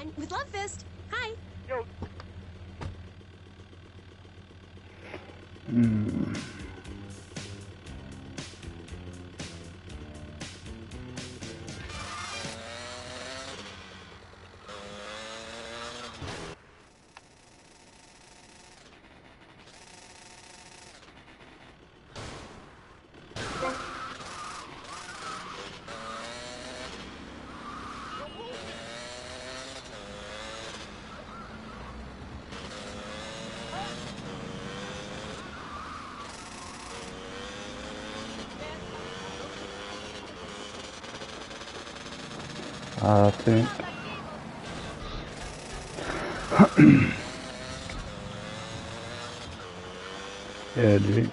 And with Love Fist. Hi. Yo. I think. Yeah, dude.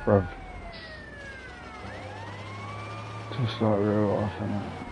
Bro. Just like real off, innit?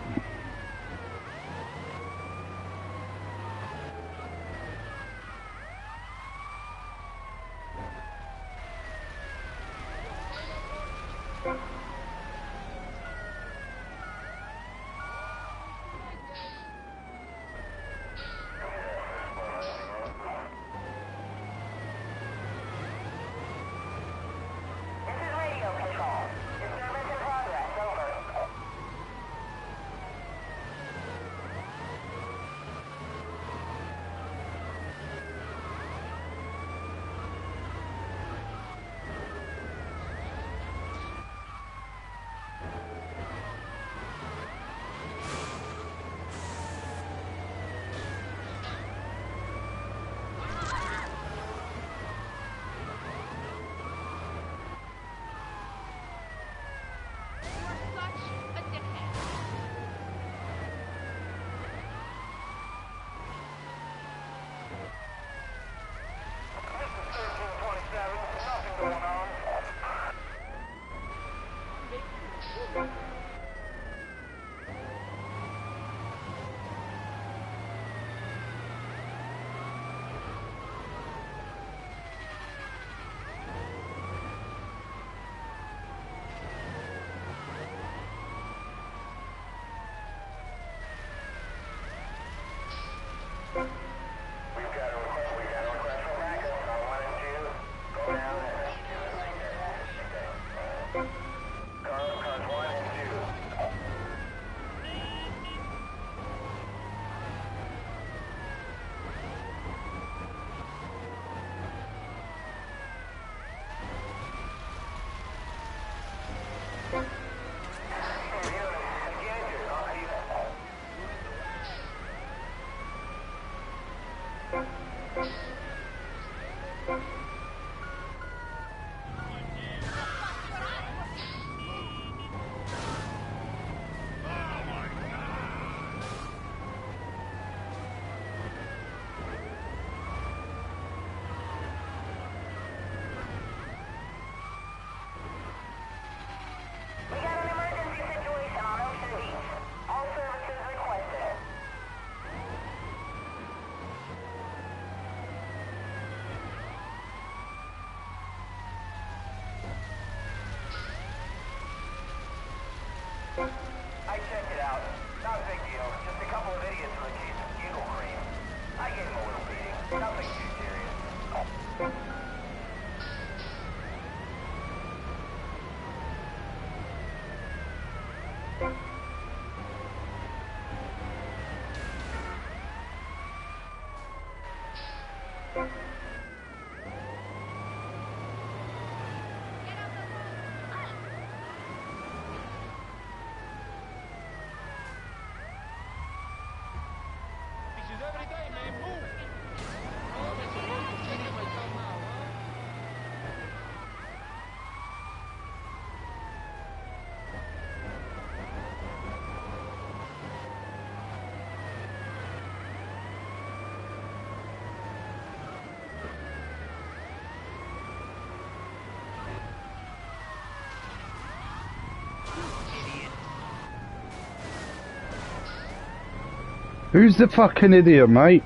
Who's the fucking idiot, mate?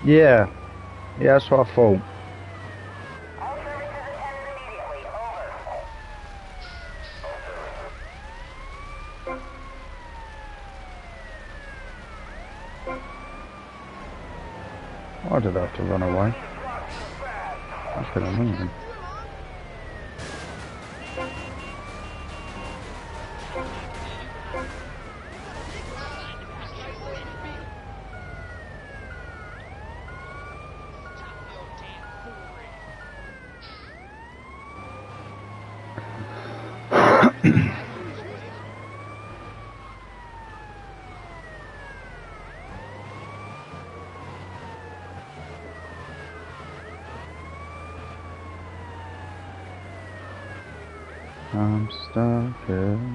Yeah. Yeah, that's what I thought. All services attended immediately. Over. Why did I have to run away? That's been amazing. I'm stuck in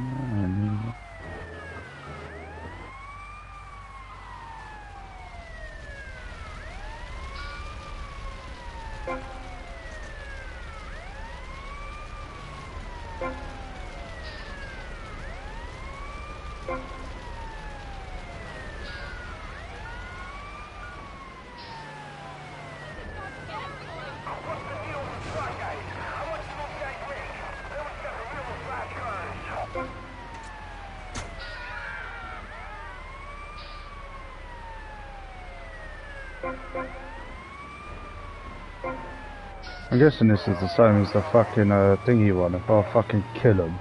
I'm guessing this is the same as the fucking thingy one. If I fucking kill them,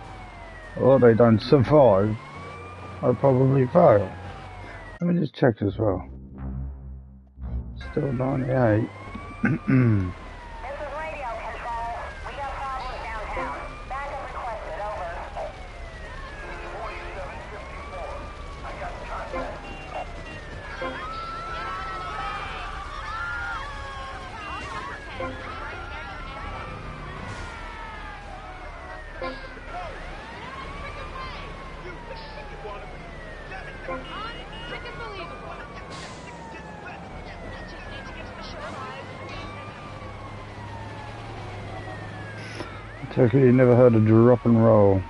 or they don't survive, I'll probably fail. Let me just check as well. Still 98. This is radio control. We got problems downtown. Backup requested. Over. 4754. I got contact. Take it you never heard of drop and roll.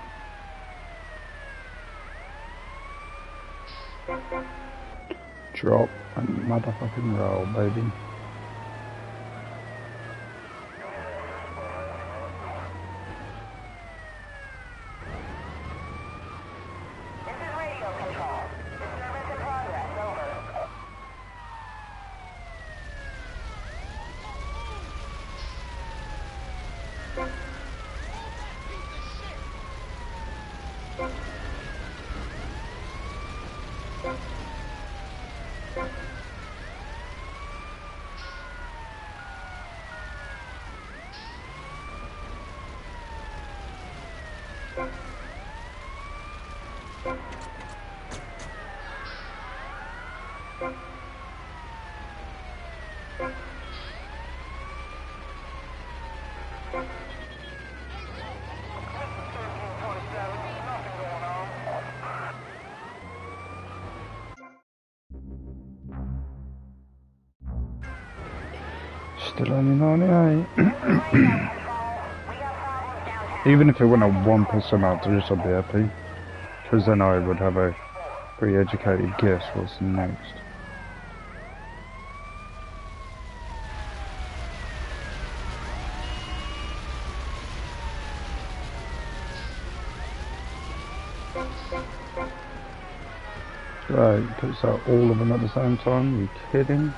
Drop and motherfucking roll, baby. This is radio control. Disturbance in progress. Over. Still only 98. Even if it went up 1% after this, I'd be happy. Because then I would have a pretty educated guess what's next. Right, puts out all of them at the same time, you kidding?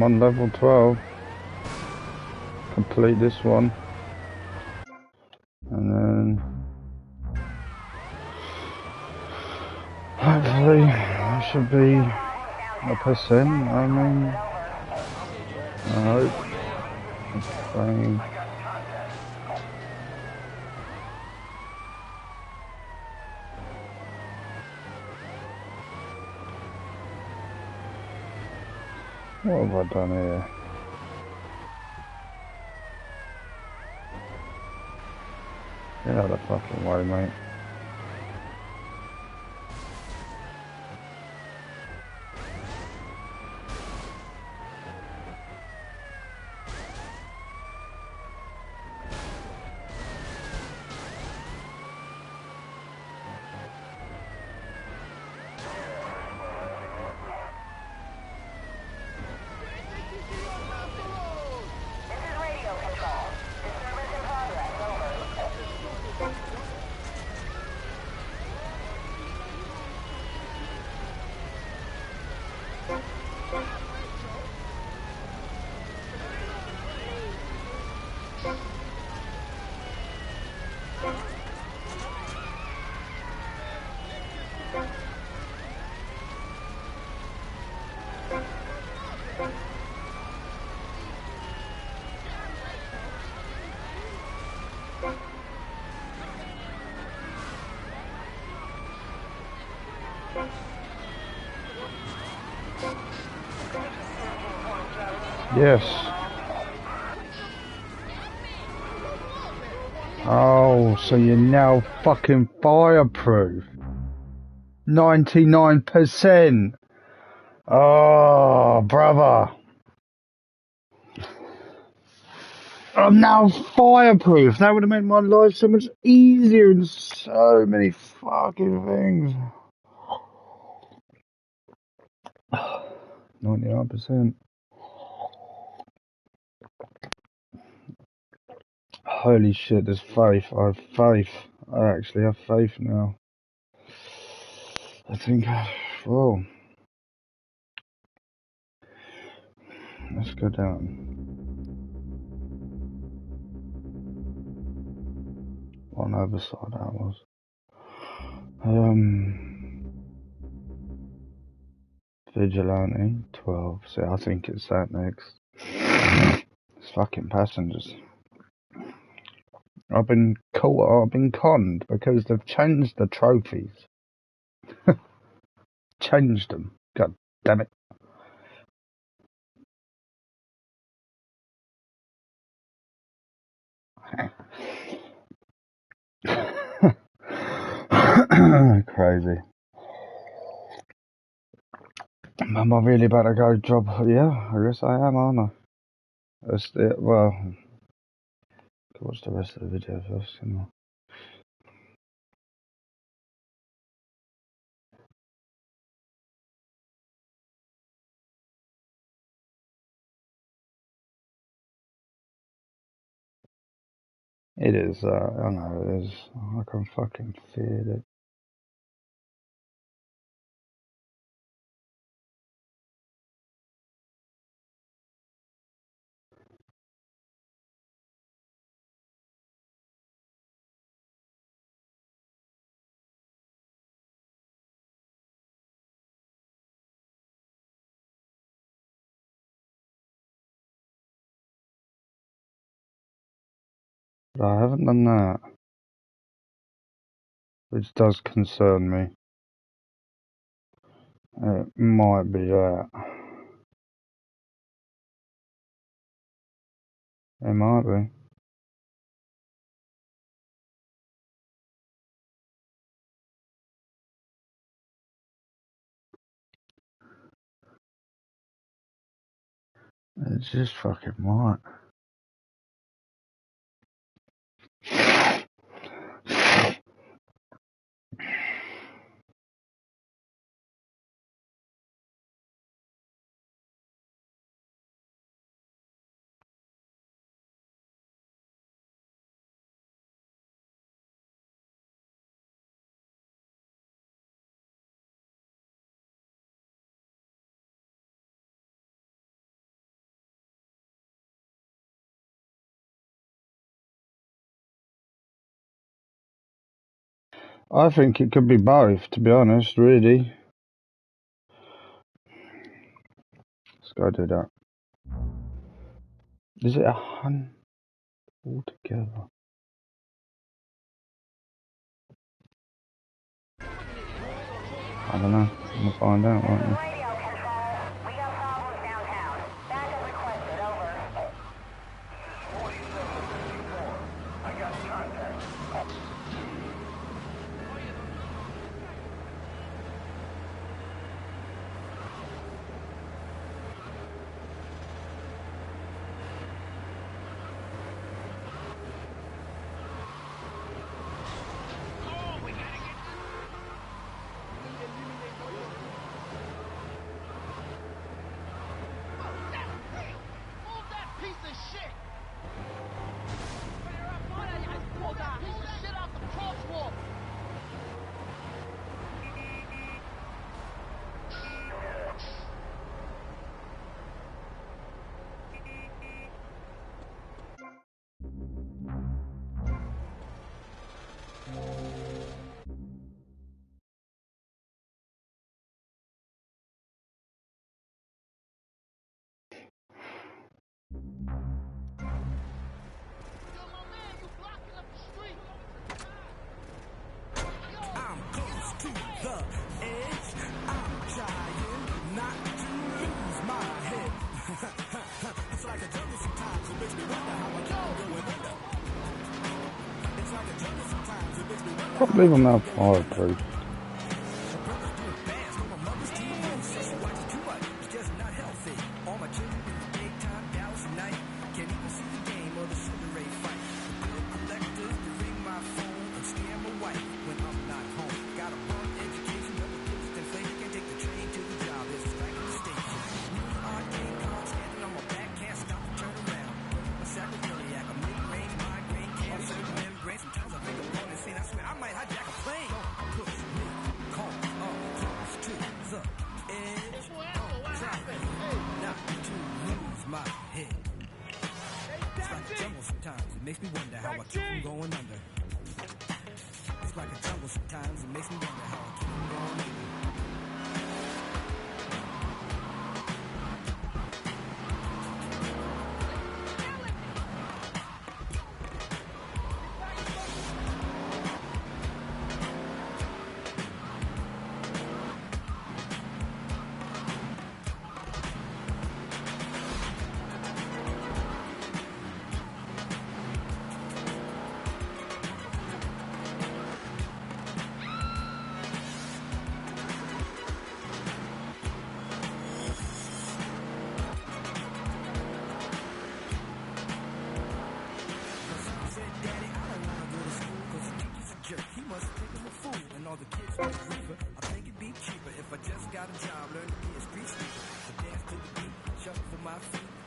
I'm on level 12. Complete this one. And then hopefully I should be a percent. I mean, I hope. Fine. What have I done here? Get out of the fucking way, mate. Yes. Oh, so you're now fucking fireproof. 99%. Oh, brother. I'm now fireproof. That would have made my life so much easier in so many fucking things. 99%. Holy shit, there's faith. I have faith. I actually have faith now. I think, whoa. Let's go down. On the other side that was. Vigilante, 12. See, I think it's that next. It's fucking passengers. I've been caught, I've been conned because they've changed the trophies. Changed them. God damn it. Crazy. Am I really about to go job? Yeah, I guess I am, aren't I? That's it. Well, watch the rest of the video first, you know. It is, I know it is. I can fucking feel it. But I haven't done that, which does concern me. It might be that. It might be. It just fucking might. I think it could be both, to be honest, really. Let's go do that. Is it 100 altogether? I don't know. I'm gonna find out, won't you? Radio control. We got problems downtown. Backup requested. Over. I got contact. Can't believe I'm now fireproof. Makes me wonder how I keep from going under. It's like a jungle sometimes. It makes me wonder how I keep from going under.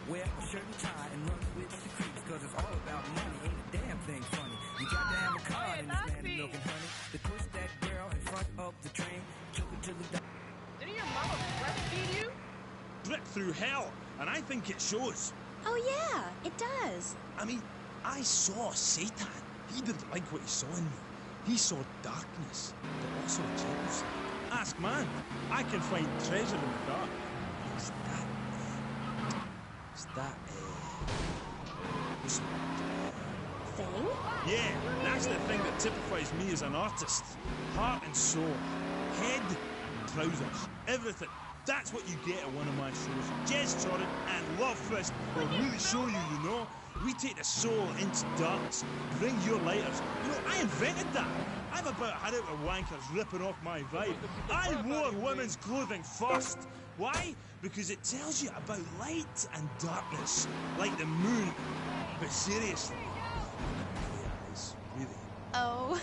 Wear a shirt and tie and run with the creeps, cause it's all about money, ain't a damn thing funny. You got to have a car in this land of milk and honey. They push that girl in front of the train, choke her till the Didn't your mama breastfeed you? Drip through hell, and I think it shows. Oh yeah, it does. I mean, I saw Satan. He didn't like what he saw in me. He saw darkness, but also jealousy. Ask man, I can find treasure in the dark. It's that, Thing? yeah, that's the thing that typifies me as an artist. Heart and soul. Head, trousers, everything. That's what you get at one of my shows. Jez Torrent and Love Fist will really show you, you know. We take the soul into darts. Bring your lighters. You know, I invented that. I've about had it with wankers ripping off my vibe. I wore women's clothing first. Why? Because it tells you about light and darkness, like the moon. But seriously, eyes, really. Oh,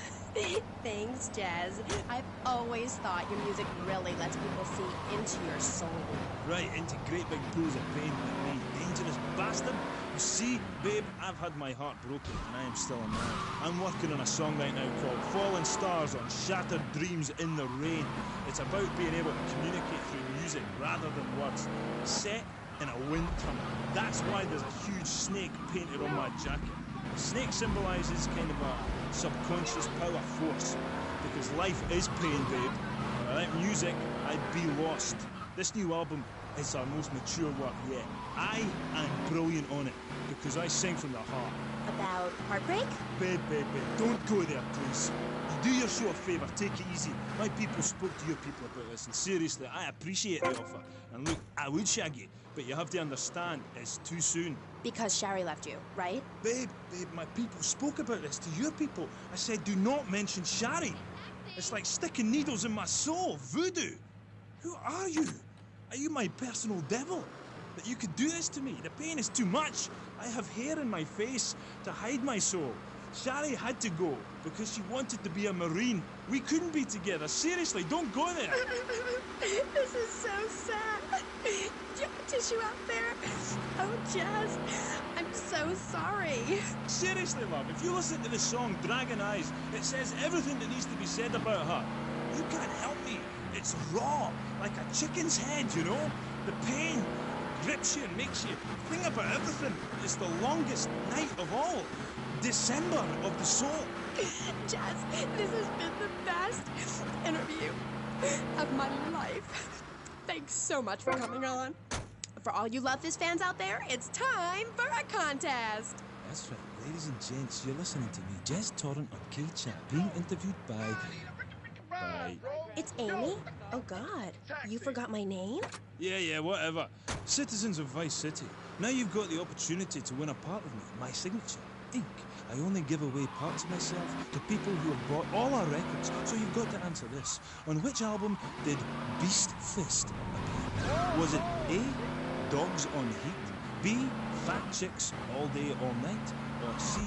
thanks, Jez. I've always thought your music really lets people see into your soul. Right into great big pools of pain like me, dangerous bastard. You see, babe, I've had my heart broken and I am still a man. I'm working on a song right now called Fallen Stars on Shattered Dreams in the Rain. It's about being able to communicate through music rather than words. Set in a wind tunnel. That's why there's a huge snake painted on my jacket. The snake symbolises kind of a subconscious power force. Because life is pain, babe. Without music, I'd be lost. This new album is our most mature work yet. I am brilliant on it because I sing from the heart. About heartbreak? Babe, don't go there, please. You do your show a favour, take it easy. My people spoke to your people about this, and seriously, I appreciate the offer. And look, I would shag you, but you have to understand, it's too soon. Because Shari left you, right? Babe, my people spoke about this to your people. I said, do not mention Shari. It's like sticking needles in my soul, voodoo. Who are you? Are you my personal devil? That you could do this to me? The pain is too much. I have hair in my face to hide my soul. Shari had to go because she wanted to be a Marine. We couldn't be together. Seriously, don't go there. This is so sad. Do you have a tissue out there? Oh, Jez, I'm so sorry. Seriously, love, if you listen to the song Dragon Eyes, it says everything that needs to be said about her. You can't help me. It's raw, like a chicken's head, you know? The pain grips you and makes you think about everything. It's the longest night of all. December of the soul. Jez, this has been the best interview of my life. Thanks so much for coming on. For all you Love This fans out there, it's time for a contest. That's right, ladies and gents, you're listening to me, Jez Torrent on K-Chat, being interviewed by... It's Amy? Oh, God. You forgot my name? Yeah, whatever. Citizens of Vice City. Now you've got the opportunity to win a part of me, my signature, ink. I only give away parts of myself to people who have bought all our records, so you've got to answer this. On which album did Beast Fist appear? Was it A, Dogs on Heat, B, Fat Chicks All Day All Night, or C,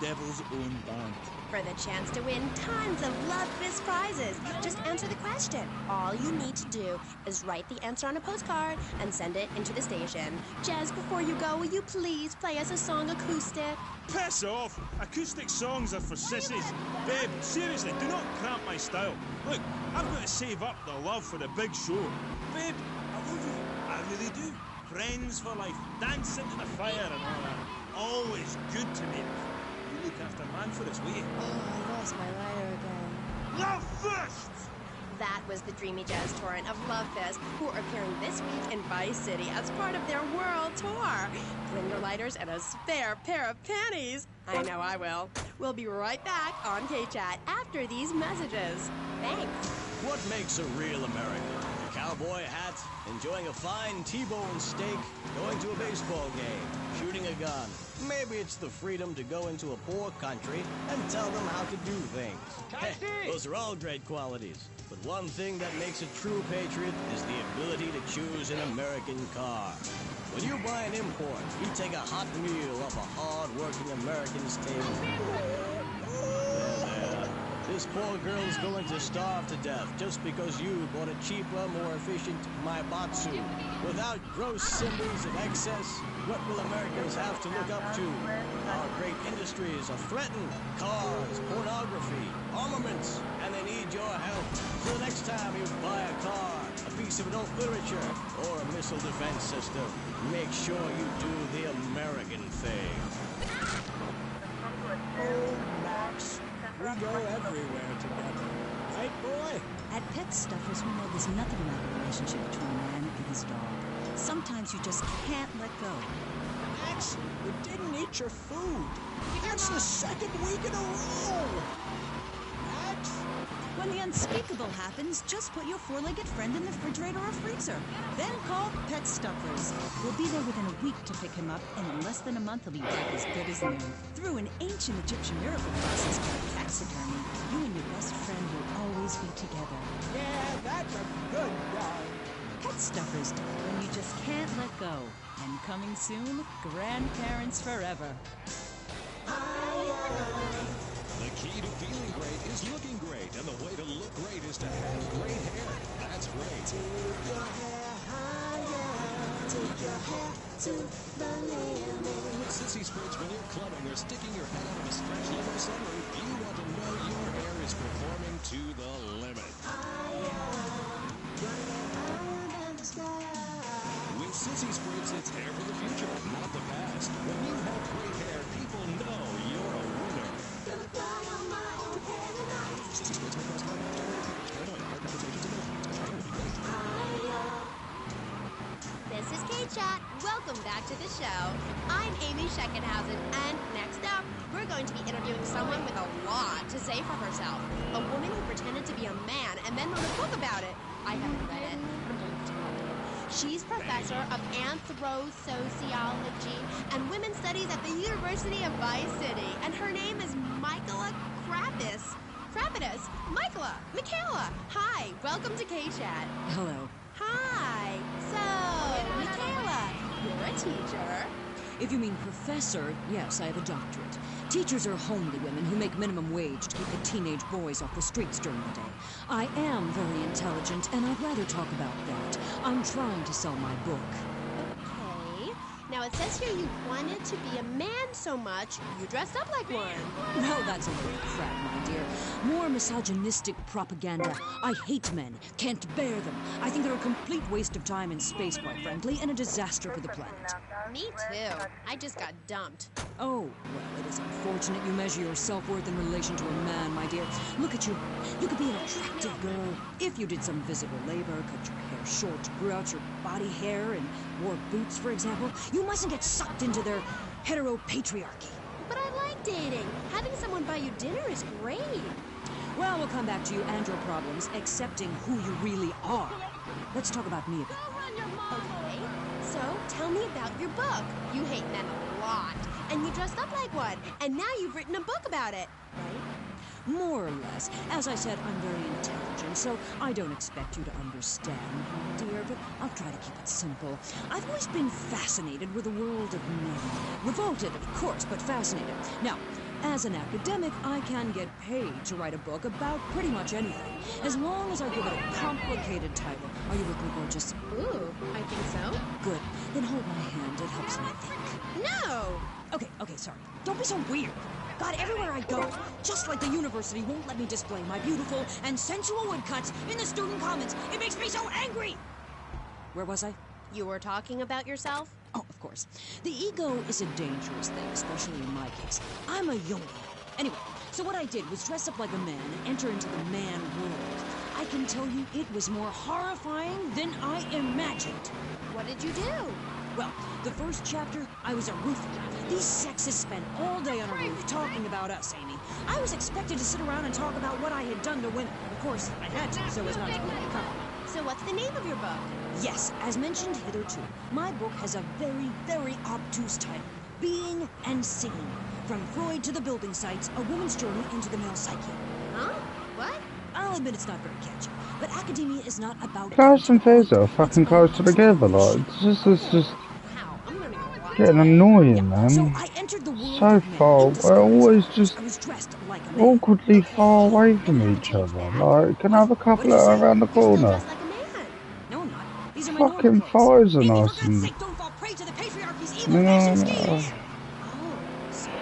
Devil's Own Band? For the chance to win tons of Love Fist prizes, just answer the question. All you need to do is write the answer on a postcard and send it into the station. Jez, before you go, will you please play us a song acoustic? Piss off! Acoustic songs are for sissies. Babe, seriously, do not cramp my style. Look, I've got to save up the love for the big show. Babe, I love you. I really do. Friends for life, dance into the fire and all that. Always good to me. You look after man for us, will you? Oh, I lost my lighter again. Love first! That was the Dreamy Jez Torrent of Love Fist, who are appearing this week in Vice City as part of their world tour. Bring your lighters and a spare pair of panties. I know I will. We'll be right back on K-Chat after these messages. Thanks. What makes a real American? A cowboy hat, enjoying a fine T-bone steak, going to a baseball game, shooting a gun. Maybe it's the freedom to go into a poor country and tell them how to do things. Hey, those are all great qualities. But one thing that makes a true patriot is the ability to choose an American car. When you buy an import, you take a hot meal off a hard-working American's table. There. This poor girl's going to starve to death just because you bought a cheaper, more efficient Maibatsu. Without gross symbols of excess, what will Americans have to look up to? Our great industries are threatened. Cars, pornography, armaments, and they need your help. So the next time you buy a car, a piece of adult literature, or a missile defense system, make sure you do the American thing. Oh, Max, we go everywhere together. Right, boy? At Pet Stuffers, we know there's nothing like a relationship between a man and his dog. Sometimes you just can't let go. Max, you didn't eat your food. That's the second week in a row. Max? When the unspeakable happens, just put your four-legged friend in the refrigerator or freezer. Then call Pet Stuffers. We'll be there within a week to pick him up, and in less than a month he'll be back as good as new. Through an ancient Egyptian miracle process called taxidermy, you and your best friend will always be together. Yeah, that's a good dog. Pet Stuffers, when you just can't let go. And coming soon, Grandparents Forever. The key to feeling great is looking great, and the way to look great is to have great hair. That's great. Take your hair higher, take your hair to the limit. With Sissy Spritz, when you're clubbing or sticking your head out of a stretch limo sunroof, you want to know your hair is performing to the limit. With Sissy Spritz, it's hair for the future, not the past. When you have great hair, people know you're a winner. This is Kate Shot. Welcome back to the show. I'm Amy Scheckenhausen, and next up, we're going to be interviewing someone with a lot to say for herself. A woman who pretended to be a man and then wrote a book about it. I haven't read it, but I'm going to tell you. She's professor of anthro-sociology and women's studies at the University of Vice City, and her name is Michaela Krapidas. Michaela, hi, welcome to K-Chat. Hello. Hi, so, Michaela, you're a teacher. If you mean professor, yes, I have a doctorate. Teachers are homely women who make minimum wage to keep the teenage boys off the streets during the day. I am very intelligent, and I'd rather talk about that. I'm trying to sell my book. Okay. Now it says here you wanted to be a man so much, you dressed up like one. Well, that's a load of crap, my dear. More misogynistic propaganda. I hate men. Can't bear them. I think they're a complete waste of time and space, quite frankly, and a disaster for the planet. Me too. I just got dumped. Oh, well, it is unfortunate you measure your self-worth in relation to a man, my dear. Look at you. You could be an attractive girl if you did some physical labor, cut your hair short, grew out your body hair, and wore boots, for example. You mustn't get sucked into their heteropatriarchy. But I like dating. Having someone buy you dinner is great. Well, we'll come back to you and your problems, accepting who you really are. Let's talk about me a bit. Okay, so tell me about your book. You hate men a lot, and you dressed up like one, and now you've written a book about it, right? More or less. As I said, I'm very intelligent, so I don't expect you to understand, my dear, but I'll try to keep it simple. I've always been fascinated with the world of men. Revolted, of course, but fascinated. Now, as an academic, I can get paid to write a book about pretty much anything, as long as I give it a complicated title. Are you looking gorgeous? Ooh, I think so. Good. Then hold my hand. It helps me think. No! Okay, sorry. Don't be so weird. God, everywhere I go, just like the university won't let me display my beautiful and sensual woodcuts in the student commons. It makes me so angry! Where was I? You were talking about yourself? Oh, of course. The ego is a dangerous thing, especially in my case. I'm a Jungian. Anyway, so what I did was dress up like a man and enter into the man world. I can tell you it was more horrifying than I imagined. What did you do? Well, the first chapter, I was a roofer. These sexists spent all day on a roof talking about us, Amy. I was expected to sit around and talk about what I had done to women. Of course, I had to, so as not to make me come. So what's the name of your book? Yes, as mentioned hitherto, my book has a very, very obtuse title. Being and Seeing. From Freud to the building sites, a woman's journey into the male psyche. Huh? What? I'll admit it's not very catchy, but academia is not about... Cars and Fizz are fucking close together, like, it's just Wow, I'm learning a lot. getting annoying, man. So I entered the world So of men far, and we're always discovered just I was dressed like a awkwardly far away from each other. Like, can I have a couple around the corner? No, I'm not. These are my Fucking normal clothes. thighs are Amy, for nice God's and... sake, don't fall prey to the patriarchy's You evil fashion know, schemes. Oh, sorry.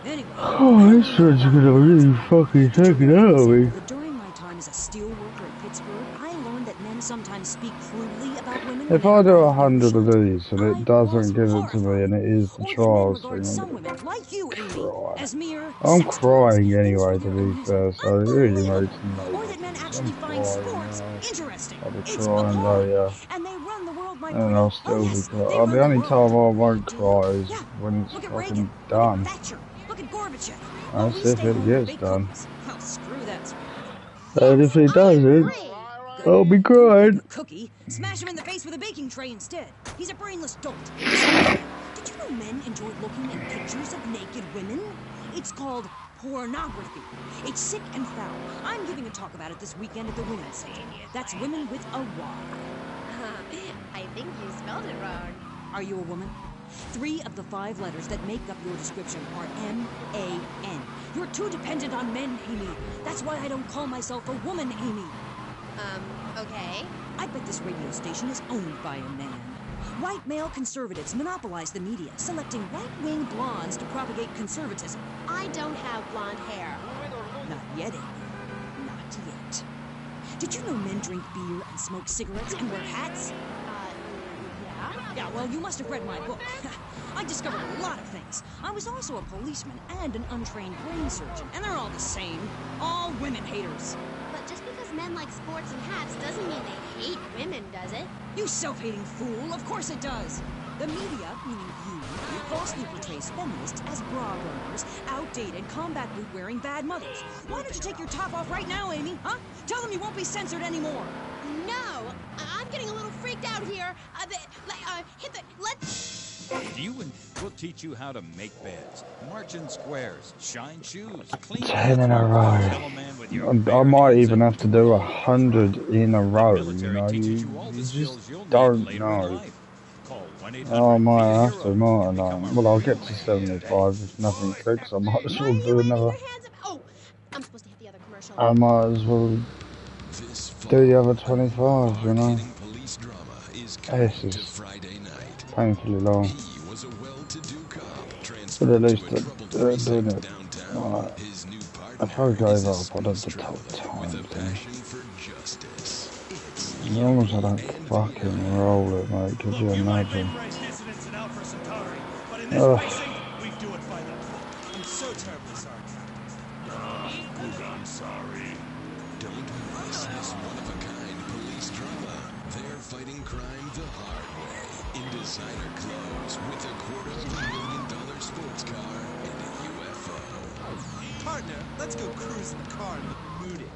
Anyway. oh, this shit's gonna really fucking take it out of me. During my time as a steel worker at Pittsburgh, I learned that men sometimes speak crudely about women. If I do 100 of these and it doesn't give it to me and it is the trials thing, Some women, like you, Amy, as mere I'm crying anyway, to be fair, so it really makes no or that men actually find sports interesting. I'll be crying though, yeah. And they run the world like And I'll still be crying. The only time I won't cry is when it's fucking done. Look at Gorbachev. That's if it gets done. Oh, screw that. And if it doesn't, I'll be crying. Cookie, smash him in the face with a baking tray instead. He's a brainless dolt. Did you know men enjoy looking at pictures of naked women? It's called pornography. It's sick and foul. I'm giving a talk about it this weekend at the Women's Center. That's women with a Y. I think you spelled it wrong. Are you a woman? 3 of the 5 letters that make up your description are M-A-N. You're too dependent on men, Amy. That's why I don't call myself a woman, Amy. Okay. I bet this radio station is owned by a man. White male conservatives monopolize the media, selecting right-wing blondes to propagate conservatism. I don't have blonde hair. Not yet, Amy. Not yet. Did you know men drink beer and smoke cigarettes and wear hats? Yeah? Yeah, well, you must have read my book. I discovered a lot of things. I was also a policeman and an untrained brain surgeon, and they're all the same. All women haters. But just because men like sports and hats doesn't mean they hate women, does it? You self-hating fool, of course it does. The media, meaning you, falsely portrays feminists as bra burners, outdated, combat boot-wearing bad mothers. Why don't you take your top off right now, Amy, huh? Tell them you won't be censored anymore. No, I'm getting a little freaked out here. We'll teach you how to make beds, march in squares, shine shoes, clean 10 in a row. I might even have to do 100 in a row, you know, you just don't know. Oh, I might have to, mightn't I? Well, I'll get to 75 if nothing clicks, I might as well do another. Oh, I'm supposed to hit the other commercial. I might as well do the other 25, you know. This is painfully long. But at least they're doing it. If I gave up, I'd have the top time. As long as I don't fucking roll it, mate, could you imagine? Ugh. I'm so terribly sorry. I'm sorry. Don't miss this one-of-a-kind police drama. They're fighting crime the hard way. In designer clothes with a $250,000 sports car and a UFO. Partner, let's go cruise in the car and look moody.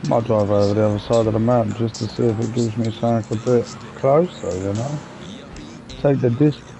Might drive over the other side of the mountain just to see if it gives me something a bit closer, you know? Take the distance.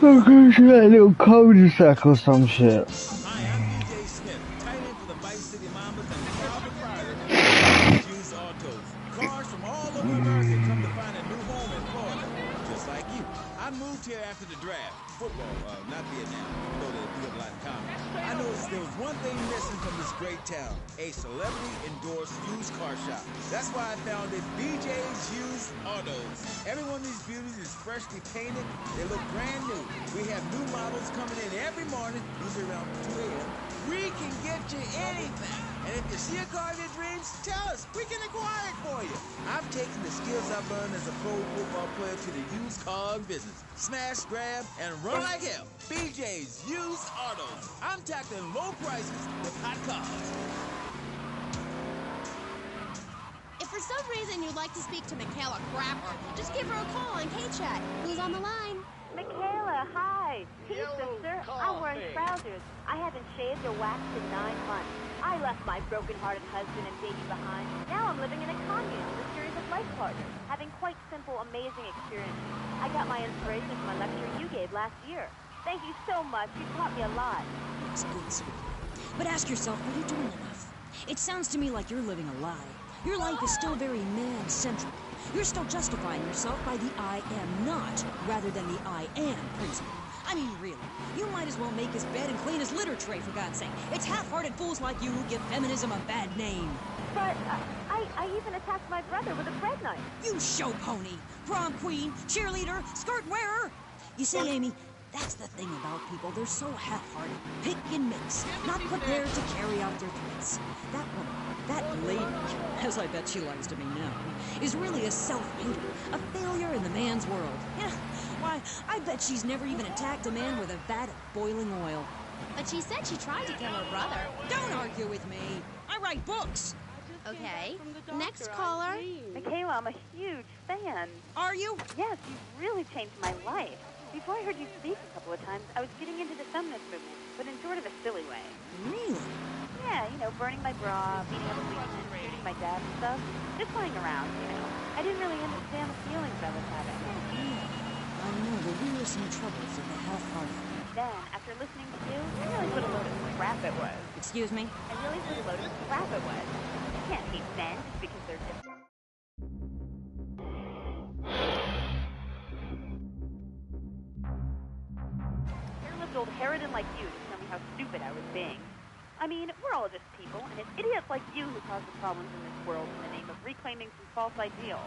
I'll go to that little cul-de-sac or some shit. Hi, I'm BJ Smith, tight end for the Vice City Mambas and the proud proprietor of Used Autos. Cars from all over America come to find a new home in Florida, just like you. I moved here after the draft. Football, not Vietnam, though they do have a lot in common. I noticed there was one thing missing from this great town, a celebrity-endorsed used car shop. That's why I founded BJ's Used Autos. Every one of these beauties is freshly painted. They look brand new. We have new models coming in every morning, usually around 2 a.m. We can get you anything. And if you see a car of your dreams, tell us. We can acquire it for you. I've taken the skills I've learned as a pro football player to the used car business. Smash, grab, and run like hell. BJ's Used Autos. I'm tackling low prices with hot cars. If for some reason you'd like to speak to Michaela Crapper, just give her a call on K-Chat. Who's on the line? Michaela, hi. Hey, sister. I'm wearing trousers. I haven't shaved or waxed in 9 months. I left my broken-hearted husband and baby behind. Now I'm living in a commune with a series of life partners, having quite simple, amazing experiences. I got my inspiration from a lecture you gave last year. Thank you so much. You taught me a lot. It's good, sweetie. But ask yourself, are you doing enough? It sounds to me like you're living a lie. Your life is still very man-centric. You're still justifying yourself by the I am not, rather than the I am principle. I mean, really, you might as well make his bed and clean his litter tray, for God's sake. It's half-hearted fools like you who give feminism a bad name. But I even attacked my brother with a bread knife. You show pony, prom queen, cheerleader, skirt wearer. You see, Amy, that's the thing about people. They're so half-hearted, pick and mix, not prepared to carry out their threats. That woman, that lady, as I bet she lies to me now, is really a self-hater, a failure in the man's world. Yeah, why, I bet she's never even attacked a man with a vat of boiling oil. But she said she tried to kill her brother. Don't argue with me. I write books. Okay. Next caller. Michaela, I'm a huge fan. Are you? Yes, you've really changed my life. Before I heard you speak a couple of times, I was getting into the feminist movement, but in sort of a silly way. Really? Yeah, you know, burning my bra, beating up policemen, shooting my dad and stuff. Just playing around, you know. I didn't really understand the feelings I was having. Yeah, I know the wearisome troubles of the half-hearted. Then, after listening to you, I realized what a load of crap it was. Excuse me? I realized what a load of crap it was. You can't hate men just because they're different. Hair-lipped old Harridan like you to tell me how stupid I was being. I mean, we're all just people, and it's idiots like you who cause the problems in this world in the name of reclaiming some false ideal.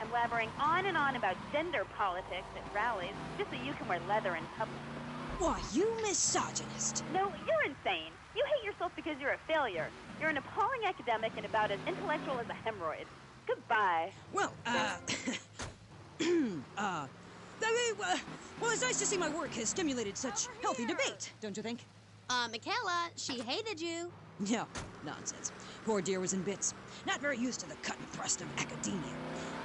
I'm blabbering on and on about gender politics at rallies just so you can wear leather in public. Why, you misogynist. No, you're insane. You hate yourself because you're a failure. You're an appalling academic and about as intellectual as a hemorrhoid. Goodbye. Well, well, it's nice to see my work has stimulated such healthy debate, don't you think? Michaela, she hated you. No, nonsense. Poor dear was in bits. Not very used to the cut and thrust of academia.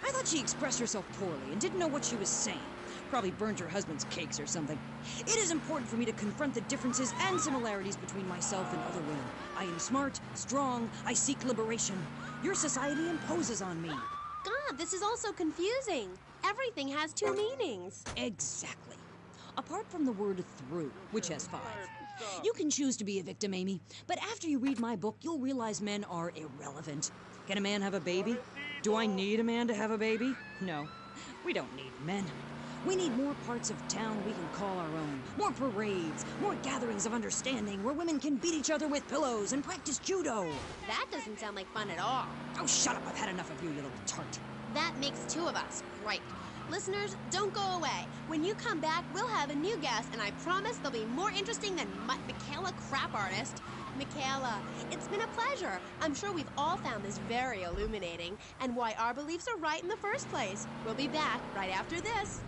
I thought she expressed herself poorly and didn't know what she was saying. Probably burned her husband's cakes or something. It is important for me to confront the differences and similarities between myself and other women. I am smart, strong, I seek liberation. Your society imposes on me. God, this is all so confusing. Everything has two meanings. Exactly. Apart from the word through, which has 5. You can choose to be a victim, Amy, but after you read my book, you'll realize men are irrelevant. Can a man have a baby? Do I need a man to have a baby? No, we don't need men. We need more parts of town we can call our own. More parades, more gatherings of understanding where women can beat each other with pillows and practice judo. That doesn't sound like fun at all. Oh, shut up. I've had enough of you, you little tart. That makes 2 of us. Great. Listeners, don't go away. When you come back, we'll have a new guest, and I promise they'll be more interesting than Michaela Crap Artist. Michaela, it's been a pleasure. I'm sure we've all found this very illuminating, and why our beliefs are right in the first place. We'll be back right after this.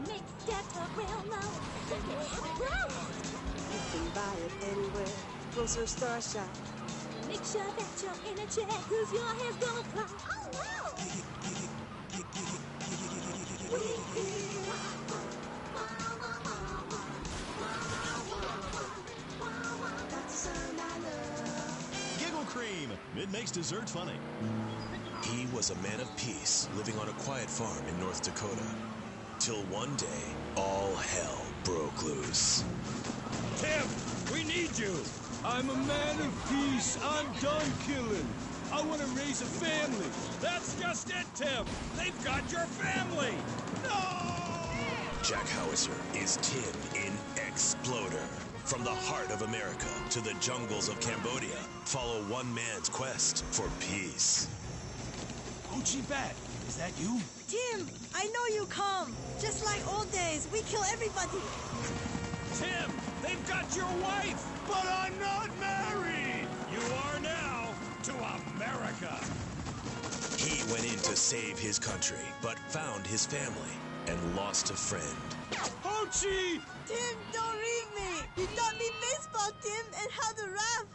Makes that a real love. You can buy it anywhere, grocery store shop. Make sure that you're in a check, cause your hair's gonna fly. Oh no! Giggle Cream. It makes dessert funny. He was a man of peace, living on a quiet farm in North Dakota. Till one day, all hell broke loose. Tim, we need you. I'm a man of peace. I'm done killing. I want to raise a family. That's just it, Tim. They've got your family. No! Jack Howitzer is Tim in Exploder. From the heart of America to the jungles of Cambodia, follow one man's quest for peace. Ho Chi Bat, is that you? Tim, I know you come. Just like old days, we kill everybody. Tim, they've got your wife, but I'm not married. You are now to America. He went in to save his country, but found his family and lost a friend. Ho Chi! Tim, don't leave me. You taught me baseball, Tim, and how to rap.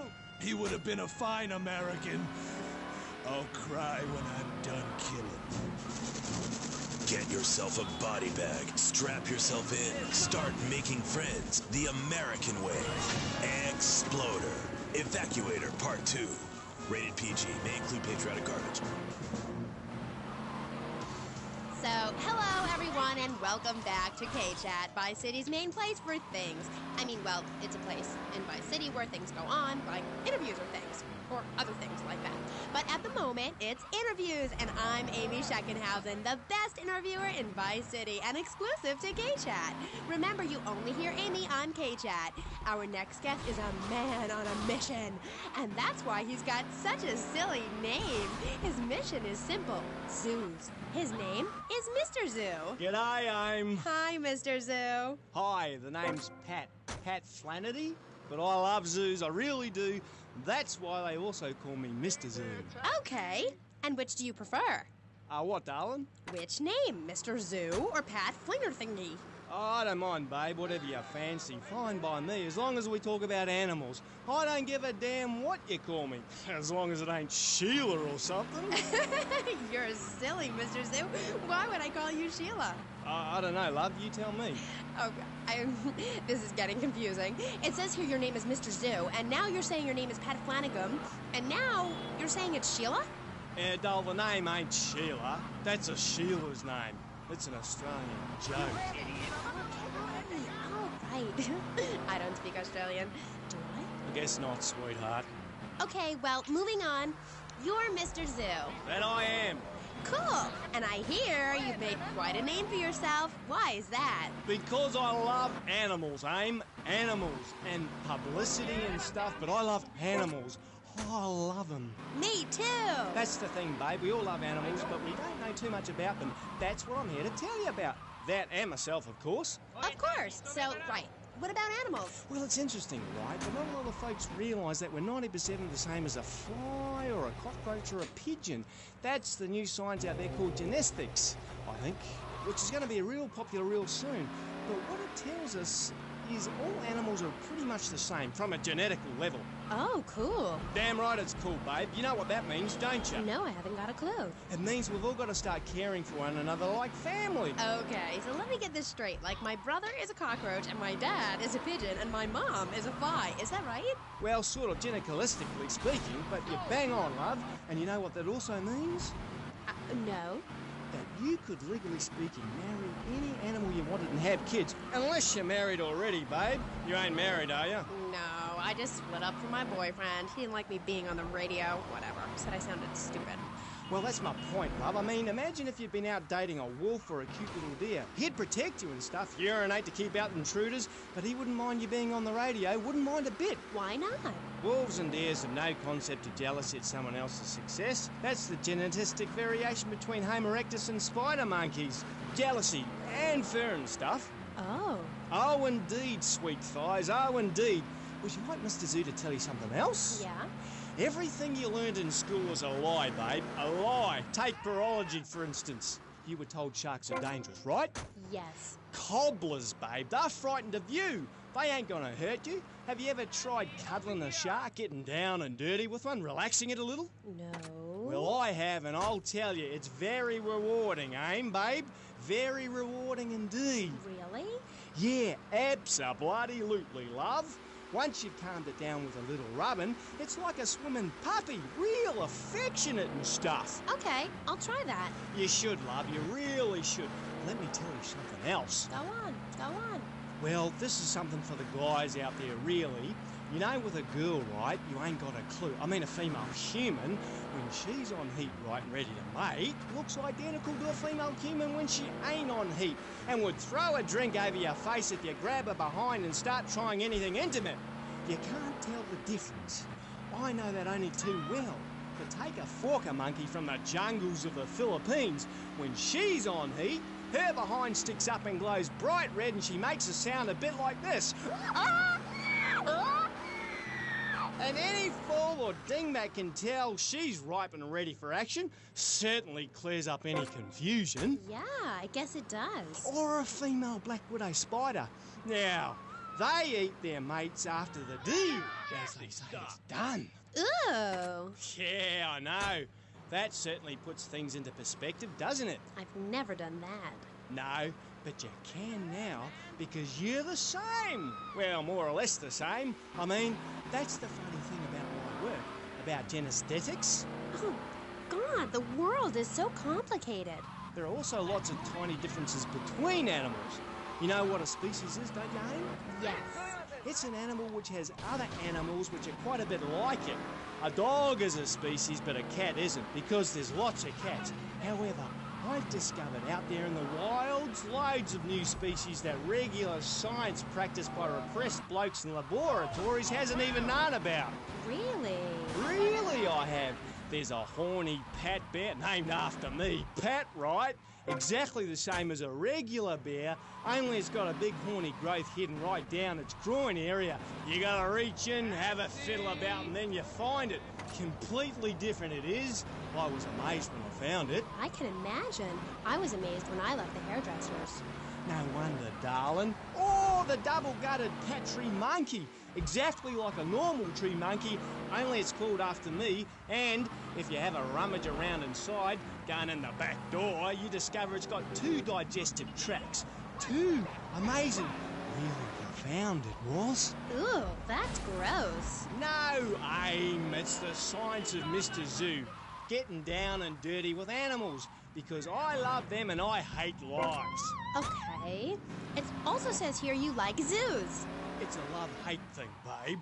No! He would have been a fine American. I'll cry when I'm done killing. Get yourself a body bag, strap yourself in, start making friends the American way. Exploder. Evacuator Part 2. Rated PG. May include patriotic garbage. So, hello everyone, everyone, and welcome back to K-Chat, Vice City's main place for things. I mean, well, it's a place in Vice City where things go on, like interviews or things, or other things like that. But at the moment, it's interviews, and I'm Amy Scheckenhausen, the best interviewer in Vice City, and exclusive to K-Chat. Remember, you only hear Amy on K-Chat. Our next guest is a man on a mission, and that's why he's got such a silly name. His mission is simple: zoos. His name is Mr. Zoo. G'day, Aim. Hi, Mr. Zoo. Hi, the name's Pat Flannery, but I love zoos, I really do. That's why they also call me Mr. Zoo. Okay, and which do you prefer? What, darling? Which name, Mr. Zoo or Pat Flinger Thingy? Oh, I don't mind, babe, whatever you fancy. Fine by me, as long as we talk about animals. I don't give a damn what you call me, as long as it ain't Sheila or something. You're silly, Mr. Zoo. Why would I call you Sheila? I don't know, love, you tell me. Oh, this is getting confusing. It says here your name is Mr. Zoo, and now you're saying your name is Pat Flanagan, and now you're saying it's Sheila? Doll, the name ain't Sheila. That's a Sheila's name. It's an Australian joke. All right. I don't speak Australian. Do I? I guess not, sweetheart. Okay, well, moving on. You're Mr. Zoo. That I am. Cool. And I hear you've made quite a name for yourself. Why is that? Because I love animals, Aim. Animals. And publicity and stuff, but I love animals. Oh, I love them. Me too. That's the thing, babe. We all love animals, but we don't know too much about them. That's what I'm here to tell you about. That and myself, of course. Of course. So, right. What about animals? Well, it's interesting, right? But not a lot of folks realise that we're 90% the same as a fly or a cockroach or a pigeon. That's the new science out there called genetics, I think, which is going to be real popular real soon. But what it tells us is all animals are pretty much the same from a genetical level. Oh, cool. Damn right it's cool, babe. You know what that means, don't you? No, I haven't got a clue. It means we've all got to start caring for one another like family. Okay, so let me get this straight. Like, my brother is a cockroach, and my dad is a pigeon, and my mom is a fly. Is that right? Well, sort of genetically speaking, but you're bang on, love. And you know what that also means? No. That you could, legally speaking, marry any animal you wanted and have kids. Unless you're married already, babe. You ain't married, are you? No, I just split up from my boyfriend. He didn't like me being on the radio. Whatever. Said I sounded stupid. Well, that's my point, love. I mean, imagine if you'd been out dating a wolf or a cute little deer. He'd protect you and stuff, urinate to keep out intruders, but he wouldn't mind you being on the radio, wouldn't mind a bit. Why not? Wolves and deers have no concept of jealousy at someone else's success. That's the genetic variation between Homo erectus and spider monkeys. Jealousy and fur and stuff. Oh. Oh, indeed, sweet thighs, oh, indeed. Would you like Mr. Zoo to tell you something else? Yeah? Everything you learned in school was a lie, babe. A lie. Take virology, for instance. You were told sharks are dangerous, right? Yes. Cobblers, babe. They're frightened of you. They ain't gonna hurt you. Have you ever tried cuddling a shark, getting down and dirty with one, relaxing it a little? No. Well, I have, and I'll tell you, it's very rewarding, Aim, babe? Very rewarding indeed. Really? Yeah, abso-bloody-lutely, love. Once you've calmed it down with a little rubbing, it's like a swimming puppy, real affectionate and stuff. Okay, I'll try that. You should, love, you really should. Let me tell you something else. Go on. Well, this is something for the guys out there, really. You know, with a girl, right, you ain't got a clue. I mean, a female human, when she's on heat, right, and ready to mate, looks identical to a female human when she ain't on heat, and would throw a drink over your face if you grab her behind and start trying anything intimate. You can't tell the difference. I know that only too well. But take a forker monkey from the jungles of the Philippines. When she's on heat, her behind sticks up and glows bright red, and she makes a sound a bit like this. And any fool or dingbat can tell she's ripe and ready for action. Certainly clears up any confusion. Yeah, I guess it does. Or a female black widow spider. Now, they eat their mates after the deal, as they say it's done. Ooh. Yeah, I know. That certainly puts things into perspective, doesn't it? I've never done that. No, but you can now, because you're the same. Well, more or less the same. I mean, that's the funny thing about my work, about genesthetics. Oh, God, the world is so complicated. there are also lots of tiny differences between animals. You know what a species is, don't you, Amy? Yes. It's an animal which has other animals which are quite a bit like it. A dog is a species, but a cat isn't, because there's lots of cats. However, I've discovered out there in the wilds loads of new species that regular science practiced by repressed blokes in laboratories hasn't even known about. Really? Really, I have. There's a horny Pat bear named after me. Pat, right? Exactly the same as a regular bear, only it's got a big horny growth hidden right down its groin area. You gotta reach in, have a fiddle about, and then you find it. Completely different it is. I was amazed when I found it. I can imagine. I was amazed when I left the hairdresser's. No wonder, darling. Oh, the double-gutted Pat tree monkey. Exactly like a normal tree monkey, only it's called after me. And if you have a rummage around inside, going in the back door, you discover it's got 2 digestive tracts. 2! Amazing. Really profound it was. Ooh, that's gross. No, Aim. It's the science of Mr. Zoo. Getting down and dirty with animals. Because I love them and I hate lies. Okay. It also says here you like zoos. It's a love-hate thing, babe.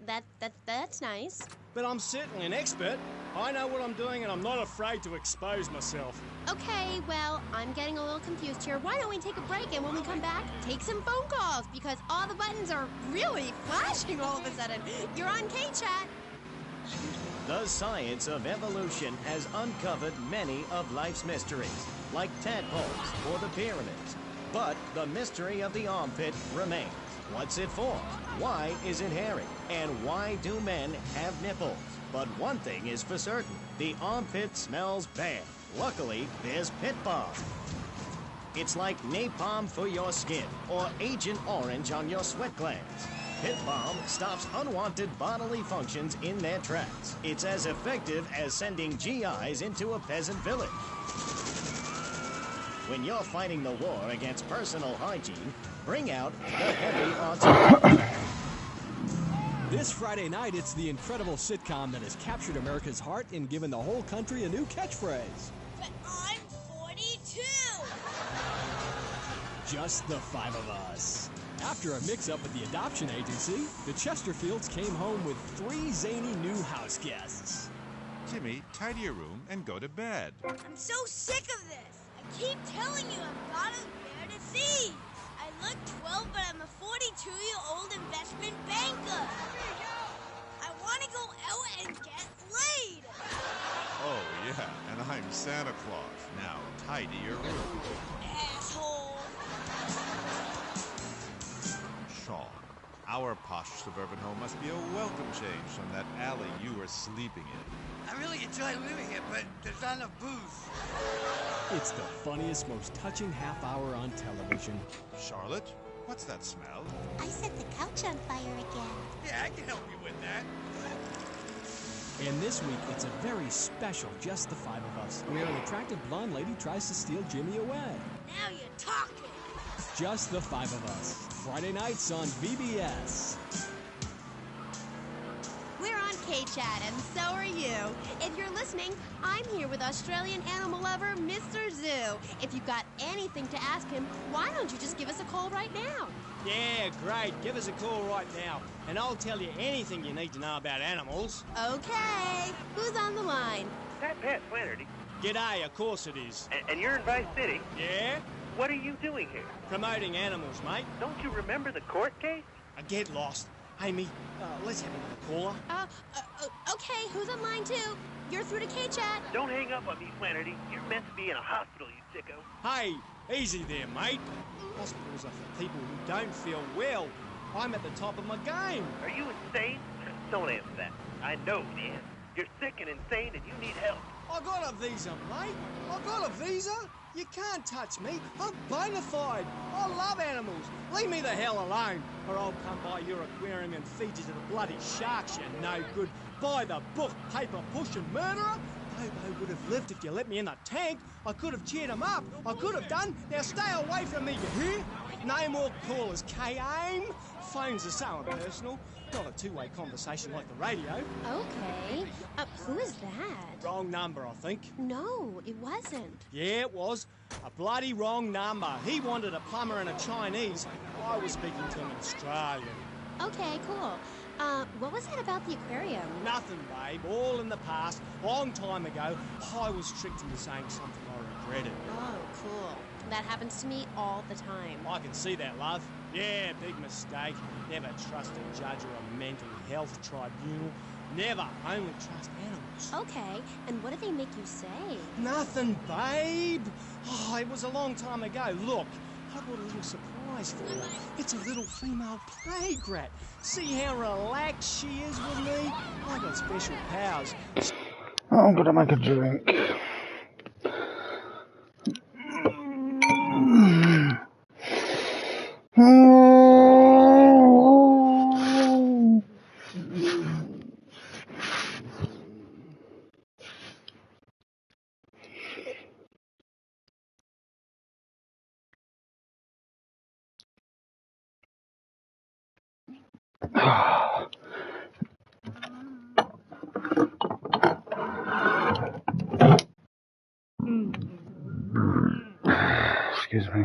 That's nice. But I'm certainly an expert. I know what I'm doing and I'm not afraid to expose myself. Okay, well, I'm getting a little confused here. Why don't we take a break and when we come back, take some phone calls because all the buttons are really flashing all of a sudden. You're on K-Chat. The science of evolution has uncovered many of life's mysteries, like tadpoles or the pyramids. But the mystery of the armpit remains. What's it for? Why is it hairy? And why do men have nipples? But one thing is for certain. The armpit smells bad. Luckily, there's Pit Balm. It's like napalm for your skin or Agent Orange on your sweat glands. Pit Balm stops unwanted bodily functions in their tracks. It's as effective as sending GIs into a peasant village. When you're fighting the war against personal hygiene, bring out the heavy artillery. This Friday night, it's the incredible sitcom that has captured America's heart and given the whole country a new catchphrase. But I'm 42! Just the 5 of us. After a mix-up at the adoption agency, the Chesterfields came home with 3 zany new house guests. Jimmy, tidy your room and go to bed. I'm so sick of this. I keep telling you I've got a bear to see. I look 12, but I'm a 42-year-old investment banker. I want to go out and get laid. Oh, yeah, and I'm Santa Claus. Now, tidy your room. Asshole. Sean, our posh suburban home must be a welcome change from that alley you were sleeping in. I really enjoy living here, but there's not enough booze. It's the funniest, most touching half hour on television. Charlotte, what's that smell? I set the couch on fire again. Yeah, I can help you with that. And this week, it's a very special Just the 5 of Us, where an attractive blonde lady tries to steal Jimmy away. Now you're talking. Just the 5 of Us. Friday nights on VBS. We're on K-Chat, and so are you. If you're listening, I'm here with Australian animal lover, Mr. Zoo. If you've got anything to ask him, why don't you just give us a call right now? Yeah, great. Give us a call right now, and I'll tell you anything you need to know about animals. Okay. Who's on the line? Pat Flannery. G'day, of course it is. And you're in Vice City? Yeah? What are you doing here? Promoting animals, mate. Don't you remember the court case? I get lost. Amy, let's have another caller. Okay, who's on line 2? You're through to K-Chat. Don't hang up on me, Flannery. You're meant to be in a hospital, you sicko. Hey, easy there, mate. Hospitals are for people who don't feel well. I'm at the top of my game. Are you insane? Don't answer that. I know the answer. You're sick and insane and you need help. I got a visa, mate. I got a visa. You can't touch me. I'm bona fide. I love animals. Leave me the hell alone, or I'll come by your aquarium and feed you to the bloody sharks, you no good. By the book, paper pushing murderer. Bobo would have lived if you let me in the tank. I could have cheered him up. I could have done. Now stay away from me, you hear? No more callers, K-Aim. phones are so impersonal. Not a two-way conversation like the radio. Okay. Who is that? Wrong number, I think. No, it wasn't. Yeah, it was. A bloody wrong number. He wanted a plumber and a Chinese. I was speaking to him in Australian. Okay, cool. What was that about the aquarium? Nothing, babe. All in the past. Long time ago, I was tricked into saying something I regretted. Oh, cool. That happens to me all the time. I can see that, love. Yeah, big mistake. Never trust a judge or a mental health tribunal. Never. Only trust animals. Okay, and what did they make you say? Nothing, babe. Oh, it was a long time ago. Look, I brought a little surprise for her. It's a little female plague rat. See how relaxed she is with me? I got special powers. I'm gonna make a drink. Excuse me.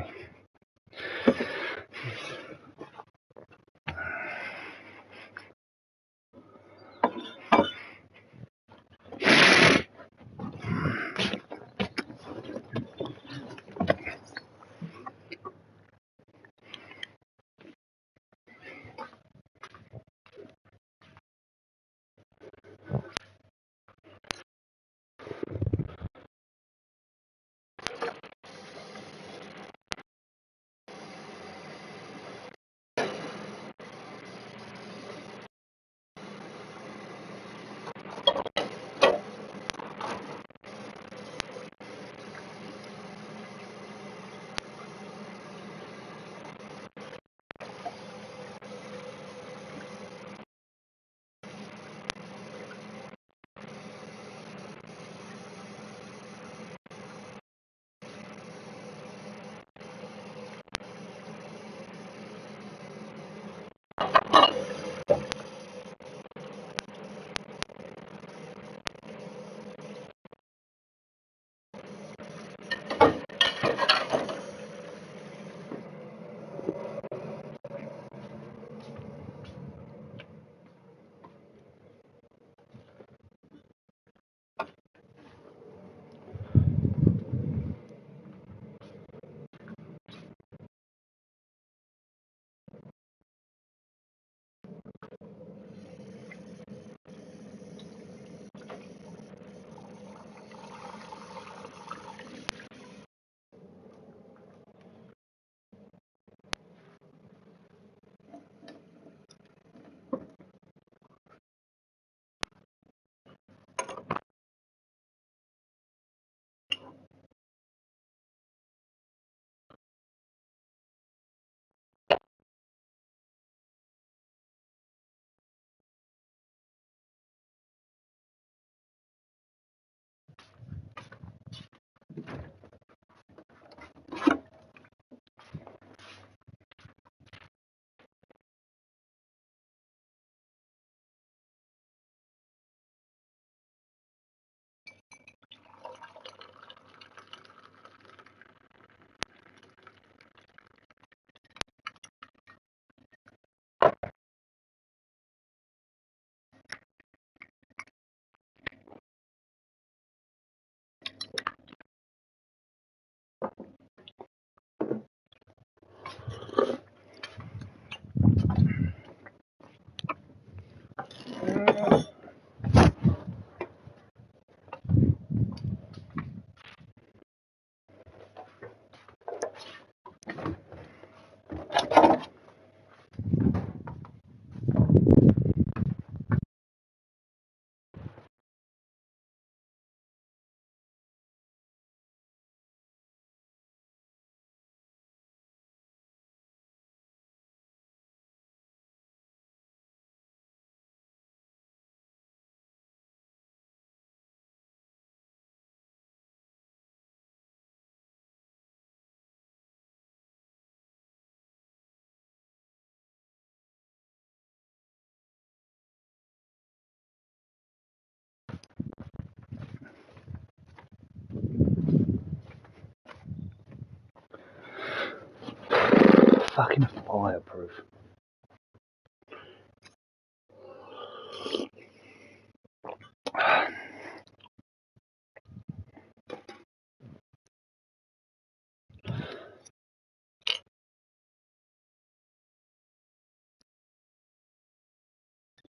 fucking fireproof.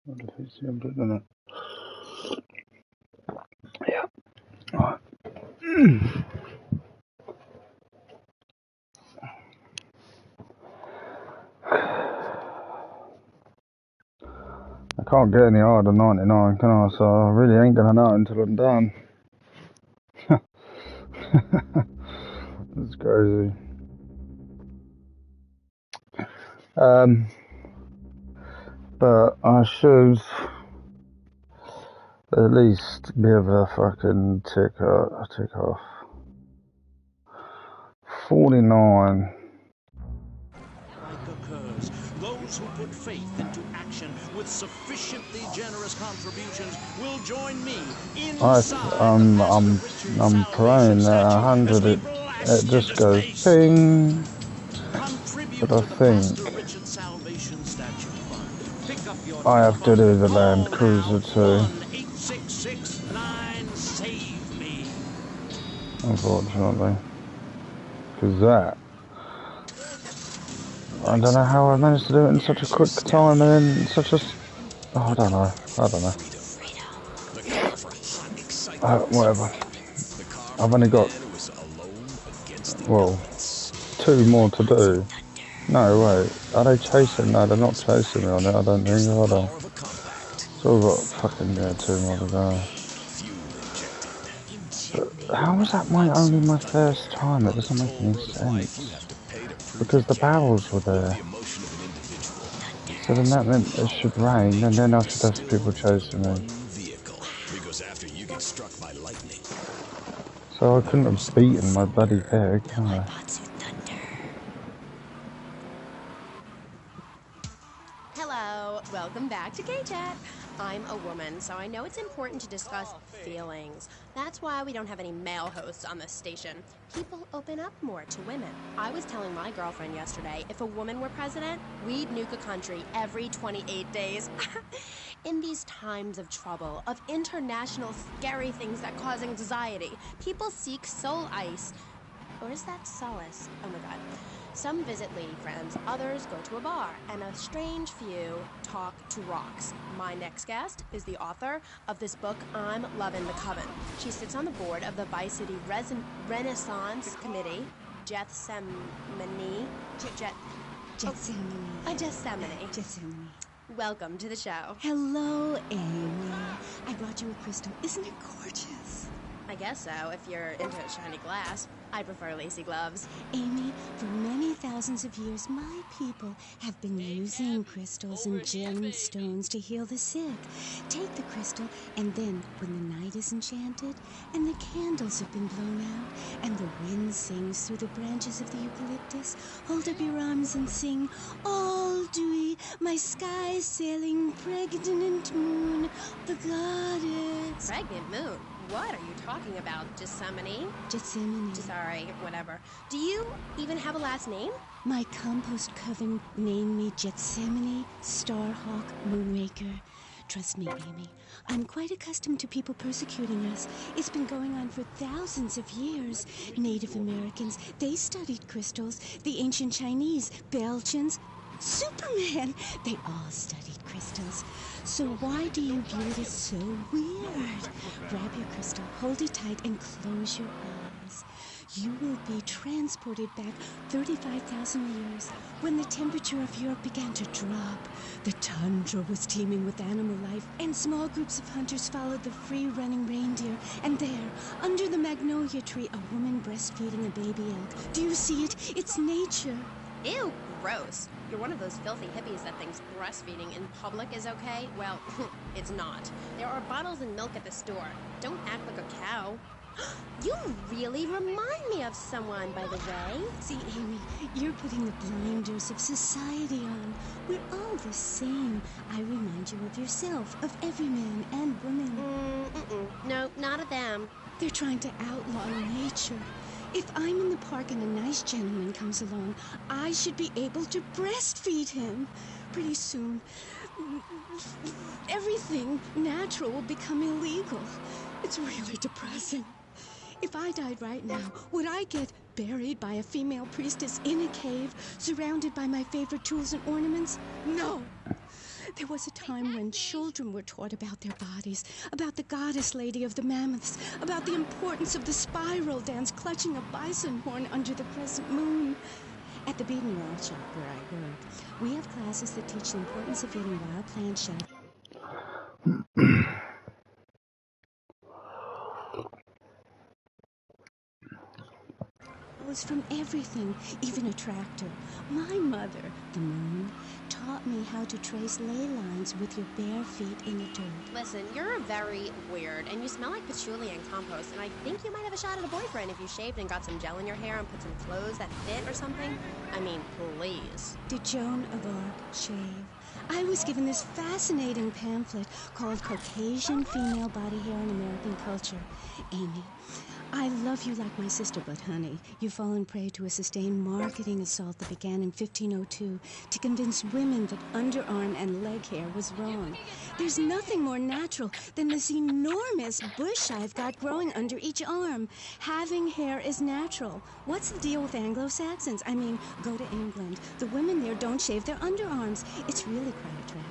What if it's simple, isn't it? Yeah. Alright. I can't get any higher than 99, can I? So I really ain't gonna know until I'm done. That's crazy. But I should at least be able to fucking tick off 49. Occurs. Those who put faith into action with sufficiently generous contributions will join me I'm praying that 100 it just goes ping. But I think I have to do the Land Cruiser too. Unfortunately. Because that, I don't know how I managed to do it in such a quick time and in such a... Oh, I don't know. Whatever. I've only got, well, 2 more to do. No, wait. Are they chasing? No, they're not chasing me on it, I don't think. Hold on. So I've got fucking, 2 more to go. But how was that only my first time? It doesn't make any sense. Because the barrels were there. So then that meant it should rain, and then I should have people chasing me. So I couldn't have beaten my bloody pig, can I? Hello, welcome back to K-Chat. I'm a woman, so I know it's important to discuss feelings. That's why we don't have any male hosts on this station. People open up more to women. I was telling my girlfriend yesterday, if a woman were president, we'd nuke a country every 28 days. In these times of trouble, of international scary things that cause anxiety, people seek soul ice. Or is that solace? Oh my god. Some visit lady friends, others go to a bar, and a strange few talk to rocks. My next guest is the author of this book, I'm Lovin' the Coven. She sits on the board of the Vice City Renaissance Committee, Gethsemane. Gethsemane. Welcome to the show. Hello, Amy. I brought you a crystal. Isn't it gorgeous? I guess so, if you're into shiny glass. I prefer lacy gloves. Amy, for many thousands of years, my people have been using crystals and gemstones to heal the sick. Take the crystal, and then, when the night is enchanted, and the candles have been blown out, and the wind sings through the branches of the eucalyptus, hold up your arms and sing, all dewy, my sky sailing pregnant moon, the goddess. Pregnant moon? What are you talking about? Gethsemane? Sorry, whatever. Do you even have a last name? My compost coven named me Gethsemane Starhawk Moonraker. Trust me, Amy, I'm quite accustomed to people persecuting us. It's been going on for thousands of years. Native Americans, they studied crystals. The ancient Chinese, Belgians, Superman, they all studied crystals. So why do you view it as so weird? Grab your crystal, hold it tight, and close your eyes. You will be transported back 35,000 years when the temperature of Europe began to drop. The tundra was teeming with animal life, and small groups of hunters followed the free-running reindeer. And there, under the magnolia tree, a woman breastfeeding a baby elk. Do you see it? It's nature. Ew, gross. You're one of those filthy hippies that thinks breastfeeding in public is okay? Well, it's not. There are bottles and milk at the store. Don't act like a cow. You really remind me of someone, by the way. See, Amy, you're putting the blinders of society on. We're all the same. I remind you of yourself, of every man and woman. No, not of them. They're trying to outlaw nature. If I'm in the park and a nice gentleman comes along, I should be able to breastfeed him. Pretty soon, everything natural will become illegal. It's really depressing. If I died right now, would I get buried by a female priestess in a cave, surrounded by my favorite tools and ornaments? No. There was a time when children were taught about their bodies, about the goddess lady of the mammoths, about the importance of the spiral dance clutching a bison horn under the crescent moon. At the Beaten Wild Shop where I work, we have classes that teach the importance of eating wild plant shells. From everything, even a tractor. My mother, the moon, taught me how to trace ley lines with your bare feet in the dirt. Listen, you're very weird, and you smell like patchouli and compost, and I think you might have a shot at a boyfriend if you shaved and got some gel in your hair and put some clothes that fit or something. I mean, please. Did Joan of Arc shave? I was given this fascinating pamphlet called Caucasian Female Body Hair in American Culture. Amy, I love you like my sister, but honey, you've fallen prey to a sustained marketing assault that began in 1502 to convince women that underarm and leg hair was wrong. There's nothing more natural than this enormous bush I've got growing under each arm. Having hair is natural. What's the deal with Anglo-Saxons? I mean, go to England. The women there don't shave their underarms. It's really quite attractive.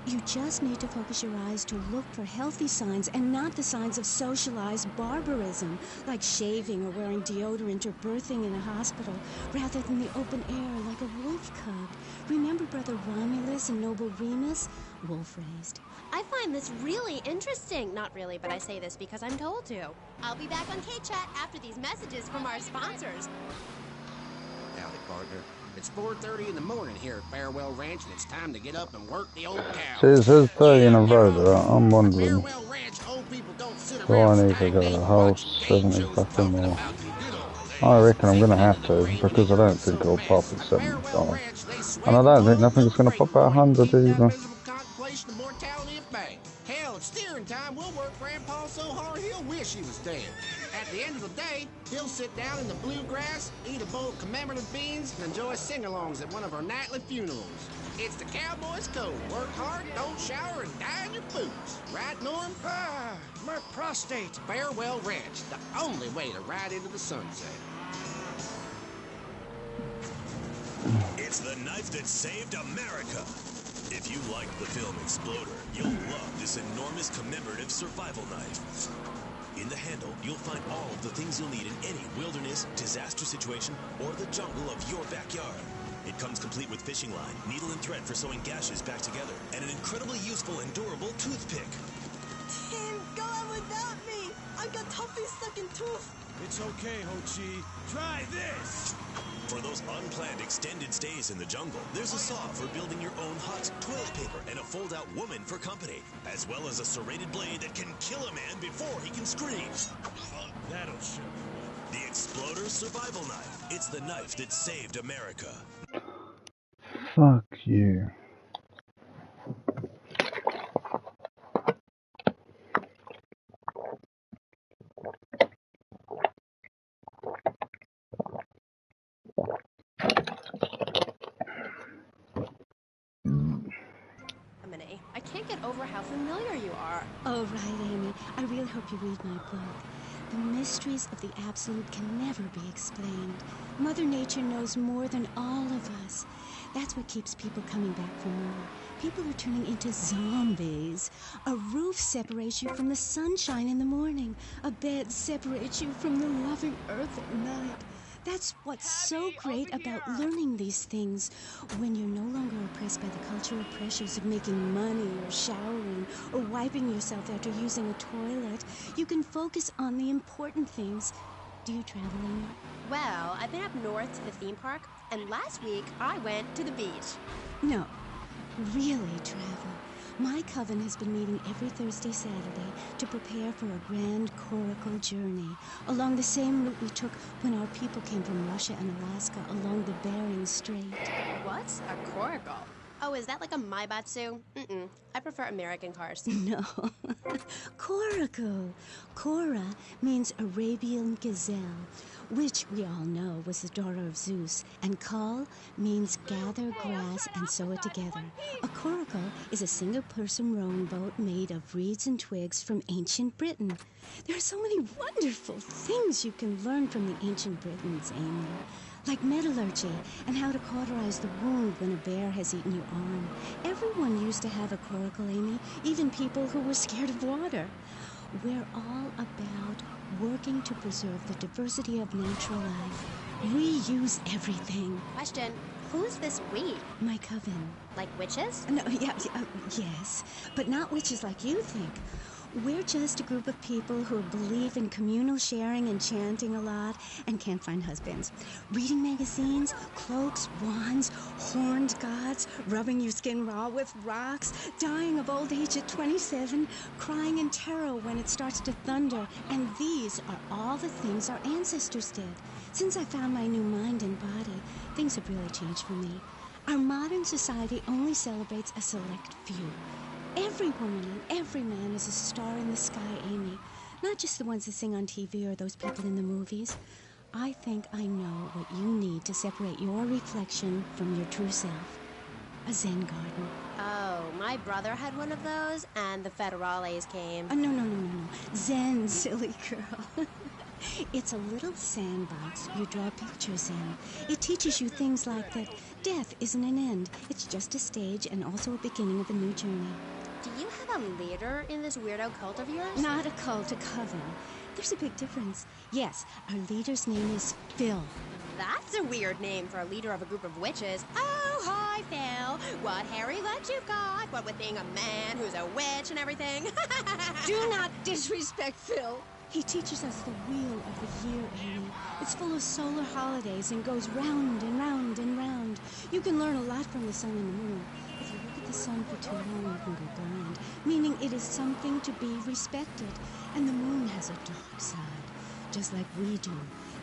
You just need to focus your eyes to look for healthy signs and not the signs of socialized barbarism, like shaving or wearing deodorant or birthing in a hospital, rather than the open air like a wolf cub. Remember Brother Romulus and Noble Remus? Wolf-raised. I find this really interesting. Not really, but I say this because I'm told to. I'll be back on K-Chat after these messages from our sponsors. Howdy, partner. It's 4:30 in the morning here at Farewell Ranch, and it's time to get up and work the old cow. See, it says 30 in a row there. I'm wondering, do I need to go the whole 70 fucking more? I reckon I'm going to have to, because I don't think it'll pop at 75. And I don't think nothing's going to pop at 100 either. Hell, at steering time, we'll work Grandpa so hard he'll wish he was dead. At the end of the day, he'll sit down in the bluegrass, eat a bowl of commemorative beans, and enjoy sing-alongs at one of our nightly funerals. It's the cowboy's code. Work hard, don't shower, and die in your boots. Right, Norm? Ah, my prostate. Farewell Ranch, the only way to ride into the sunset. It's the knife that saved America. If you liked the film Exploder, you'll love this enormous commemorative survival knife. In the handle, you'll find all of the things you'll need in any wilderness, disaster situation, or the jungle of your backyard. It comes complete with fishing line, needle and thread for sewing gashes back together, and an incredibly useful and durable toothpick. Tim, go on without me. I've got toffee-sucking tooth. It's okay, Ho-Chi. Try this! For those unplanned extended stays in the jungle, there's a saw for building your own hut, toilet paper, and a fold-out woman for company, as well as a serrated blade that can kill a man before he can scream. That'll show. The Exploder Survival Knife. It's the knife that saved America. Fuck you. I can't get over how familiar you are. Oh, right, Amy. I really hope you read my book. The mysteries of the absolute can never be explained. Mother Nature knows more than all of us. That's what keeps people coming back for more. People are turning into zombies. A roof separates you from the sunshine in the morning. A bed separates you from the loving earth at night. That's what's so great about learning these things. When you're no longer oppressed by the cultural pressures of making money or showering or wiping yourself after using a toilet, you can focus on the important things. Do you travel anymore? Well, I've been up north to the theme park, and last week I went to the beach. No, really travel. My coven has been meeting every Thursday, Saturday to prepare for a grand coracle journey along the same route we took when our people came from Russia and Alaska along the Bering Strait. What's a coracle? Oh, is that like a Maibatsu? Mm-mm. I prefer American cars. No. Coracle. Cora means Arabian gazelle, which we all know was the daughter of Zeus. And Kal means gather grass and sew it together. A coracle is a single-person rowing boat made of reeds and twigs from ancient Britain. There are so many wonderful things you can learn from the ancient Britons, Amy. Like metallurgy and how to cauterize the wound when a bear has eaten your arm. Everyone used to have a coracle, Amy, even people who were scared of water. We're all about working to preserve the diversity of natural life. We use everything. Question, who's this we? My coven. Like witches? No, yes, but not witches like you think. We're just a group of people who believe in communal sharing and chanting a lot and can't find husbands. Reading magazines, cloaks, wands, horned gods, rubbing your skin raw with rocks, dying of old age at 27, crying in terror when it starts to thunder. And these are all the things our ancestors did. Since I found my new mind and body, things have really changed for me. Our modern society only celebrates a select few. Every woman and every man is a star in the sky, Amy. Not just the ones that sing on TV or those people in the movies. I think I know what you need to separate your reflection from your true self. A Zen garden. Oh, my brother had one of those, and the federales came. No. Zen, silly girl. It's a little sandbox you draw pictures in. It teaches you things like that death isn't an end. It's just a stage and also a beginning of a new journey. Do you have a leader in this weirdo cult of yours? Not a cult, a coven. There's a big difference. Yes, our leader's name is Phil. That's a weird name for a leader of a group of witches. Oh, hi, Phil. What hairy legs you've got. What with being a man who's a witch and everything. Do not disrespect Phil. He teaches us the wheel of the year, Amy. It's full of solar holidays and goes round and round and round. You can learn a lot from the sun and the moon. If you look at the sun for too long, you can go blind, meaning it is something to be respected. And the moon has a dark side, just like we do.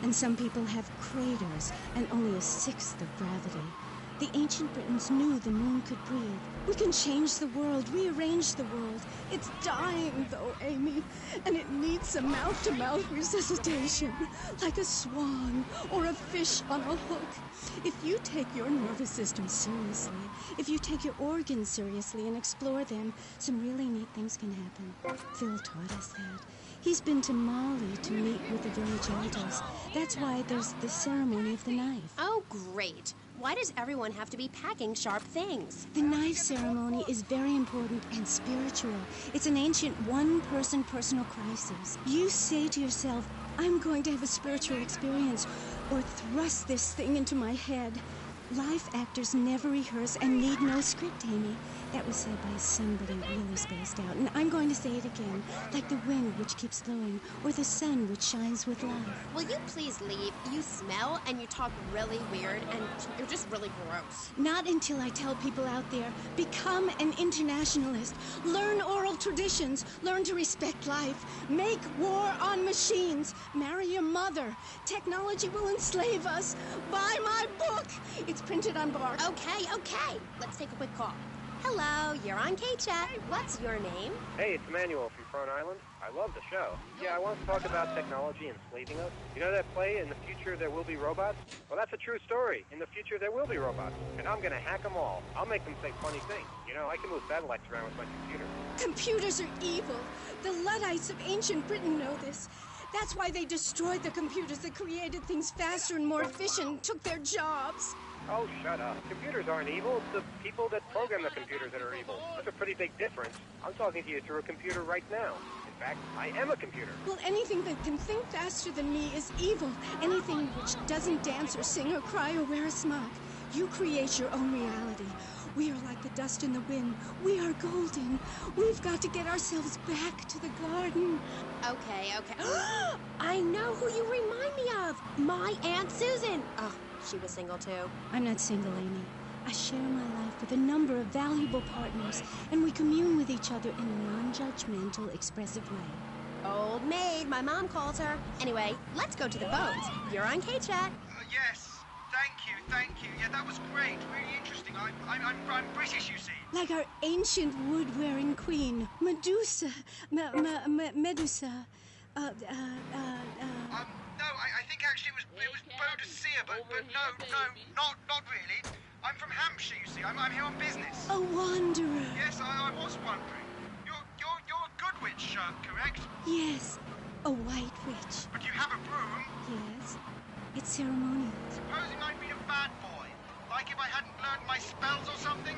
And some people have craters and only a sixth of gravity. The ancient Britons knew the moon could breathe. We can change the world, rearrange the world. It's dying, though, Amy, and it needs some mouth-to-mouth resuscitation, like a swan or a fish on a hook. If you take your nervous system seriously, if you take your organs seriously and explore them, some really neat things can happen. Phil taught us that. He's been to Mali to meet with the village elders. That's why there's the ceremony of the knife. Oh, great. Why does everyone have to be packing sharp things? The knife ceremony is very important and spiritual. It's an ancient one-person personal crisis. You say to yourself, I'm going to have a spiritual experience, or thrust this thing into my head. Life actors never rehearse and need no script, Amy. That was said by somebody really spaced out. And I'm going to say it again, like the wind which keeps blowing, or the sun which shines with life. Will you please leave? You smell and you talk really weird and you're just really gross. Not until I tell people out there, become an internationalist. Learn oral traditions. Learn to respect life. Make war on machines. Marry your mother. Technology will enslave us. Buy my book. It's printed on bark. Okay. Let's take a quick call. Hello, you're on K-Chat. What's your name? Hey, it's Emmanuel from Front Island. I love the show. Yeah, I want to talk about technology enslaving us. You know that play, In the Future There Will Be Robots? Well, that's a true story. In the future there will be robots. And I'm going to hack them all. I'll make them say funny things. You know, I can move satellites around with my computer. Computers are evil. The Luddites of ancient Britain know this. That's why they destroyed the computers that created things faster and more efficient, took their jobs. Oh, shut up. Computers aren't evil. It's the people that program the computers that are evil. That's a pretty big difference. I'm talking to you through a computer right now. In fact, I am a computer. Well, anything that can think faster than me is evil. Anything which doesn't dance or sing or cry or wear a smock. You create your own reality. We are like the dust in the wind. We are golden. We've got to get ourselves back to the garden. Okay. I know who you remind me of. My Aunt Susan. Oh, she was single too. I'm not single, Amy. I share my life with a number of valuable partners, and we commune with each other in a non-judgmental, expressive way. Old maid, my mom calls her. Anyway, let's go to the phones. You're on K-Chat. Yes. Thank you. Yeah, that was great. Really interesting. I'm I'm British, you see. Like our ancient wood-wearing queen, Medusa. Medusa. No, I think actually it was Boadicea, but no, not really. I'm from Hampshire, you see. I'm here on business. A wanderer. Yes, I was wondering. You're a good witch, correct? Yes, a white witch. But you have a broom. Yes, it's ceremonial. Supposing I'd been a bad boy, like if I hadn't learned my spells or something,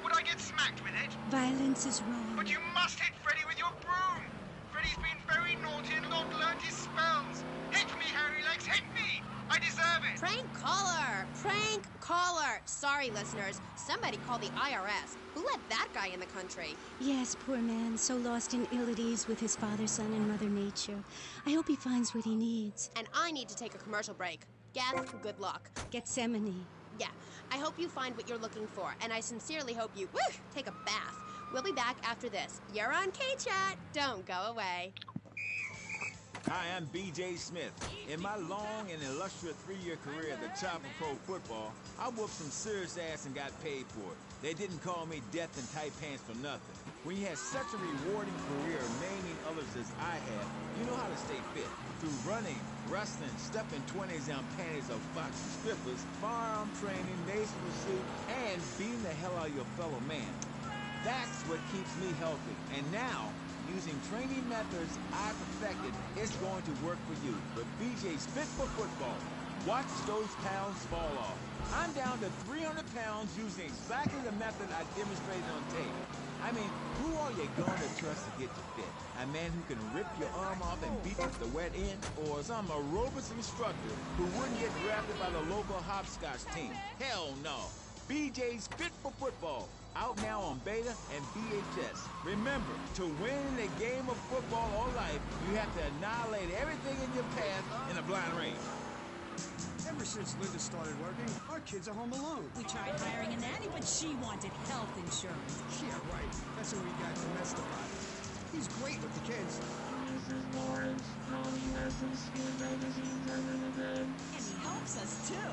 would I get smacked with it? Violence is wrong. But you must hit Freddy with your broom. Freddy's been very naughty and not learned his spells. Hit me, Hairy Legs, hit me! I deserve it! Prank caller! Prank caller! Sorry, listeners. Somebody call the IRS. Who let that guy in the country? Yes, poor man, so lost in ill at ease with his father, son, and Mother Nature. I hope he finds what he needs. And I need to take a commercial break. Guess, good luck. Gethsemane. Yeah, I hope you find what you're looking for, and I sincerely hope you, take a bath. We'll be back after this. You're on K-Chat. Don't go away. Hi, I'm B.J. Smith. In my long and illustrious 3-year career at the top of pro football, I whooped some serious ass and got paid for it. They didn't call me Death in Tight Pants for nothing. When you have such a rewarding career maiming others as I have, you know how to stay fit. Through running, wrestling, stepping 20s down panties of foxy strippers, firearm training, nasal pursuit, and beating the hell out of your fellow man. That's what keeps me healthy. And now, using training methods I perfected, it's going to work for you. With BJ's Fit for Football. Watch those pounds fall off. I'm down to 300 pounds using exactly the method I demonstrated on tape. I mean, who are you going to trust to get you fit? A man who can rip your arm off and beat you to the wet end? Or some aerobics instructor who wouldn't get drafted by the local hopscotch team? Hell no. BJ's Fit for Football. Out now on Beta and VHS. Remember, to win in a game of football or life, you have to annihilate everything in your path in a blind race. Ever since Linda started working, our kids are home alone. We tried hiring a nanny, but she wanted health insurance. Yeah, right. That's when we got Domestify. He's great with the kids. Lawrence, And he helps us, too.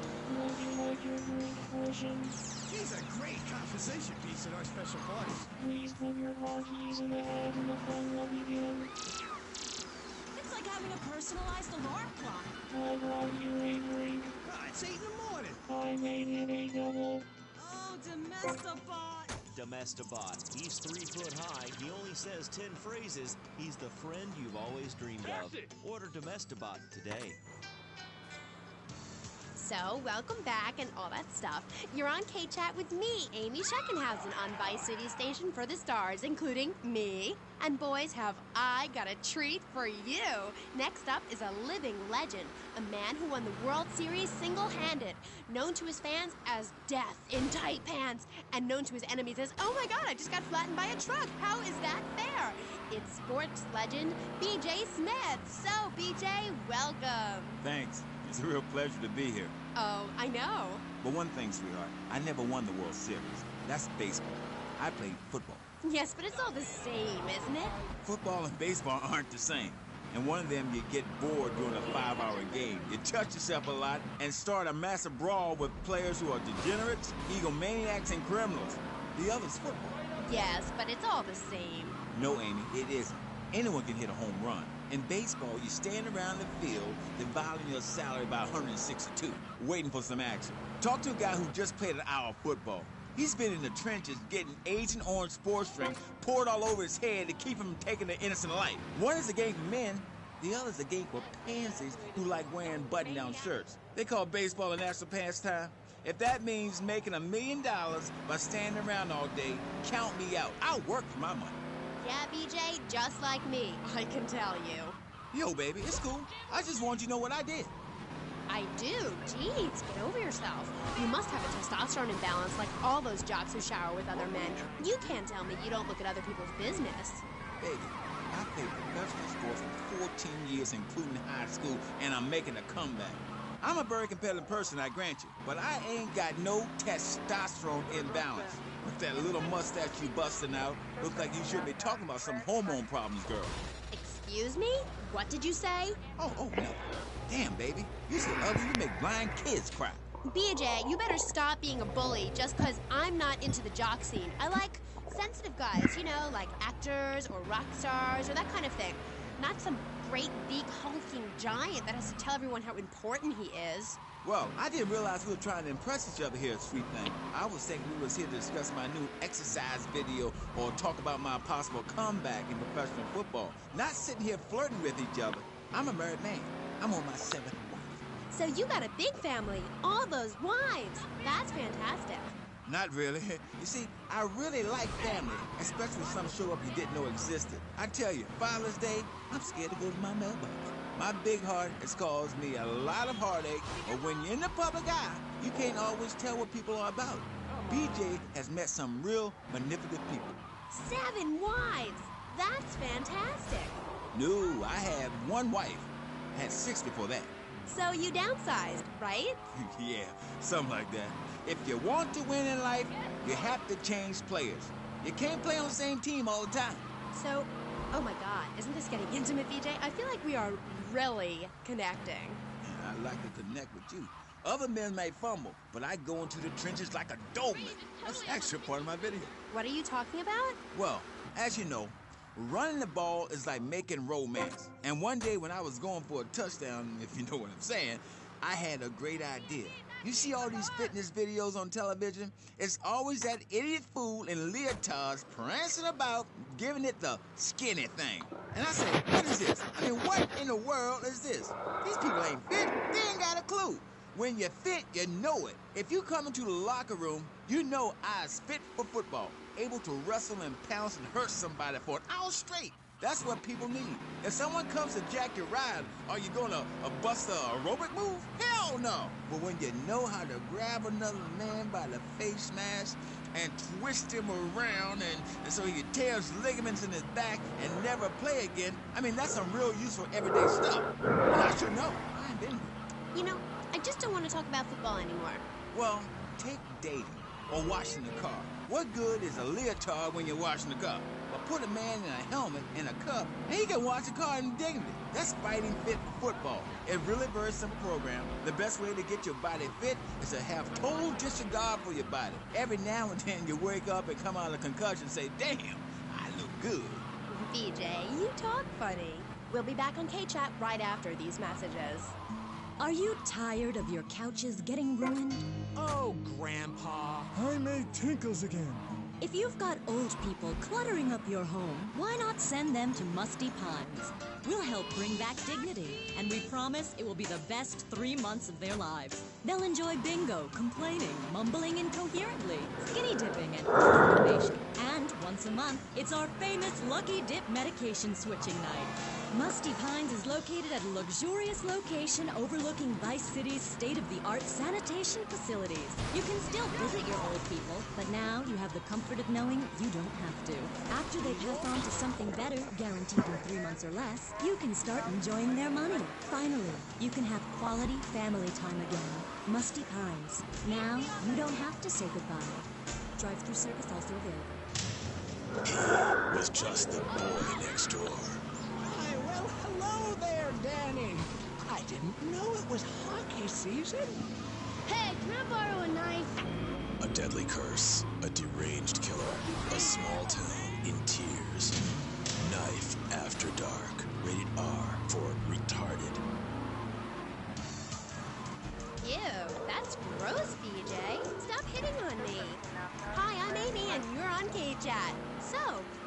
He's a great conversation piece at our special parties. Please put your car keys in the head and the fun will begin. It's like having a personalized alarm clock. I brought you a drink. It's 8 in the morning. I made it a double. Oh, Domestabot. Domestabot. He's 3 foot high. He only says 10 phrases. He's the friend you've always dreamed of. Order Domestabot today. So, welcome back and all that stuff. You're on K-Chat with me, Amy Scheckenhausen, on Vice City Station for the stars, including me. And boys, have I got a treat for you. Next up is a living legend, a man who won the World Series single-handed, known to his fans as Death in Tight Pants, and known to his enemies as, oh my god, I just got flattened by a truck. How is that fair? It's sports legend B.J. Smith. So, B.J., welcome. Thanks. It's a real pleasure to be here. Oh, I know. But one thing, sweetheart, I never won the World Series. That's baseball. I played football. Yes, but it's all the same, isn't it? Football and baseball aren't the same. In one of them, you get bored during a 5-hour game. You touch yourself a lot and start a massive brawl with players who are degenerates, egomaniacs, and criminals. The other's football. Yes, but it's all the same. No, Amy, it isn't. Anyone can hit a home run. In baseball, you stand around the field, dividing your salary by 162, waiting for some action. Talk to a guy who just played an hour of football. He's been in the trenches getting Agent Orange sports drink poured all over his head to keep him from taking an innocent life. One is a game for men, the other's a game for pansies who like wearing button-down shirts. They call baseball a national pastime. If that means making $1 million by standing around all day, count me out. I'll work for my money. Yeah, BJ, just like me, I can tell you. Yo, baby, it's cool. I just want you to know what I did. I do. Jeez, get over yourself. You must have a testosterone imbalance like all those jocks who shower with other men. You can't tell me you don't look at other people's business. Baby, I played professional sports for 14 years, including high school, and I'm making a comeback. I'm a very competitive person, I grant you, but I ain't got no testosterone imbalance. With that little mustache you busting out, looks like you should be talking about some hormone problems, girl. Excuse me? What did you say? Oh, no. Damn, baby. You're so ugly you make blind kids cry. BJ, you better stop being a bully just because I'm not into the jock scene. I like sensitive guys, you know, like actors or rock stars or that kind of thing. Not some great, big, hulking giant that has to tell everyone how important he is. Well, I didn't realize we were trying to impress each other here at Sweet Thing. I was thinking we was here to discuss my new exercise video or talk about my possible comeback in professional football. Not sitting here flirting with each other. I'm a married man. I'm on my 7th wife. So you got a big family, all those wives. That's fantastic. Not really. You see, I really like family, especially when some show up you didn't know existed. I tell you, Father's Day, I'm scared to go to my mailbox. My big heart has caused me a lot of heartache, but when you're in the public eye, you can't always tell what people are about. BJ has met some real manipulative people. 7 wives! That's fantastic. No, I have 1 wife. Had 6 before that. So you downsized, right? Yeah, something like that. If you want to win in life, you have to change players. You can't play on the same team all the time. So, oh my God, isn't this getting intimate, BJ? I feel like we are really connecting. I'd like to connect with you. Other men may fumble, but I go into the trenches like a Doberman. That's actually part of my video. What are you talking about? Well, as you know, running the ball is like making romance. And one day when I was going for a touchdown, if you know what I'm saying, I had a great idea. You see all these fitness videos on television? It's always that idiot fool in leotards prancing about, giving it the skinny thing. And I say, what is this? I mean, what in the world is this? These people ain't fit. They ain't got a clue. When you're fit, you know it. If you come into the locker room, you know I is fit for football, able to wrestle and pounce and hurt somebody for an hour straight. That's what people need. If someone comes to jack your ride, are you gonna bust a aerobic move? Hell no! But when you know how to grab another man by the face mask and twist him around and so he tears ligaments in his back and never play again, I mean, that's some real useful everyday stuff. And I should know. I ain't been here. You know, I just don't want to talk about football anymore. Well, take dating or washing the car. What good is a leotard when you're washing the car? But put a man in a helmet and a cup, and he can wash the car in dignity. That's fighting fit for football. It really very simple program. The best way to get your body fit is to have total disregard for your body. Every now and then you wake up and come out of concussion and say, damn, I look good. BJ, you talk funny. We'll be back on K-Chat right after these messages. Are you tired of your couches getting ruined? Oh, Grandpa. I made tinkles again. If you've got old people cluttering up your home, why not send them to Musty Pines? We'll help bring back dignity, and we promise it will be the best 3 months of their lives. They'll enjoy bingo, complaining, mumbling incoherently, skinny dipping, and masturbation. And once a month, it's our famous Lucky Dip medication switching night. Musty Pines is located at a luxurious location overlooking Vice City's state-of-the-art sanitation facilities. You can still visit your old people, but now you have the comfort of knowing you don't have to. After they pass on to something better, guaranteed in 3 months or less, you can start enjoying their money. Finally, you can have quality family time again. Musty Pines. Now, you don't have to say goodbye. Drive-through service also available. He was just the boy next door. Why, well, hello there, Danny. I didn't know it was hockey season. Hey, can I borrow a knife? A deadly curse, a deranged killer, a small town in tears. Knife After Dark, rated R for retarded. Ew, that's gross, BJ. Stop hitting on me. Hi, I'm Amy, and you're on K-Chat. So,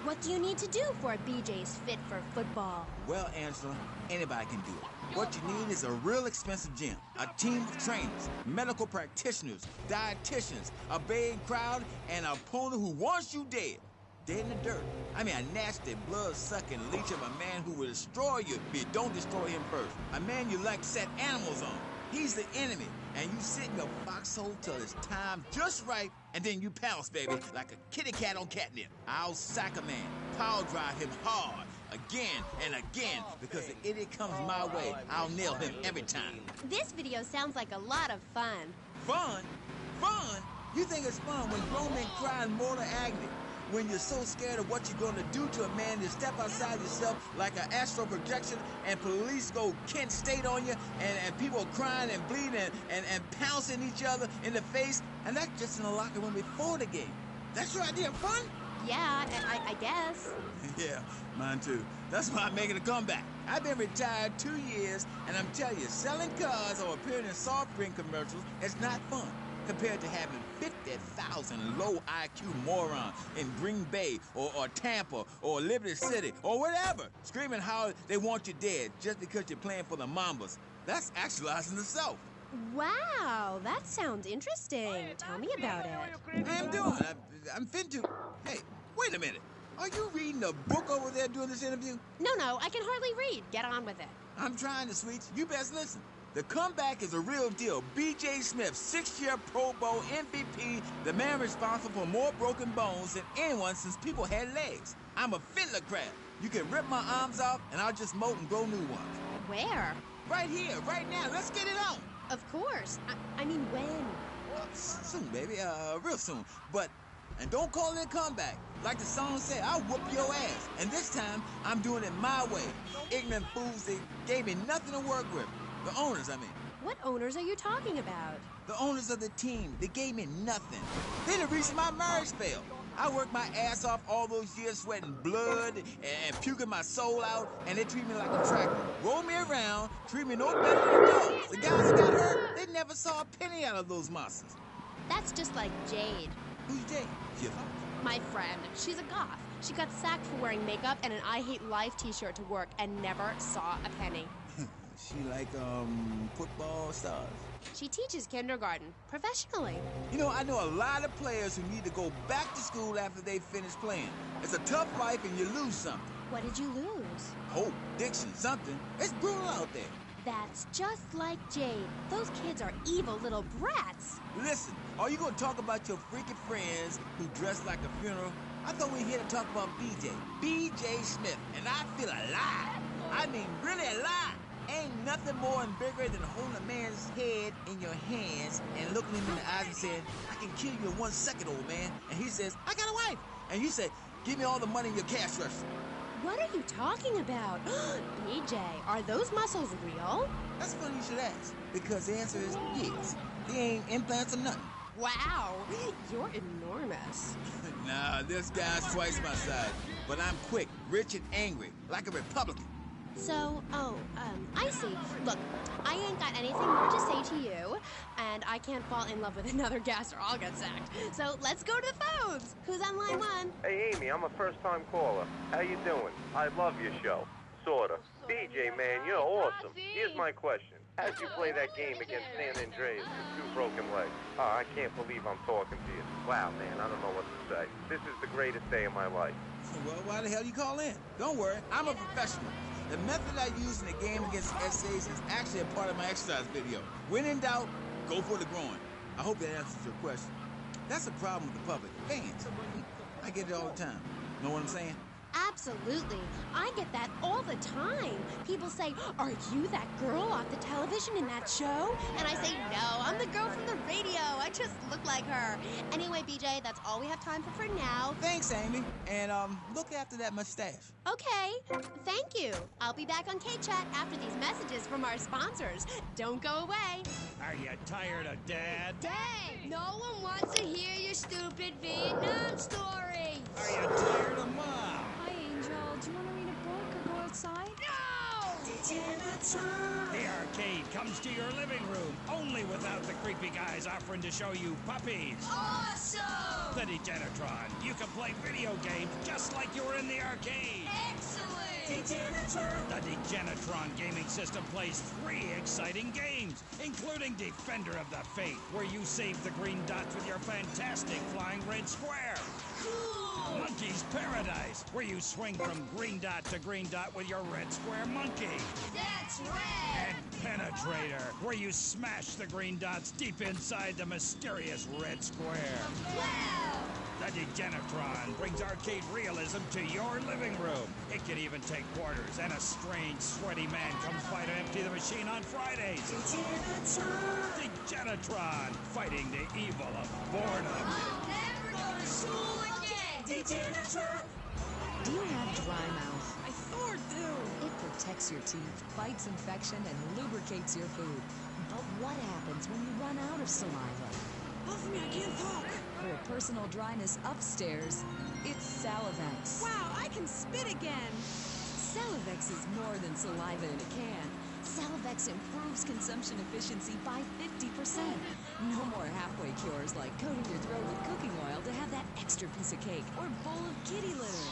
what do you need to do for BJ's fit for football? Well, Angela, anybody can do it. What you need is a real expensive gym, a team of trainers, medical practitioners, dietitians, a baying crowd, and an opponent who wants you dead. Dead in the dirt. I mean, a nasty, blood-sucking leech of a man who will destroy you if you don't destroy him first. A man you like set animals on. He's the enemy, and you sit in your foxhole till it's time just right, and then you pounce, baby, like a kitty cat on catnip. I'll sack a man, power drive him hard, again and again, because the idiot comes my way, I'll nail him every time. This video sounds like a lot of fun. Fun? Fun? You think it's fun when grown men cry in mortal agony? when you're so scared of what you're going to do to a man, you step outside yourself like an astral projection, and police go Kent State on you, and people are crying and bleeding and pouncing each other in the face, and that's just in the locker room before the game. That's your idea of fun? Yeah, I guess. Yeah, mine too. That's why I'm making a comeback. I've been retired 2 years, and I'm telling you, selling cars or appearing in soft drink commercials is not fun compared to having 50,000 low IQ morons in Green Bay or Tampa or Liberty City or whatever, screaming how they want you dead just because you're playing for the Mambas. That's actualizing the South. Wow, that sounds interesting. Tell me about it. I'm doing. I'm fin to. Hey, wait a minute. Are you reading a book over there doing this interview? No, I can hardly read. Get on with it. I'm trying to, sweets. You best listen. The comeback is a real deal. B.J. Smith, 6-year Pro Bowl MVP, the man responsible for more broken bones than anyone since people had legs. I'm a fiddler crab. You can rip my arms off, and I'll just mold and grow new ones. Where? Right here, right now. Let's get it on. Of course. I mean, when? Well, soon, baby. Real soon. And don't call it a comeback. Like the song said, I'll whoop your ass. And this time, I'm doing it my way. Ignorant fools, they gave me nothing to work with. The owners, I mean. What owners are you talking about? The owners of the team. They gave me nothing. They're the reason my marriage failed. I worked my ass off all those years sweating blood and puking my soul out, and they treat me like a tractor. Roll me around, treat me no better than dogs. The guys that got hurt, they never saw a penny out of those monsters. That's just like Jade. Who's Jade? My friend. She's a goth. She got sacked for wearing makeup and an I Hate Life t-shirt to work and never saw a penny. She like, football stars? She teaches kindergarten, professionally. You know, I know a lot of players who need to go back to school after they finish playing. It's a tough life and you lose something. What did you lose? Hope, diction, something. It's brutal out there. That's just like Jade. Those kids are evil little brats. Listen, are you gonna talk about your freaking friends who dress like a funeral? I thought we were here to talk about B.J. B.J. Smith, and I feel alive. I mean, really alive. Ain't nothing more invigorating than holding a man's head in your hands and looking him in the eyes and saying, I can kill you in 1 second, old man. And he says, I got a wife. And you say, give me all the money in your cash register. What are you talking about? BJ, are those muscles real? That's funny you should ask, because the answer is yes. They ain't implants or nothing. Wow, you're enormous. Nah, this guy's twice my size. But I'm quick, rich, and angry, like a Republican. So, I see. Look, I ain't got anything more to say to you, and I can't fall in love with another guest or I'll get sacked. So let's go to the phones. Who's on line 1? Hey, Amy, I'm a first-time caller. How you doing? I love your show. Sorta. BJ, man, you're awesome. Here's my question. How'd you play that game against San Andreas with 2 broken legs? Oh, I can't believe I'm talking to you. Wow, man, I don't know what to say. This is the greatest day of my life. Well, why the hell you call in? Don't worry, I'm a professional. The method I use in the game against essays is actually a part of my exercise video. When in doubt, go for the groin. I hope that answers your question. That's the problem with the public. Fans. I get it all the time. Know what I'm saying? Absolutely. I get that all the time. People say, are you that girl off the television in that show? And I say, no, I'm the girl from the radio. I just look like her. Anyway, BJ, that's all we have time for now. Thanks, Amy. And, look after that mustache. Okay. Thank you. I'll be back on K-Chat after these messages from our sponsors. Don't go away. Are you tired of Dad? Dad, no one wants to hear your stupid Vietnam story. Are you tired of Mom? Hi, Angel. Do you want to read a book or go outside? The arcade comes to your living room, only without the creepy guys offering to show you puppies. Awesome! The Degenitron. You can play video games just like you were in the arcade. Excellent! The Degenitron gaming system plays 3 exciting games, including Defender of the Faith, where you save the green dots with your fantastic flying red square. Cool! Monkey's Paradise, where you swing from green dot to green dot with your red square monkey. That's rad! And Penetrator, where you smash the green dots deep inside the mysterious red square. Wow! The Degenitron brings arcade realism to your living room. It can even take quarters, and a strange, sweaty man comes by to empty the machine on Fridays. Degenitron, fighting the evil of boredom. I'll never go to school again! Do you have dry mouth? I sure do. It protects your teeth, fights infection, and lubricates your food. But what happens when you run out of saliva? Help me, I can't talk. For personal dryness upstairs, it's Salivex. Wow, I can spit again. Salivex is more than saliva in a can. Salivex improves consumption efficiency by 50%. No more halfway cures like coating your throat with cooking oil to have that extra piece of cake or bowl of kitty litter.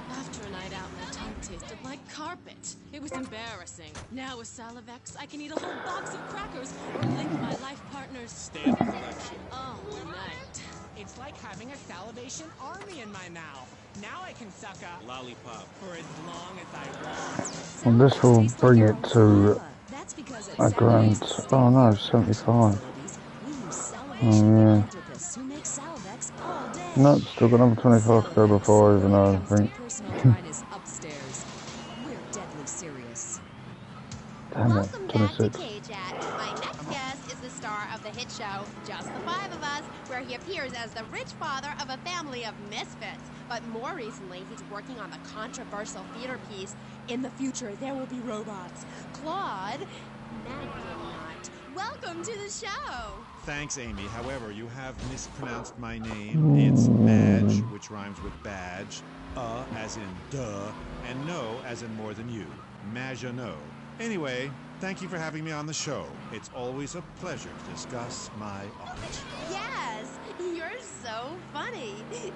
After a night out, my tongue tasted like carpet. It was embarrassing. Now with Salivex, I can eat a whole box of crackers or lick my life partner's Stand collection. all night. It's like having a salivation army in my mouth. Now I can suck a lollipop for as long as I want. And this will bring it to a grand. Oh no, 75. Oh yeah. Nope, still got another 25 to go before I even know anything. Damn it, Welcome back to 26. K-Chat. My next guest is the star of the hit show, Just the Five of Us, where he appears as the rich father of a family of misfits. But more recently, he's working on the controversial theater piece, In the Future, There Will Be Robots. Claude Magdalene. Welcome to the show. Thanks, Amy. However, you have mispronounced my name. It's Madge, which rhymes with badge, as in duh, and no as in more than you. Maginot. Anyway, thank you for having me on the show. It's always a pleasure to discuss my art. Yes, you're so funny.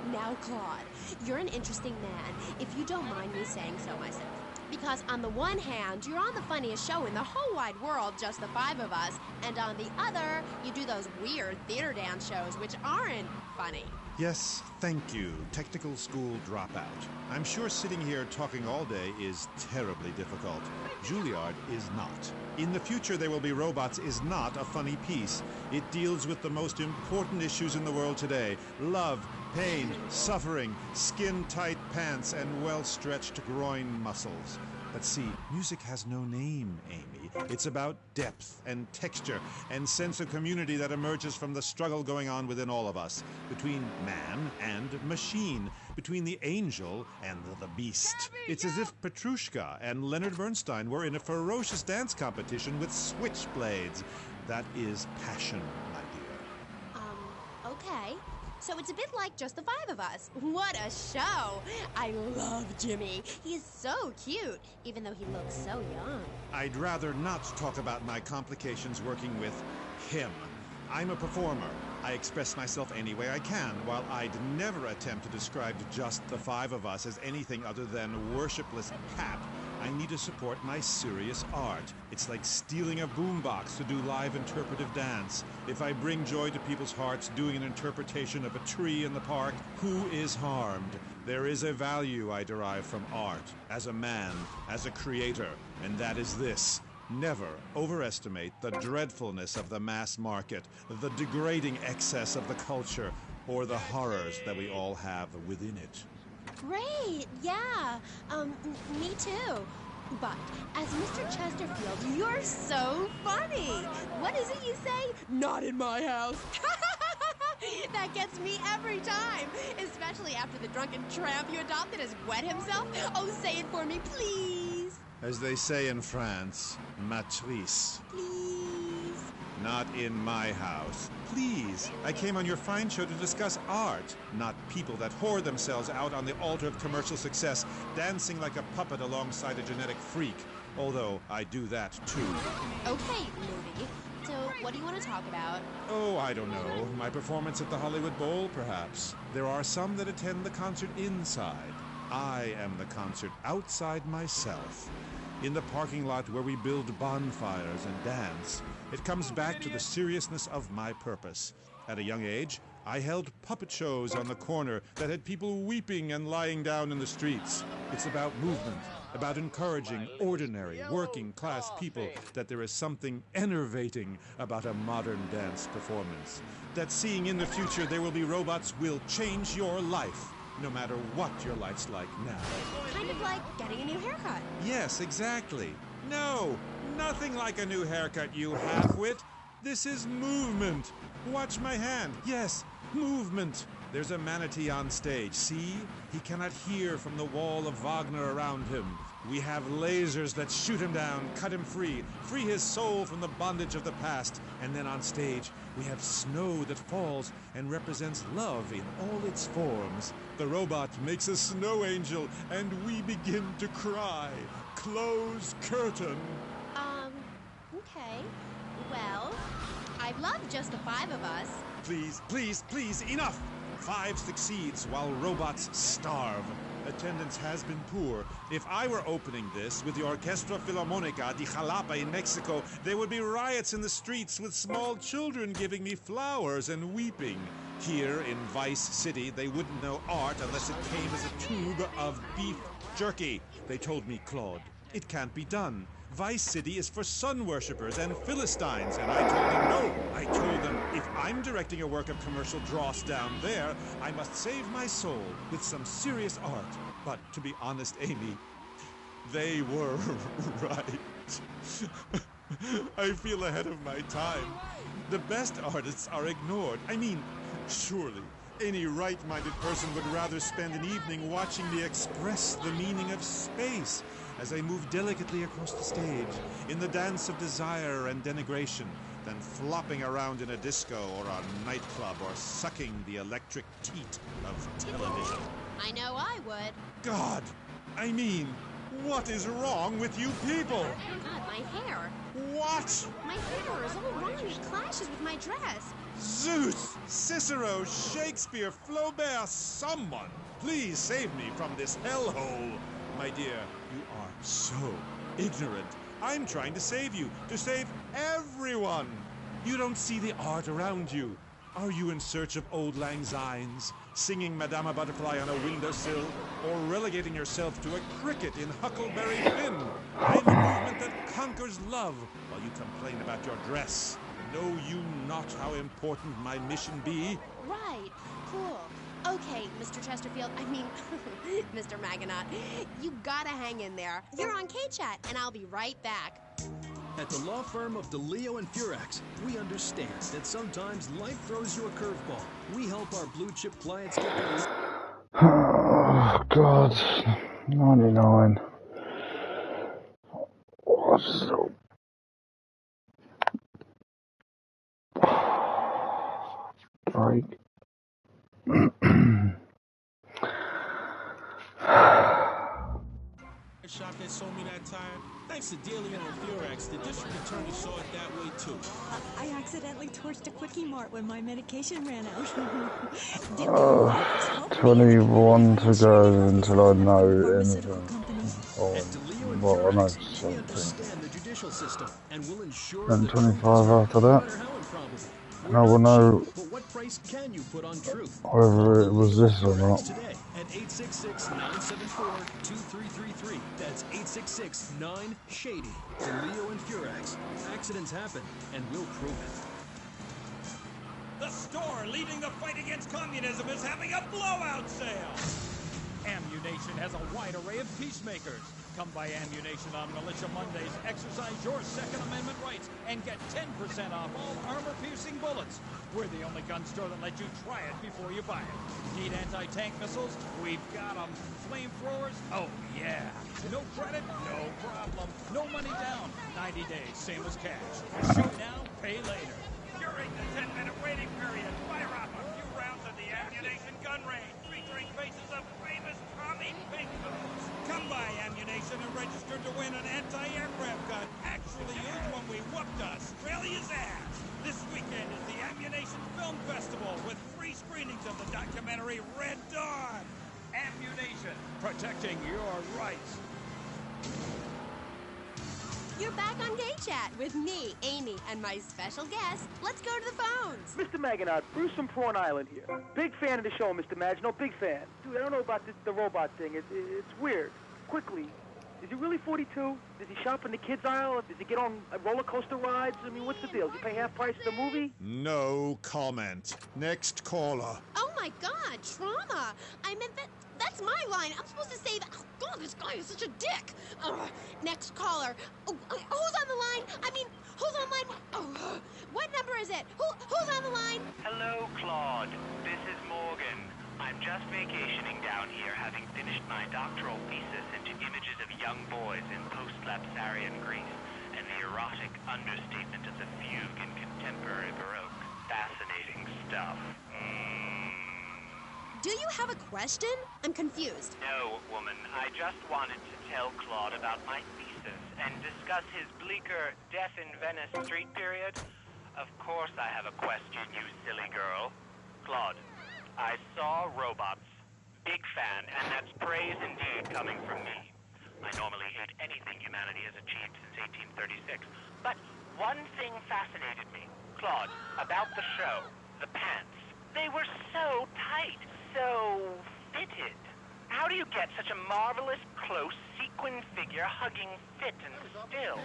Now, Claude, you're an interesting man, if you don't mind me saying so myself. Because on the one hand, you're on the funniest show in the whole wide world, Just the Five of Us, and on the other, you do those weird theater dance shows which aren't funny. Yes, thank you, technical school dropout. I'm sure sitting here talking all day is terribly difficult. Juilliard is not. In the Future There Will Be Robots is not a funny piece. It deals with the most important issues in the world today. Love, pain, suffering, skin-tight pants, and well-stretched groin muscles. But see, music has no name, Amy. It's about depth and texture and sense of community that emerges from the struggle going on within all of us, between man and machine, between the angel and the beast. It's as if Petrushka and Leonard Bernstein were in a ferocious dance competition with switchblades. That is passion, my dear. Okay. So it's a bit like Just the Five of Us. What a show! I love Jimmy. He's so cute, even though he looks so young. I'd rather not talk about my complications working with him. I'm a performer. I express myself any way I can, while I'd never attempt to describe Just the Five of Us as anything other than worshipless pap. I need to support my serious art. It's like stealing a boombox to do live interpretive dance. If I bring joy to people's hearts doing an interpretation of a tree in the park, who is harmed? There is a value I derive from art, as a man, as a creator, and that is this. Never overestimate the dreadfulness of the mass market, the degrading excess of the culture, or the horrors that we all have within it. Great, yeah. Me too. But as Mr. Chesterfield, you're so funny. What is it you say? Not in my house. That gets me every time, especially after the drunken tramp you adopted has wet himself. Oh, say it for me, please. As they say in France, matrice. Please. Not in my house. Please, I came on your fine show to discuss art, not people that whore themselves out on the altar of commercial success, dancing like a puppet alongside a genetic freak. Although I do that too. Okay, movie. So, what do you want to talk about? Oh, I don't know. My performance at the Hollywood Bowl, perhaps. There are some that attend the concert inside. I am the concert outside myself. In the parking lot where we build bonfires and dance. It comes back to the seriousness of my purpose. At a young age, I held puppet shows on the corner that had people weeping and lying down in the streets. It's about movement, about encouraging ordinary, working-class people that there is something enervating about a modern dance performance. That seeing in the future there will be robots will change your life, no matter what your life's like now. Kind of like getting a new haircut. Yes, exactly. No, nothing like a new haircut, you half-wit. This is movement. Watch my hand. Yes, movement. There's a manatee on stage. See? He cannot hear from the wall of Wagner around him. We have lasers that shoot him down, cut him free his soul from the bondage of the past. And then on stage, we have snow that falls and represents love in all its forms. The robot makes a snow angel, and we begin to cry. Close curtain. Okay. Well, I'd love just the 5 of us. Please, please, please, enough! 5 succeeds while robots starve. Attendance has been poor. If I were opening this with the Orquestra Filarmonica de Jalapa in Mexico, there would be riots in the streets with small children giving me flowers and weeping. Here in Vice City, they wouldn't know art unless it came as a tube of beef jerky. They told me, Claude, it can't be done. Vice City is for sun worshippers and Philistines, and I told them no. I told them if I'm directing a work of commercial dross down there, I must save my soul with some serious art. But to be honest, Amy, they were right. I feel ahead of my time. The best artists are ignored. I mean, surely any right-minded person would rather spend an evening watching me express the meaning of space as I move delicately across the stage in the dance of desire and denigration than flopping around in a disco or a nightclub or sucking the electric teat of television. I know I would. God! I mean, what is wrong with you people? God, my hair. What? My hair is all wrong. It clashes with my dress. Zeus! Cicero! Shakespeare! Flaubert! Someone! Please save me from this hellhole! My dear, you are so ignorant. I'm trying to save you, to save everyone. You don't see the art around you. Are you in search of old lang synes, singing Madama Butterfly on a windowsill, or relegating yourself to a cricket in Huckleberry Finn? I'm a movement that conquers love while you complain about your dress. Know you not how important my mission be? Right. Cool. Okay, Mr. Chesterfield, I mean, Mr. Maginot, you gotta hang in there. You're on K-Chat, and I'll be right back. At the law firm of DeLeo and Furax, we understand that sometimes life throws you a curveball. We help our blue-chip clients get their... Oh, God. 99. What's so... Break. Shop that sold me that tire. Thanks to Delio and Furax, the district attorney saw it that way too. I accidentally torched a Quickie Mart when my medication ran out. 21 to go until I know anything. Or, well, I know something. And 25 after that. And I will know whether it was this or not. At 866-974-2333. That's 866-9-SHADY. DeLeo and Furax. Accidents happen, and we'll prove it. The store leading the fight against communism is having a blowout sale. Ammunition has a wide array of peacemakers. Come by Ammunition on Militia Mondays, exercise your Second Amendment rights, and get 10% off all armor-piercing bullets. We're the only gun store that lets you try it before you buy it. Need anti-tank missiles? We've got them. Flamethrowers? Oh, yeah. No credit? No problem. No money down. 90 days, same as cash. Shoot now, pay later. During the 10-minute waiting period, fire off a few rounds of the Ammunition gun range, featuring faces of famous Tommy Pinkos. Come by Ammunition and register to win an anti-aircraft gun actually used when we whooped Australia's ass. This weekend is the Ammunition Film Festival with free screenings of the documentary Red Dawn. Ammunition, protecting your rights. You're back on Gay Chat with me, Amy, and my special guest. Let's go to the phones. Mr. Maginot, Bruce from Prawn Island here. Big fan of the show, Mr. Maginot, big fan. Dude, I don't know about the robot thing. It's weird. Quickly, is he really 42? Does he shop in the kids' aisle? Does he get on roller coaster rides? I mean, what's the deal? Does he pay half price at the movie? No comment. Next caller. Oh my God, trauma! I meant that's my line. I'm supposed to say that. Oh God, this guy is such a dick. Next caller. Oh, who's on the line? I mean, who's on line? Oh, what number is it? Who's on the line? Hello, Claude. This is Morgan. just vacationing down here, having finished my doctoral thesis into images of young boys in post-Lapsarian Greece and the erotic understatement of the fugue in contemporary Baroque. Fascinating stuff. Do you have a question? I'm confused. No, woman. I just wanted to tell Claude about my thesis and discuss his bleaker Death in Venice Street period. Of course I have a question, you silly girl. Claude, I saw robots. Big fan, and that's praise indeed coming from me. I normally hate anything humanity has achieved since 1836. But one thing fascinated me. Claude, about the show, the pants. They were so tight, so fitted. How do you get such a marvelous, close, sequin figure hugging fit and still?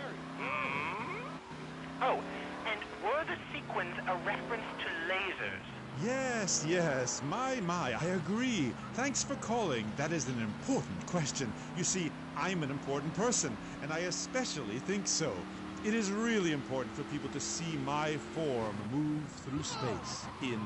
Oh, and were the sequins a reference to lasers? Yes, yes. My, I agree. Thanks for calling. That is an important question. You see, I'm an important person, and I especially think so. It is really important for people to see my form move through space in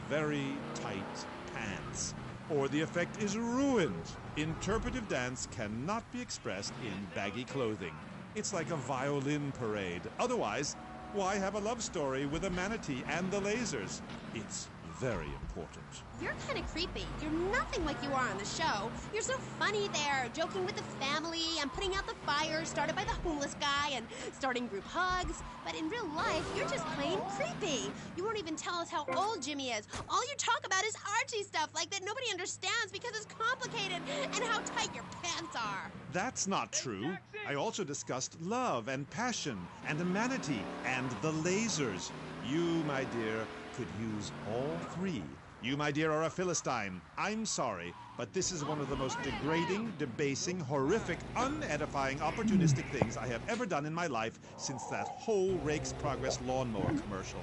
very tight pants, or the effect is ruined. Interpretive dance cannot be expressed in baggy clothing. It's like a violin parade. Otherwise, why have a love story with a manatee and the lasers? It's very important. You're kind of creepy. You're nothing like you are on the show. You're so funny there, joking with the family and putting out the fires started by the homeless guy and starting group hugs. But in real life, you're just plain creepy. You won't even tell us how old Jimmy is. All you talk about is Archie stuff like that nobody understands because it's complicated and how tight your pants are. That's not true. I also discussed love and passion and a manatee and the lasers. You, my dear, could use all three. You, my dear, are a Philistine. I'm sorry, but this is one of the most degrading, debasing, horrific, unedifying, opportunistic things I have ever done in my life since that whole Rake's Progress lawnmower commercial.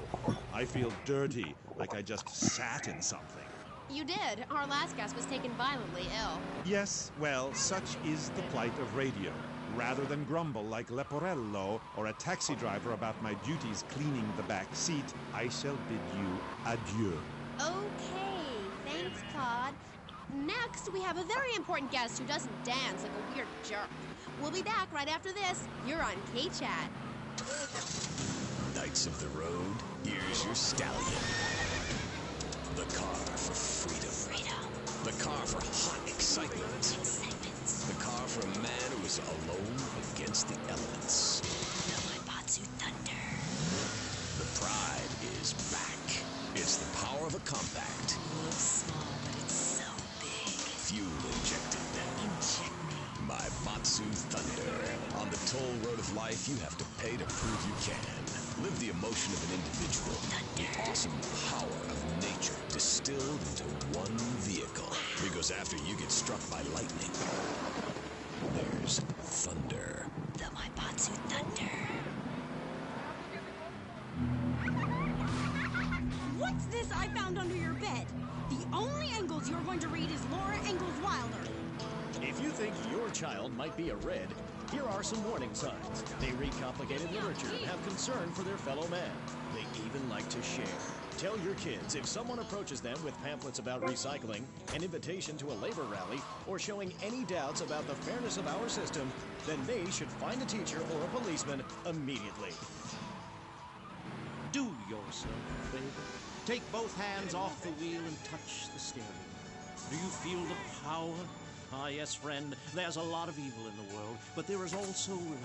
I feel dirty, like I just sat in something. You did. Our last guest was taken violently ill. Yes, well, such is the plight of radio. Rather than grumble like Leporello or a taxi driver about my duties cleaning the back seat, I shall bid you adieu. Okay, thanks, Claude. Next, we have a very important guest who doesn't dance like a weird jerk. We'll be back right after this. You're on K-Chat. Knights of the road, here's your stallion. The car for freedom. The car for hot excitement. The car for a man who is alone against the elements. The Maibatsu Thunder. The pride is back. It's the power of a compact. It looks small, but it's so big. Fuel injected. Inject me. Maibatsu Thunder. On the toll road of life, you have to pay to prove you can. Live the emotion of an individual. The awesome power of nature distilled into one vehicle. Because after you get struck by lightning, there's thunder. The Maibatsu Thunder. What's this I found under your bed? The only Engels you're going to read is Laura Ingalls Wilder. If you think your child might be a red, here are some warning signs. They read complicated literature and have concern for their fellow man. They even like to share. Tell your kids if someone approaches them with pamphlets about recycling, an invitation to a labor rally, or showing any doubts about the fairness of our system, then they should find a teacher or a policeman immediately. Do yourself a favor. Take both hands off the wheel and touch the steering. Do you feel the power? Ah, yes, friend, there's a lot of evil in the world, but there is also good.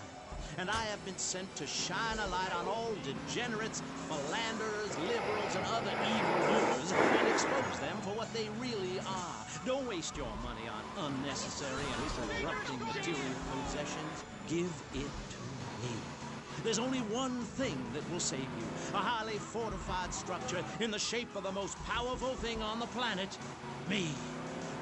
And I have been sent to shine a light on all degenerates, philanderers, liberals, and other evil doers, and expose them for what they really are. Don't waste your money on unnecessary and corrupting material possessions. Give it to me. There's only one thing that will save you. A highly fortified structure in the shape of the most powerful thing on the planet. Me.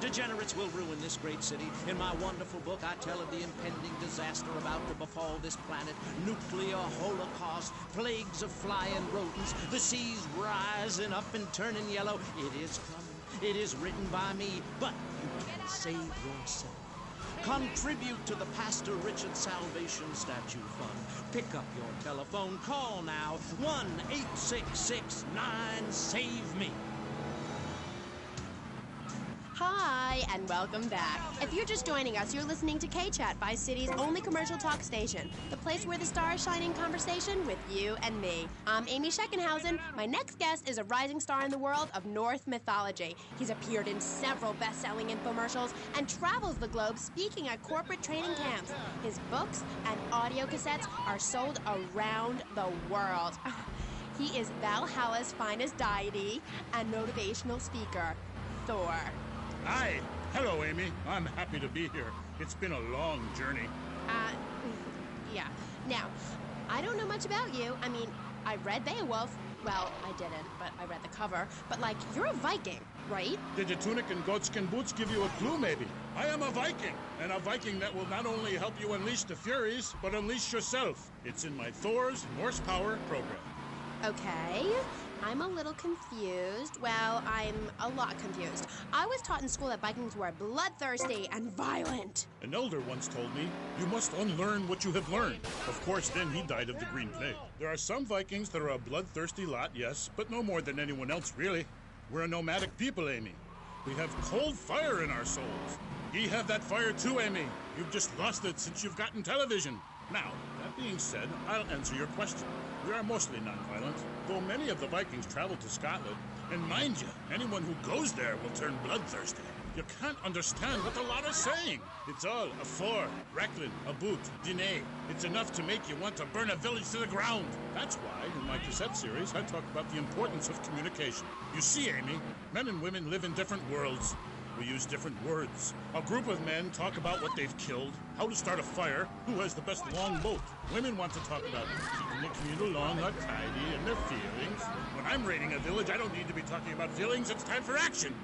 Degenerates will ruin this great city. In my wonderful book, I tell of the impending disaster about to befall this planet. Nuclear holocaust, plagues of flying rodents, the seas rising up and turning yellow. It is coming. It is written by me, but you can save yourself. Contribute to the Pastor Richard Salvation Statue Fund. Pick up your telephone. Call now. 1-866-9-SAVE-ME. Hi, and welcome back. If you're just joining us, you're listening to K-Chat, Vice City's only commercial talk station. The place where the stars shine in conversation with you and me. I'm Amy Scheckenhausen. My next guest is a rising star in the world of Norse mythology. He's appeared in several best-selling infomercials and travels the globe speaking at corporate training camps. His books and audio cassettes are sold around the world. He is Valhalla's finest deity and motivational speaker, Thor. Hi. Hello, Amy. I'm happy to be here. It's been a long journey. Yeah. Now, I don't know much about you. I mean, I read Beowulf. Well, I didn't, but I read the cover. But, like, you're a Viking, right? Did the tunic and goatskin boots give you a clue, maybe? I am a Viking, and a Viking that will not only help you unleash the Furies, but unleash yourself. It's in my Thor's Norse Power program. Okay. I'm a little confused. Well, I'm a lot confused. I was taught in school that Vikings were bloodthirsty and violent. An elder once told me, you must unlearn what you have learned. Of course, then he died of the Green Plague. There are some Vikings that are a bloodthirsty lot, yes, but no more than anyone else, really. We're a nomadic people, Amy. We have cold fire in our souls. Ye have that fire too, Amy. You've just lost it since you've gotten television. Now, that being said, I'll answer your question. We are mostly non-violent, though many of the Vikings traveled to Scotland. And mind you, anyone who goes there will turn bloodthirsty. You can't understand what the lot are saying. It's all a for, Recklin, a boot, dine. It's enough to make you want to burn a village to the ground. That's why, in my cassette series, I talk about the importance of communication. You see, Amy, men and women live in different worlds. We use different words. A group of men talk about what they've killed, how to start a fire, who has the best long boat. Women want to talk about keeping the community along, not tidy, and their feelings. When I'm raiding a village, I don't need to be talking about feelings. It's time for action.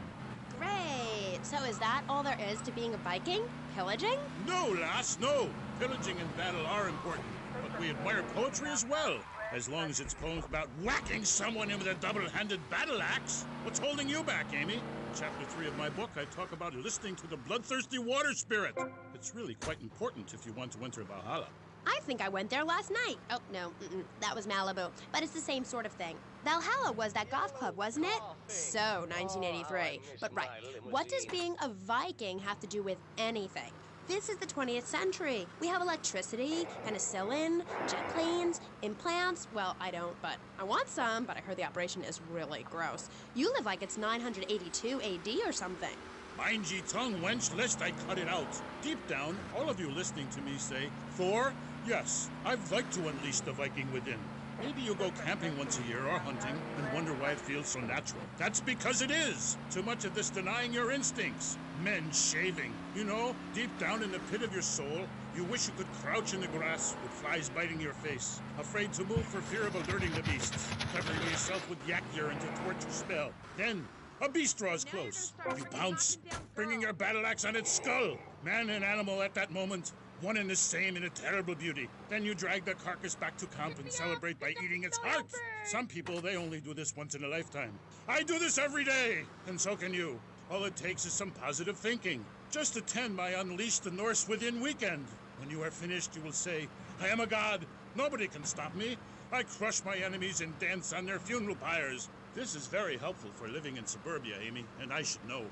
Great. So is that all there is to being a Viking? Pillaging? No, lass, no. Pillaging and battle are important, but we admire poetry as well. As long as it's poems about whacking someone in with a double-handed battle axe. What's holding you back, Amy? Chapter 3 of my book, I talk about listening to the bloodthirsty water spirit. It's really quite important if you want to enter Valhalla. I think I went there last night. Oh, no, that was Malibu. But it's the same sort of thing. Valhalla was that golf club, wasn't it? So, 1983. But right, what does being a Viking have to do with anything? This is the 20th century. We have electricity, penicillin, jet planes, implants. Well, I don't, but I want some, but I heard the operation is really gross. You live like it's 982 AD or something. Mind ye tongue, wench, lest I cut it out. Deep down, all of you listening to me say, Thor, yes, I'd like to unleash the Viking within. Maybe you go camping once a year or hunting and wonder why it feels so natural. That's because it is. Too much of this denying your instincts. Men shaving. You know, deep down in the pit of your soul, you wish you could crouch in the grass with flies biting your face. Afraid to move for fear of alerting the beasts. Covering yourself with yak urine to thwart your spell. Then, a beast draws close. You pounce, bringing your battle axe on its skull. Man and animal at that moment, one and the same in a terrible beauty. Then you drag the carcass back to camp and celebrate by eating its heart. Some people, they only do this once in a lifetime. I do this every day, and so can you. All it takes is some positive thinking. Just attend my Unleash the Norse Within weekend. When you are finished, you will say, I am a god. Nobody can stop me. I crush my enemies and dance on their funeral pyres. This is very helpful for living in suburbia, Amy, and I should know.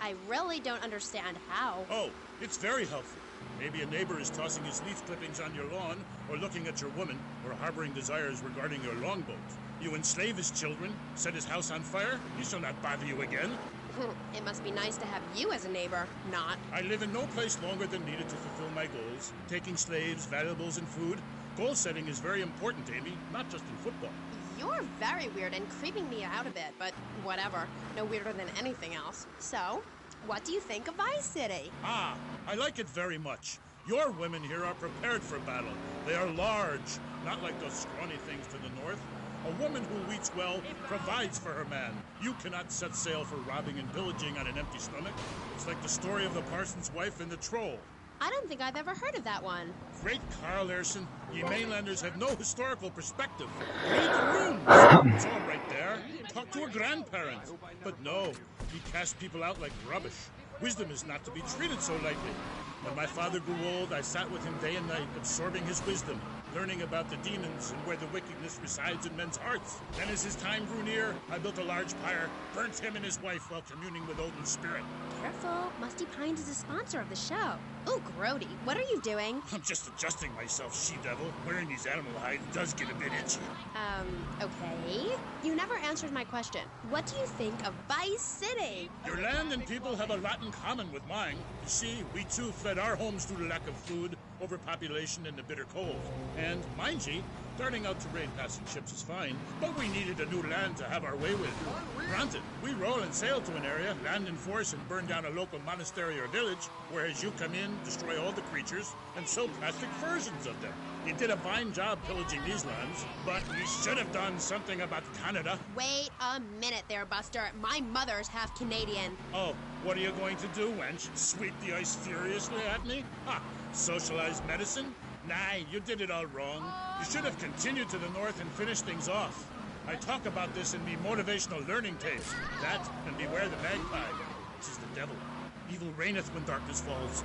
I really don't understand how. Oh, it's very helpful. Maybe a neighbor is tossing his leaf clippings on your lawn, or looking at your woman, or harboring desires regarding your longboat. You enslave his children, set his house on fire, he shall not bother you again. It must be nice to have you as a neighbor, not. I live in no place longer than needed to fulfill my goals. Taking slaves, valuables, and food. Goal setting is very important, Amy, not just in football. You're very weird and creeping me out a bit, but whatever. No weirder than anything else. So, what do you think of Vice City? Ah, I like it very much. Your women here are prepared for battle. They are large, not like those scrawny things to the north. A woman who eats well provides for her man. You cannot set sail for robbing and pillaging on an empty stomach. It's like the story of the parson's wife and the troll. I don't think I've ever heard of that one. Great Carl Erson, ye mainlanders have no historical perspective. Read the runes. It's all right there. Talk to a grandparent. But no, he cast people out like rubbish. Wisdom is not to be treated so lightly. When my father grew old, I sat with him day and night, absorbing his wisdom. learning about the demons and where the wickedness resides in men's hearts. Then as his time grew near, I built a large pyre, burnt him and his wife while communing with Odin's spirit. Careful, Musty Pines is a sponsor of the show. Ooh, Grody, what are you doing? I'm just adjusting myself, she-devil. Wearing these animal hides does get a bit itchy. Okay. You never answered my question. What do you think of Vice City? Your land and people have a lot in common with mine. You see, we too fled our homes due to lack of food, overpopulation, and the bitter cold. And, mind ye, starting out to raid passing ships is fine, but we needed a new land to have our way with. Granted, we roll and sail to an area, land in force, and burn down a local monastery or village, whereas you come in, destroy all the creatures, and sell plastic versions of them. You did a fine job pillaging these lands, but you should have done something about Canada. Wait a minute there, Buster. My mother's half Canadian. Oh, what are you going to do, wench? Sweep the ice furiously at me? Ha! Socialized medicine? Nah, you did it all wrong. You should have continued to the north and finished things off. I talk about this in me motivational learning tapes. That, and beware the magpie. This is the devil. Evil reigneth when darkness falls.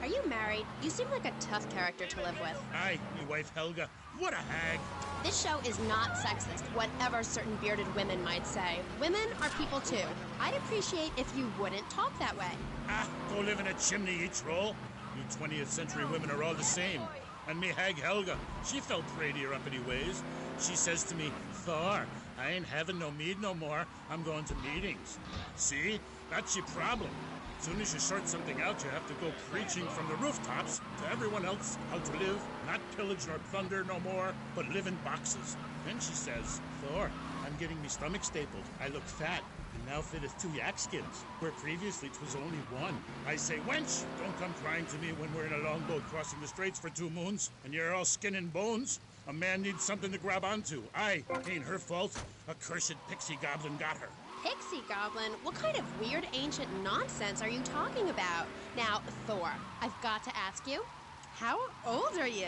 Are you married? You seem like a tough character to live with. Aye, me wife Helga. What a hag. This show is not sexist, whatever certain bearded women might say. Women are people too. I'd appreciate if you wouldn't talk that way. Ah, go live in a chimney, each roll. You 20th century women are all the same. And me hag Helga, she fell prey to your uppity ways. She says to me, Thor, I ain't having no mead no more. I'm going to meetings. See? That's your problem. As soon as you sort something out, you have to go preaching from the rooftops to everyone else how to live, not pillage nor plunder no more, but live in boxes. Then she says, Thor, I'm getting me stomach stapled. I look fat, and now fitteth 2 yak skins, where previously 'twas only 1. I say, wench, don't come crying to me when we're in a longboat crossing the straits for 2 moons, and you're all skin and bones. A man needs something to grab onto. Aye, ain't her fault. A cursed pixie goblin got her. Pixie Goblin? What kind of weird ancient nonsense are you talking about? Now, Thor, I've got to ask you, how old are you?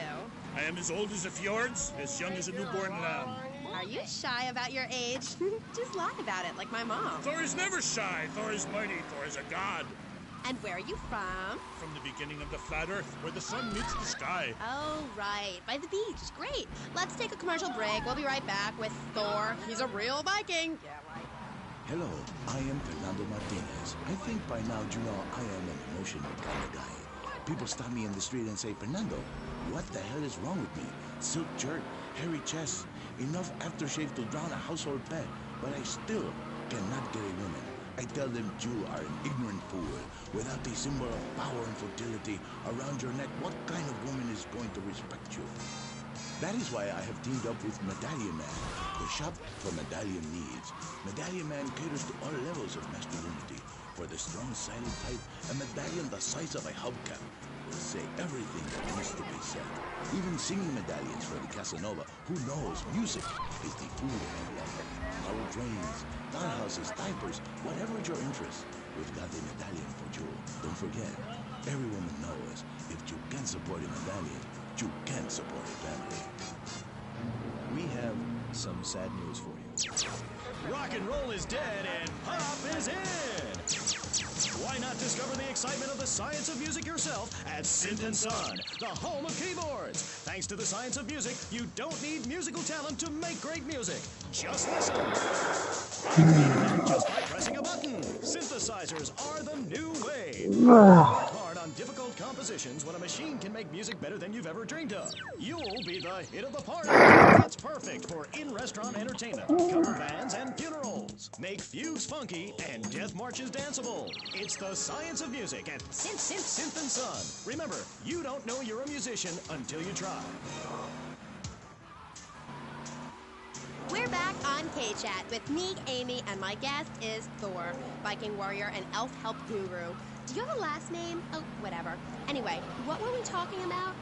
I am as old as the fjords, as young as a newborn lamb. Are you shy about your age? Just lie about it, like my mom. Thor is never shy. Thor is mighty. Thor is a god. And where are you from? From the beginning of the flat earth, where the sun meets the sky. Oh, right. By the beach. Great. Let's take a commercial break. We'll be right back with Thor. He's a real Viking. Yeah, right. Hello, I am Fernando Martinez. I think by now you know I am an emotional kind of guy. People stop me in the street and say, Fernando, what the hell is wrong with me? Silk shirt, hairy chest, enough aftershave to drown a household pet, but I still cannot get a woman. I tell them you are an ignorant fool. Without the symbol of power and fertility around your neck, what kind of woman is going to respect you? That is why I have teamed up with Medallion Man, the shop for medallion needs. Medallion Man caters to all levels of masculinity. For the strong, silent type, a medallion the size of a hubcap will say everything that needs to be said. Even singing medallions for the Casanova, who knows music is the food of love. Model trains, townhouses, diapers, whatever is your interest, we've got a medallion for you. Don't forget, every woman knows if you can support a medallion, you can support a family. We have some sad news for you. Rock and roll is dead and pop is in! Why not discover the excitement of the science of music yourself at Synth & Son, the home of keyboards? Thanks to the science of music, you don't need musical talent to make great music. Just listen. Just by pressing a button. Synthesizers are the new way. Work hard on difficult compositions when a machine can make music better than you've ever dreamed of. You'll be the hit of the party. It's perfect for in-restaurant entertainment, cover bands, and funerals. Make fugues funky and death marches danceable. It's the science of music at Synth & Son. Remember, you don't know you're a musician until you try. We're back on K-Chat with me, Amy, and my guest is Thor, Viking warrior and elf help guru. Do you have a last name? Oh, whatever. Anyway, what were we talking about?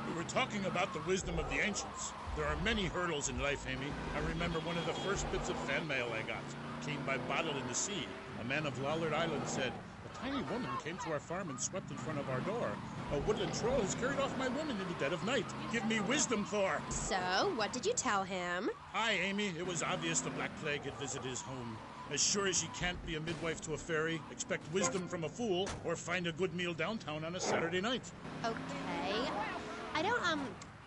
We were talking about the wisdom of the ancients. There are many hurdles in life, Amy. I remember one of the first bits of fan mail I got. Came by bottle in the sea. A man of Lollard Island said, a tiny woman came to our farm and swept in front of our door. A woodland troll has carried off my woman in the dead of night. Give me wisdom, Thor. So, what did you tell him? Hi, Amy. It was obvious the Black Plague had visited his home. As sure as you can't be a midwife to a fairy, expect wisdom from a fool, or find a good meal downtown on a Saturday night. Okay. I don't,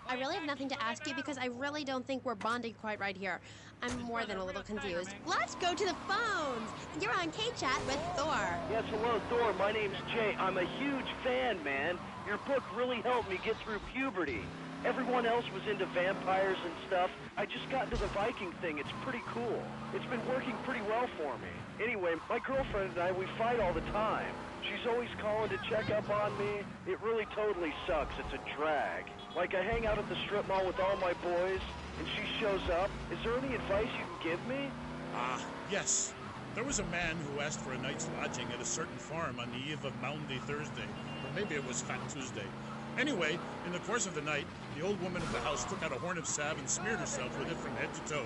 I really have nothing to ask you because I really don't think we're bonding quite right here. I'm more than a little confused. Let's go to the phones. You're on K-Chat with Thor. Yes, hello, Thor. My name's Jay. I'm a huge fan, man. Your book really helped me get through puberty. Everyone else was into vampires and stuff. I just got into the Viking thing. It's pretty cool. It's been working pretty well for me. Anyway, my girlfriend and I, we fight all the time. She's always calling to check up on me. It really totally sucks. It's a drag. Like, I hang out at the strip mall with all my boys, and she shows up. Is there any advice you can give me? Yes. There was a man who asked for a night's lodging at a certain farm on the eve of Maundy Thursday. Or maybe it was Fat Tuesday. Anyway, in the course of the night, the old woman of the house took out a horn of salve and smeared herself with it from head to toe.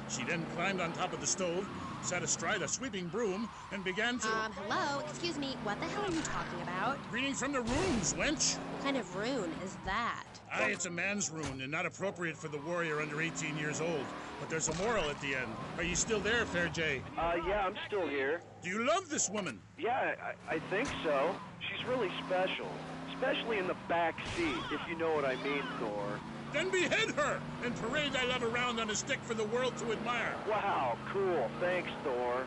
She then climbed on top of the stove, sat astride a sweeping broom, and began to... Hello? Excuse me, what the hell are you talking about? Reading from the runes, wench! What kind of rune is that? It's a man's rune, and not appropriate for the warrior under 18 years old. But there's a moral at the end. Are you still there, Fair Jay? Yeah, I'm still here. Do you love this woman? Yeah, I think so. She's really special. Especially in the back seat, if you know what I mean, Thor. Then behead her and parade thy love around on a stick for the world to admire. Wow, cool. Thanks, Thor.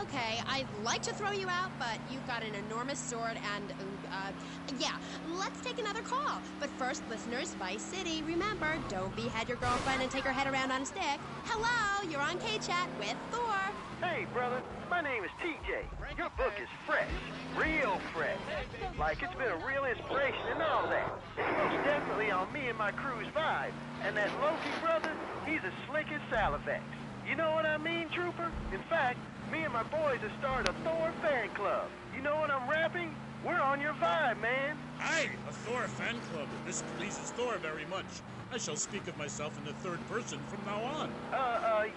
Okay, I'd like to throw you out, but you've got an enormous sword and, yeah, let's take another call. But first, listeners, Vice City, remember, don't behead your girlfriend and take her head around on a stick. Hello, you're on K-Chat with Thor. Hey, brother, my name is TJ. Your book is fresh, real fresh. Like, it's been a real inspiration and all that. It's most definitely on me and my crew's vibe. And that Loki brother, he's as slick as Salivex. You know what I mean, Trooper? In fact, me and my boys have started a Thor fan club. You know what I'm rapping? We're on your vibe, man. Aye, a Thor fan club. This pleases Thor very much. I shall speak of myself in the third person from now on.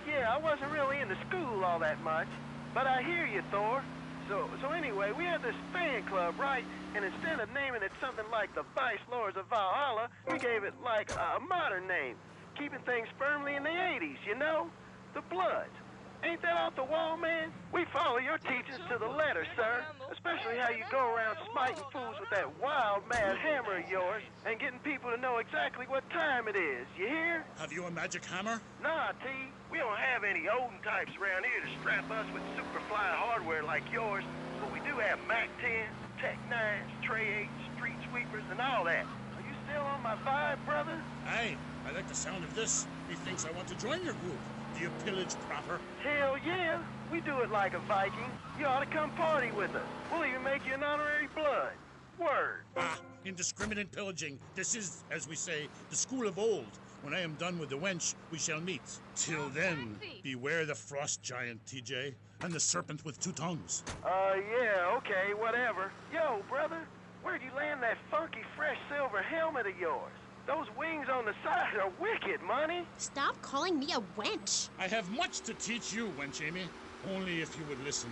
Yeah, I wasn't really into school all that much, but I hear you, Thor. So anyway, we have this fan club, right? And instead of naming it something like the Vice Lords of Valhalla, we gave it like a modern name, keeping things firmly in the 80s, you know? The Bloods. Ain't that off the wall, man? We follow your teachings to the letter, sir. Especially how you go around smiting fools with that wild, mad hammer of yours and getting people to know exactly what time it is. You hear? Have you a magic hammer? Nah, T. We don't have any Odin types around here to strap us with superfly hardware like yours, but we do have MAC-10, Tech 9s, Trey 8s, street sweepers, and all that. Are you still on my vibe, brother? Aye, I like the sound of this. He thinks I want to join your group. Do you pillage proper? Hell yeah! We do it like a Viking. You ought to come party with us. We'll even make you an honorary blood. Word. Indiscriminate pillaging. This is, as we say, the school of old. When I am done with the wench, we shall meet. Till then, beware the frost giant, TJ, and the serpent with two tongues. Yeah, okay, whatever. Yo, brother, where'd you land that funky, fresh silver helmet of yours? Those wings on the side are wicked, money. Stop calling me a wench. I have much to teach you, wench Amy. Only if you would listen.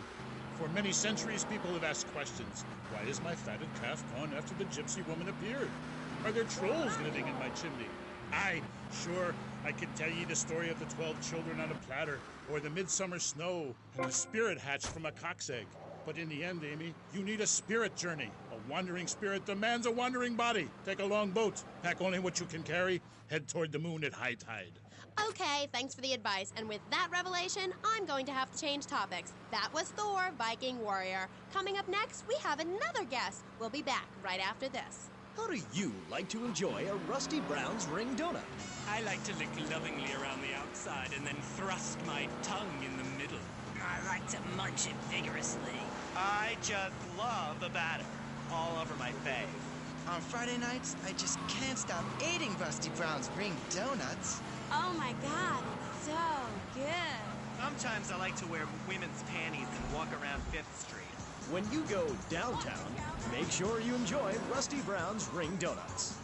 For many centuries, people have asked questions. Why is my fatted calf gone after the gypsy woman appeared? Are there trolls living in my chimney? Aye, sure, I could tell ye the story of the 12 children on a platter, or the midsummer snow, and the spirit hatched from a cock's egg. But in the end, Amy, you need a spirit journey. A wandering spirit demands a wandering body. Take a long boat, pack only what you can carry, head toward the moon at high tide. Okay, thanks for the advice. And with that revelation, I'm going to have to change topics. That was Thor, Viking Warrior. Coming up next, we have another guest. We'll be back right after this. How do you like to enjoy a Rusty Brown's ring donut? I like to lick lovingly around the outside and then thrust my tongue in the middle. I like to munch it vigorously. I just love the batter all over my face. On Friday nights, I just can't stop eating Rusty Brown's ring donuts. Oh my god, it's so good. Sometimes I like to wear women's panties and walk around 5th Street. When you go downtown, make sure you enjoy Rusty Brown's ring donuts.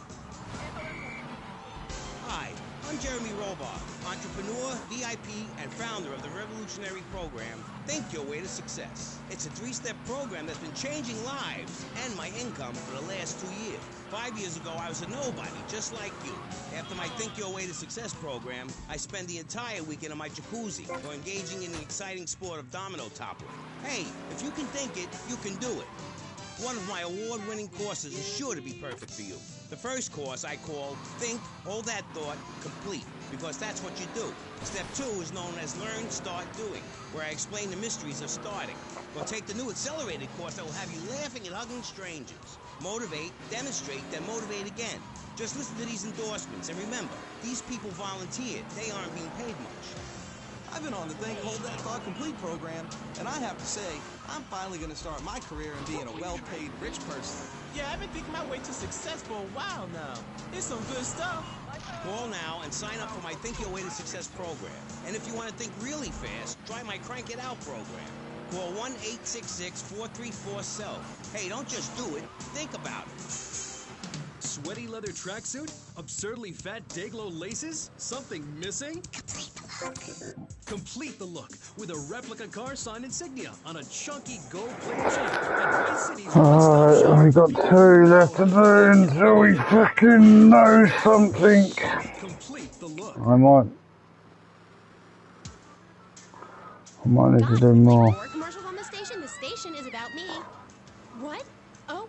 Hi, I'm Jeremy Robar, entrepreneur, VIP, and founder of the revolutionary program, Think Your Way to Success. It's a 3-step program that's been changing lives and my income for the last 2 years. 5 years ago, I was a nobody, just like you. After my Think Your Way to Success program, I spend the entire weekend in my jacuzzi or engaging in the exciting sport of domino toppling. Hey, if you can think it, you can do it. One of my award-winning courses is sure to be perfect for you. The first course I call Think, Hold That Thought, Complete, because that's what you do. Step 2 is known as Learn, Start, Doing, where I explain the mysteries of starting. Or take the new accelerated course that will have you laughing and hugging strangers. Motivate, demonstrate, then motivate again. Just listen to these endorsements, and remember, these people volunteered. They aren't being paid much. I've been on the Think, Hold That Thought Complete program, and I have to say, I'm finally going to start my career in being a well-paid rich person. Yeah, I've been thinking my way to success for a while now. It's some good stuff. Call now and sign up for my Think Your Way to Success program. And if you want to think really fast, try my Crank It Out program. Call 1-866-434-SELF. Hey, don't just do it. Think about it. Sweaty leather tracksuit? Absurdly fat Dayglow laces? Something missing? Complete the look with a replica car sign insignia on a chunky gold-plated chain at Vice City's one-stop shop. We got 2 left to do until we fucking know something. Complete the look. I might need to do more. More commercials on the station. The station is about me. What? Oh,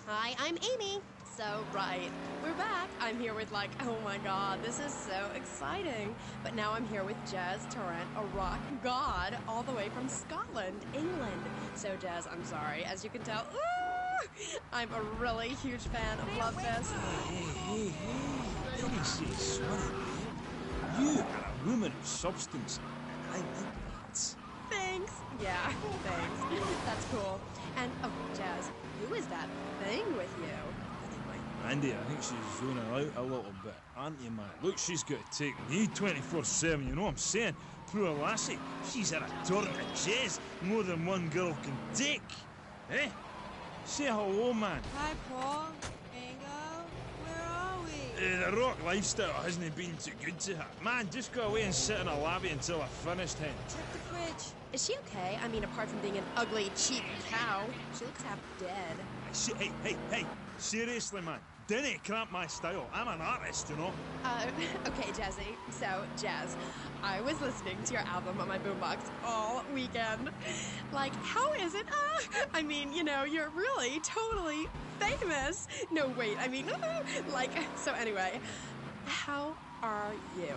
hi, I'm Amy. So, right, we're back. I'm here with oh my god, this is so exciting. But now I'm here with Jazz Torrent, a rock god, all the way from Scotland, England. So, Jazz, I'm sorry. As you can tell, I'm a really huge fan of Love Fest. Hey, let me see sweaty. You are a woman of substance. I like that. Thanks. Yeah, thanks. That's cool. And, oh, Jazz, who is that thing with you? Andy, I think she's zoning out a little bit, aren't you, man? Look, she's got to take me 24/7, you know what I'm saying? Poor lassie, she's had a torrent of jazz more than one girl can take. Eh? Say hello, man. Hi, Paul. Bingo. Where are we? The rock lifestyle hasn't been too good to her. Man, just go away and sit in a lobby until I've finished, hen. Check the fridge. Is she okay? I mean, apart from being an ugly, cheap cow, she looks half dead. Hey, seriously, man. Didn't cramp my style. I'm an artist, you know. Okay, Jazzy. So, Jazz, I was listening to your album on my boombox all weekend. How is it? I mean, you know, you're really totally famous. No, wait, I mean, so anyway, how are you?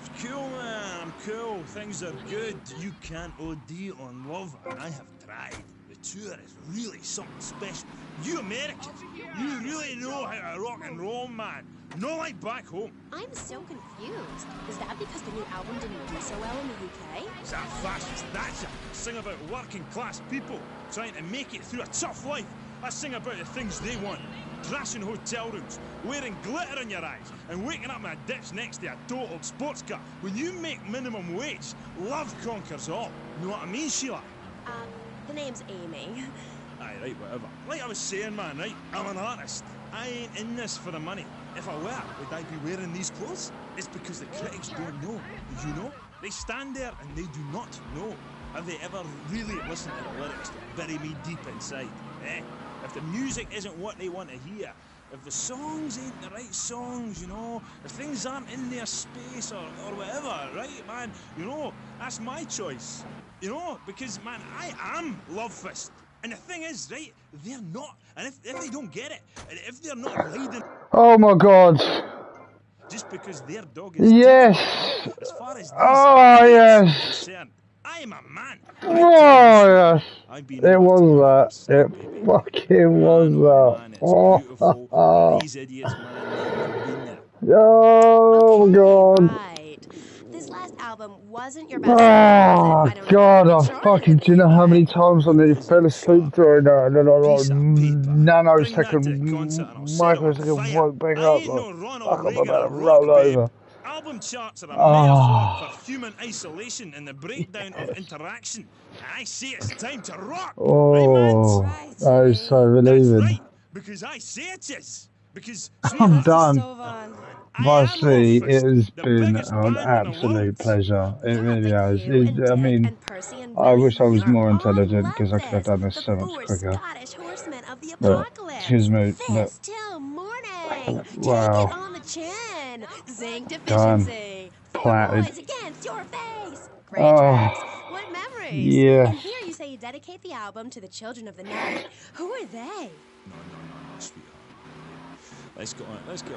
It's cool, man. I'm cool. Things are good. You can't OD on love, and I have tried. The tour is really something special. You Americans, you really know how to rock and roll, man. Not like back home. I'm so confused. Is that because the new album didn't do so well in the UK? Is that fascist Thatcher? Sing about working class people trying to make it through a tough life. I sing about the things they want. Crashing hotel rooms, wearing glitter in your eyes, and waking up in a ditch next to a total sports car. When you make minimum wage, love conquers all. You know what I mean, Sheila? The name's Amy. Aye, right, whatever. Like I was saying, man, right? I'm an artist. I ain't in this for the money. If I were, would I be wearing these clothes? It's because the critics don't know. Did you know? They stand there and they do not know. Have they ever really listened to the lyrics that bury me deep inside? Eh? If the music isn't what they want to hear, if the songs ain't the right songs, you know, if things aren't in their space or whatever, right, man, you know, that's my choice. You know, because, man, I am Love Fist. And the thing is, right, they're not. And if they don't get it, and if they're not riding... Oh my god. Just because their dog is... Yes. As far as yes. concerned, I am a man. Oh yes. It was that. It fucking was that. These idiots, man, oh my god. Right. This last album wasn't your best. Oh god, I fucking, do you know how many times I nearly fell asleep during that, and then I microsecond woke back up, I'm about to roll over. Album charts are a metaphor for human isolation and the breakdown of interaction. I say it's time to rock. Oh, that is so relieving. Right, because I say it is. Because I'm done. Marcy, it has been an absolute pleasure. It really has. I mean, I wish I was more intelligent because I could have done this so much quicker. But, excuse me, but, wow. Done. Platted. Oh, what memories? Yeah. And here you say you dedicate the album to the children of the night. Who are they? No, sweetheart. Let's get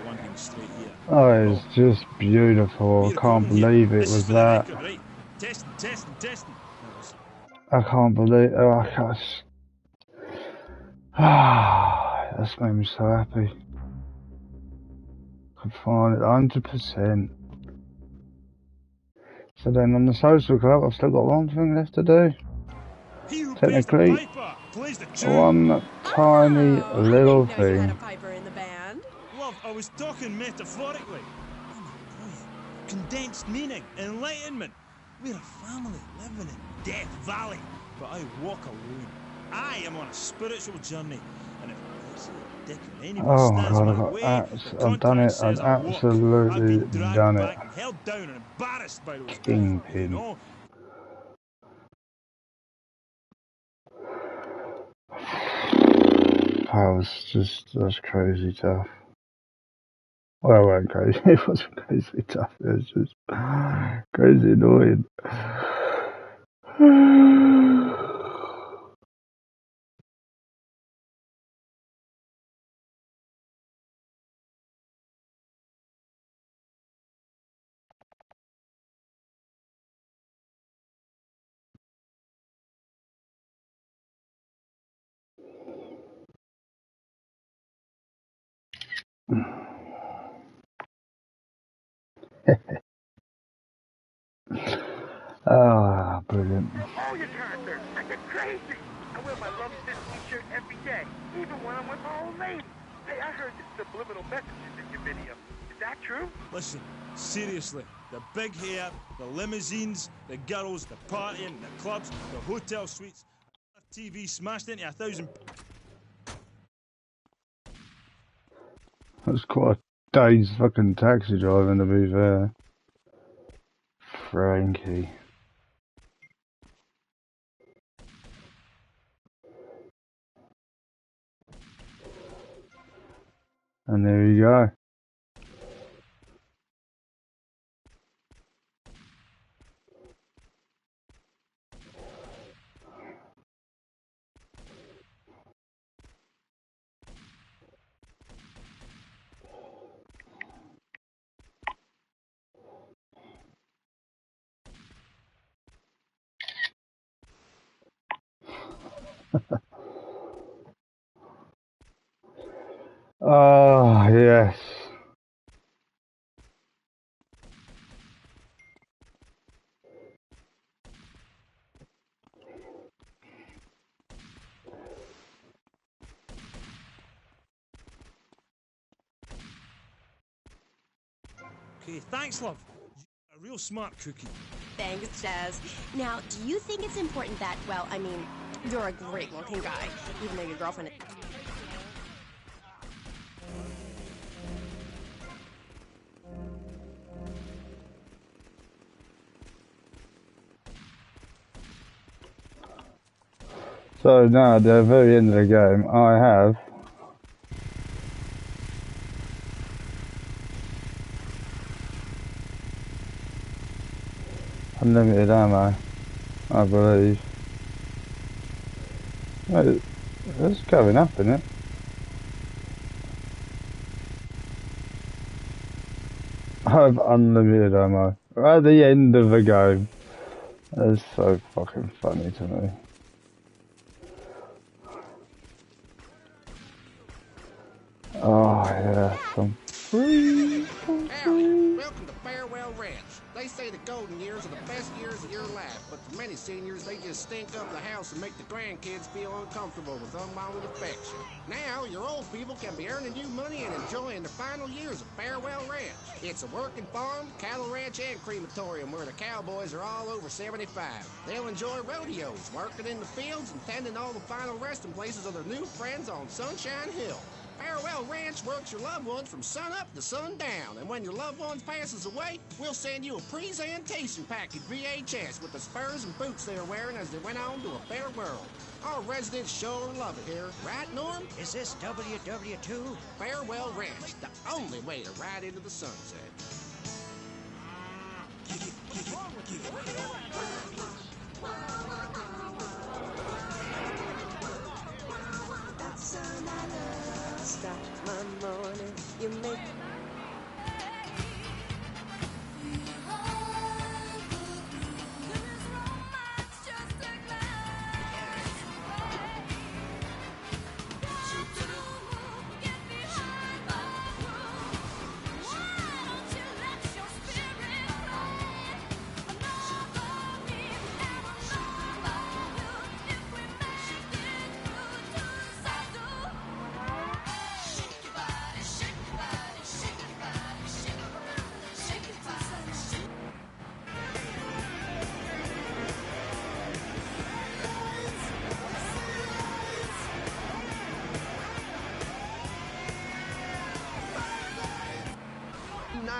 one thing straight here. Oh, it's just beautiful. I can't believe it was that. Right. Testing. I can't believe. Oh, I can't. That's made me so happy. I could find it 100%. So then on the social club, I've still got one thing left to do. Technically, one tiny little thing. Love, I was talking metaphorically. Oh my boy. Condensed meaning, enlightenment. We're a family living in Death Valley, but I walk alone. I am on a spiritual journey, and if dick or anyone Oh my stands god, my way, I've done it. I've absolutely done it. held down and embarrassed by those Kingpin. you know? That's crazy tough. Well, it wasn't crazy. It wasn't crazy tough. It was just crazy annoying. Ah, brilliant. All your characters, and you're crazy. I wear my Love This t-shirt every day, even when I'm with my old lady. Hey, I heard the subliminal messages in your video. Is that true? Listen, seriously, the big hair, the limousines, the girls, the partying, the clubs, the hotel suites, TV smashed into 1,000. That's quite a day's fucking taxi driving, to be fair. Frankie. And there you go. Oh, yes. Okay, thanks, love. You're a real smart cookie. Thanks, Jazz. Now, do you think it's important that, well, I mean, you're a great-looking guy, even though your girlfriend... So now, at the very end of the game, I have unlimited ammo, I believe. Wait, it's going up, isn't it? I have unlimited ammo at the end of the game. That's so fucking funny to me. Oh yeah, some free. Howdy, welcome to Farewell Ranch. They say the golden years are the best years of your life, but for many seniors, they just stink up the house and make the grandkids feel uncomfortable with unwanted affection. Now, your old people can be earning you money and enjoying the final years of Farewell Ranch. It's a working farm, cattle ranch, and crematorium where the cowboys are all over 75. They'll enjoy rodeos, working in the fields, and tending all the final resting places of their new friends on Sunshine Hill. Farewell Ranch works your loved ones from sun up to sundown, and when your loved ones passes away, we'll send you a presentation package VHS with the spurs and boots they were wearing as they went on to a fair world. Our residents sure love it here, right, Norm? Is this WW2? Farewell Ranch, the only way to ride into the sunset. Start my morning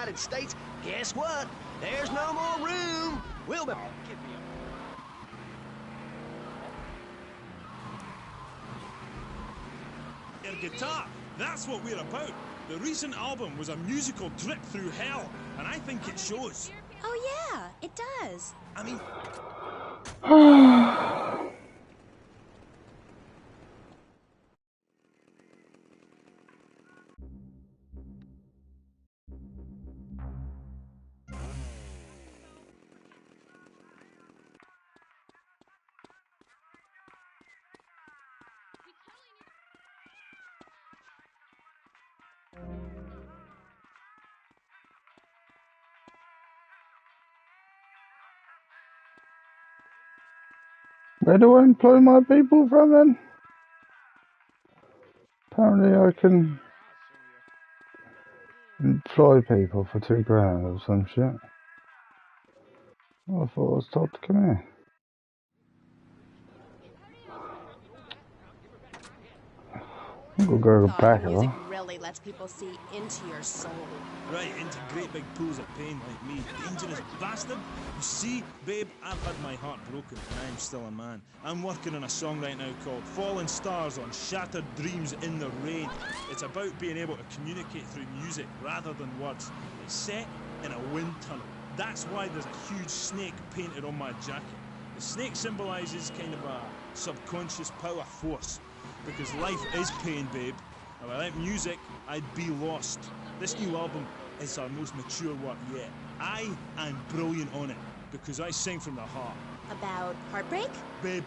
United States, guess what? There's no more room. We'll be... Air guitar, that's what we're about. The recent album was a musical trip through hell, and I think it shows. Oh yeah, it does. I mean... Where do I employ my people from then? Apparently I can employ people for £2 or some shit. Well, I thought I was told to come here. I'm gonna go back a Music lot. really lets people see into your soul. Right, into great big pools of pain like me. Dangerous bastard. You see, babe, I've had my heart broken and I'm still a man. I'm working on a song right now called Fallen Stars on Shattered Dreams in the Rain. It's about being able to communicate through music rather than words. It's set in a wind tunnel. That's why there's a huge snake painted on my jacket. The snake symbolises kind of a subconscious power force. Because life is pain, babe. And without music, I'd be lost. This new album is our most mature work yet. I am brilliant on it, because I sing from the heart. About heartbreak? Babe,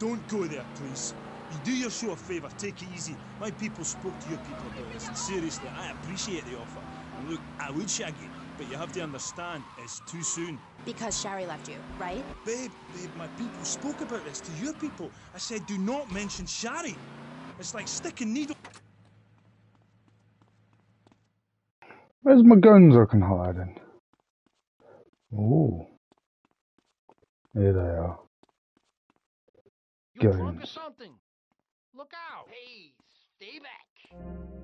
don't go there, please. You do your show a favour, take it easy. My people spoke to your people about this, and seriously, I appreciate the offer. And look, I would shag you, but you have to understand, it's too soon. Because Shari left you, right? Babe, my people spoke about this to your people. I said, do not mention Shari. It's like sticking needle. Where's my guns I can hide in? Ooh. Here they are. You drunk or Guns. something? Look out! Hey, stay back!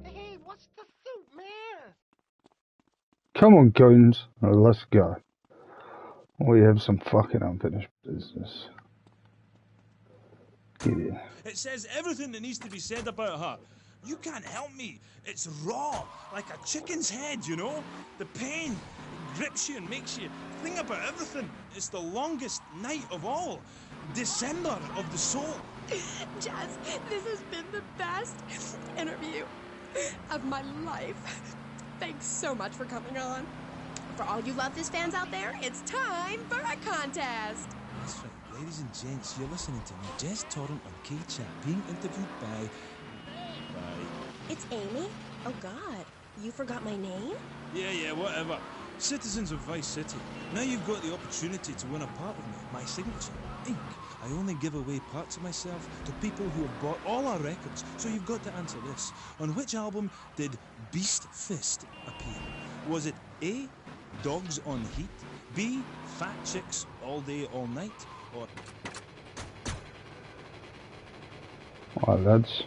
Hey, what's the suit, man? Come on, guns. Let's go. We have some fucking unfinished business. Get in. It says everything that needs to be said about her. You can't help me. It's raw, like a chicken's head, you know? The pain grips you and makes you think about everything. It's the longest night of all. December of the soul. Jazz, this has been the best interview of my life. Thanks so much for coming on. For all you Love This fans out there, it's time for a contest. That's right. Ladies and gents, you're listening to me, Jess Torrent on K-Chat, being interviewed by... It's Amy? Oh God, you forgot my name? Yeah, whatever. Citizens of Vice City. Now you've got the opportunity to win a part of me, my signature, ink. I only give away parts of myself to people who have bought all our records, so you've got to answer this. On which album did Beast Fist appear? Was it A, Dogs on Heat, B, Fat Chicks All Day All Night, or... Alright, lads.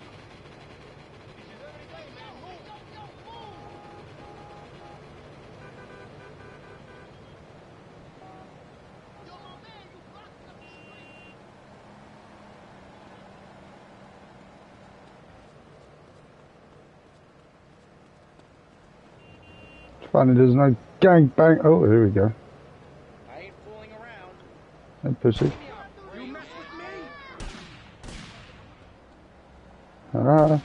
Funny, there's no gangbang. Oh, here we go. I ain't fooling around. Hey, pussy. You mess with me? Ah.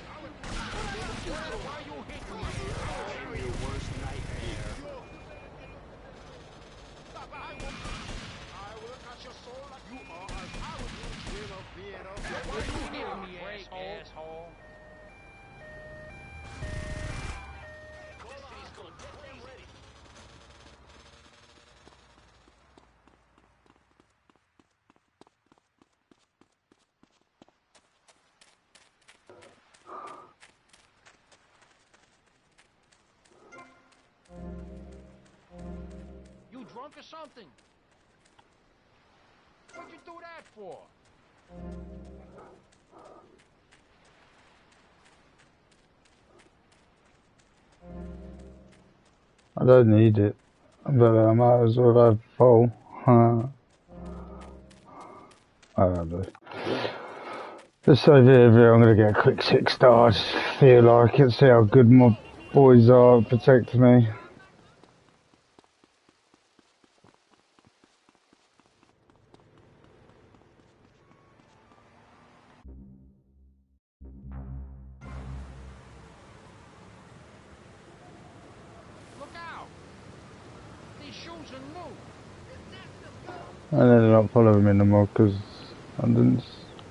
You drunk or something? What'd you do that for? I don't need it, but I might as well have full. I don't know. Just so here, I'm going to get a quick 6 stars. Feel like it, see how good my boys are at protecting me. Look out! These shoes are new. And then they're not following me no more because I didn't.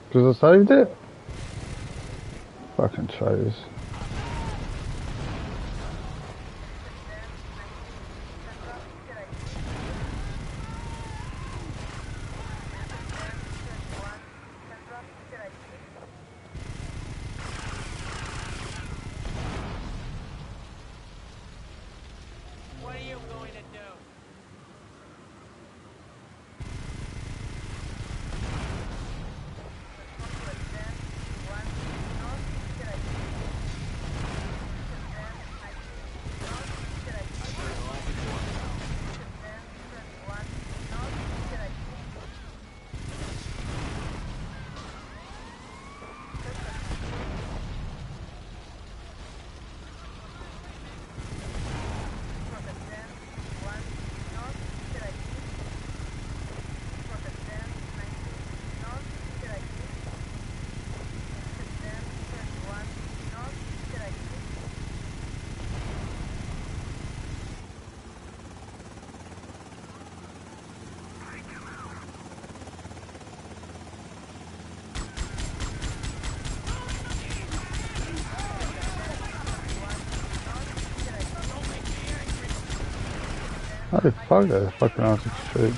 Because I saved it? Fucking traitors. What are you going to do? How the fuck that fucking out of street?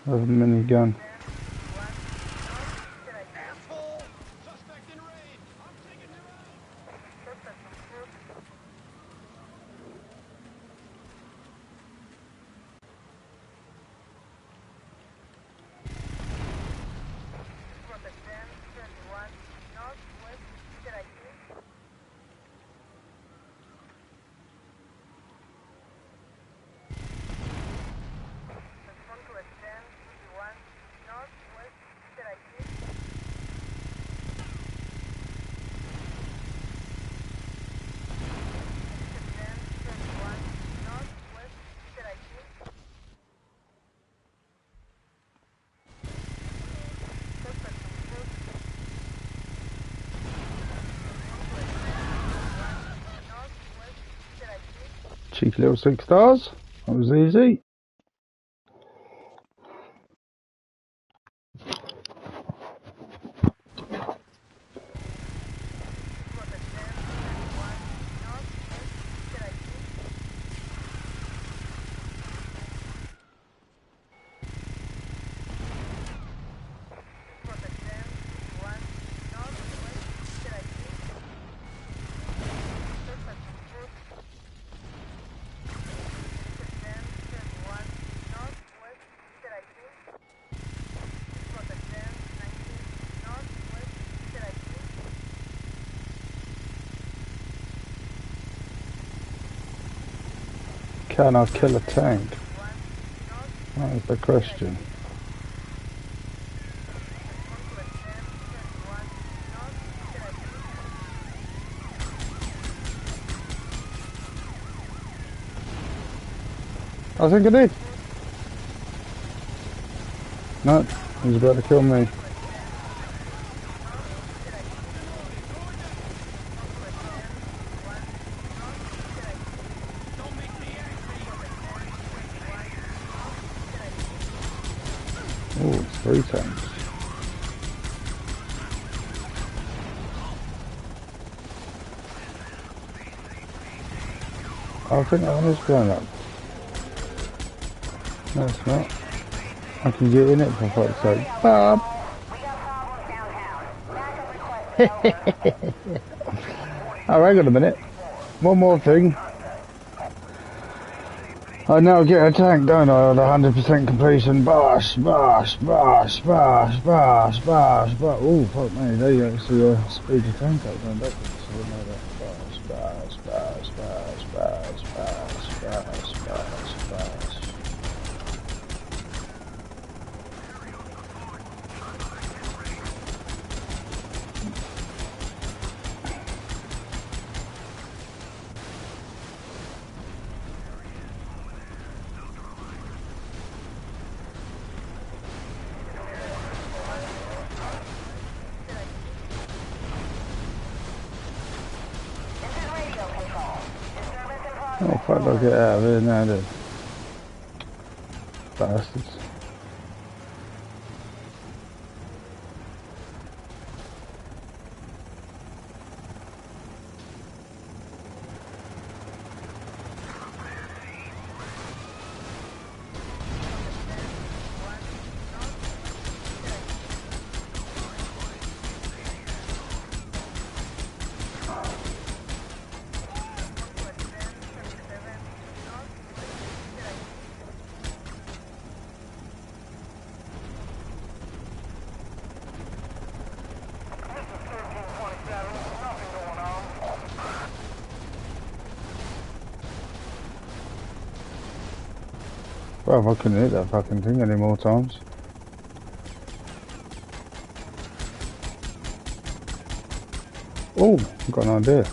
I have a minigun. Cheeky little 6 stars. That was easy. Can I kill a tank? That is the question. I think I did. No, he's about to kill me. Oh, it's 3 tanks. I think that one is blown up. No, it's not. I can get in it for fuck's sake. Bob! Oh, hang on a minute. One more thing. I now get a tank, don't I, at 100% completion. Bash, bash, bash, bash, bash, bash, bash. Oh, fuck me, they actually speed the tank up going backwards, so I know that. Bash, bash, bash, bash, bash, bash, bash, bash, bash. Oh fuck, I'll get out of here now then. Bastards. Well, I couldn't hit that fucking thing any more times. Oh, I've got an idea.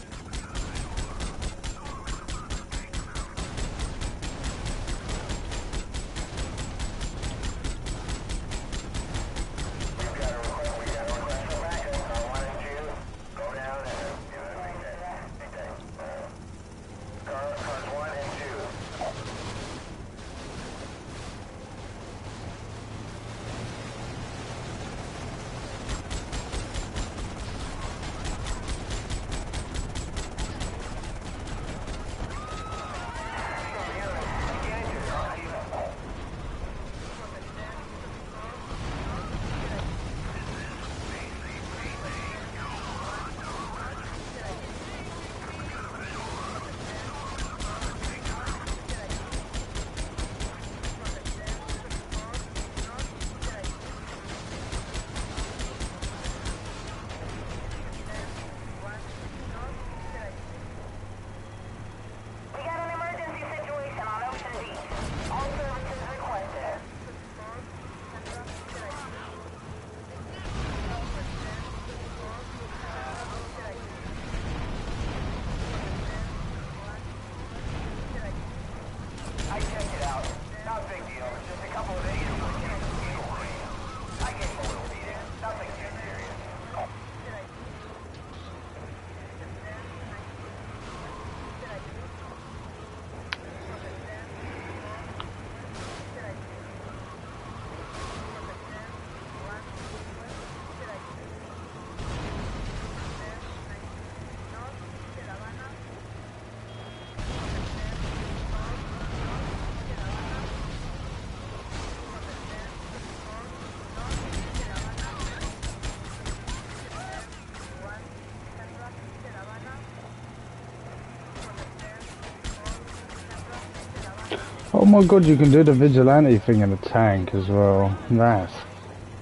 Oh my god, you can do the vigilante thing in a tank as well. That's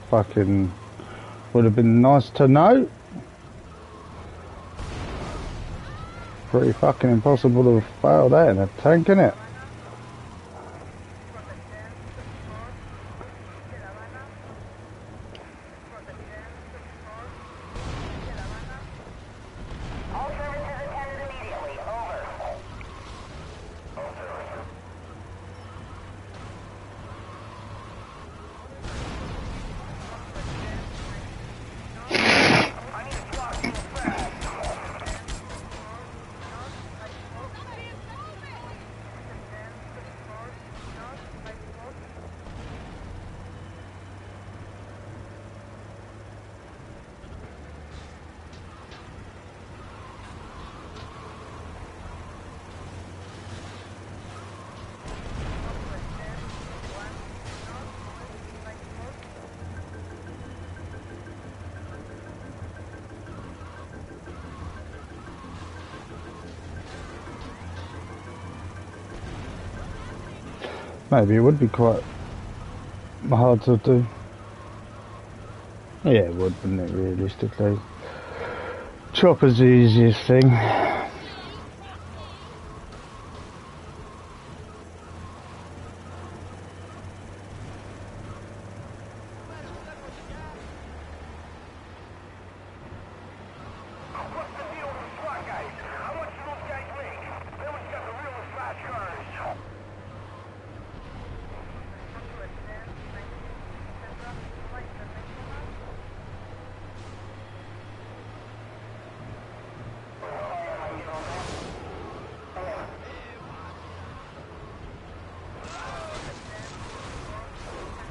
fucking... would have been nice to know. Pretty fucking impossible to fail that in a tank, innit? Maybe it would be quite hard to do. Yeah, it would, wouldn't it, realistically? Chopper's the easiest thing.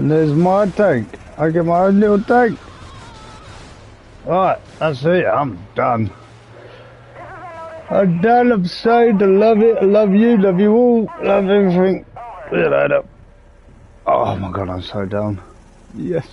And there's my tank. I get my own little tank. Right, that's it. I'm done. I'm done. I'm sorry to love it. I love you. Love you all. Love everything. See you later. Oh my god, I'm so down. Yes.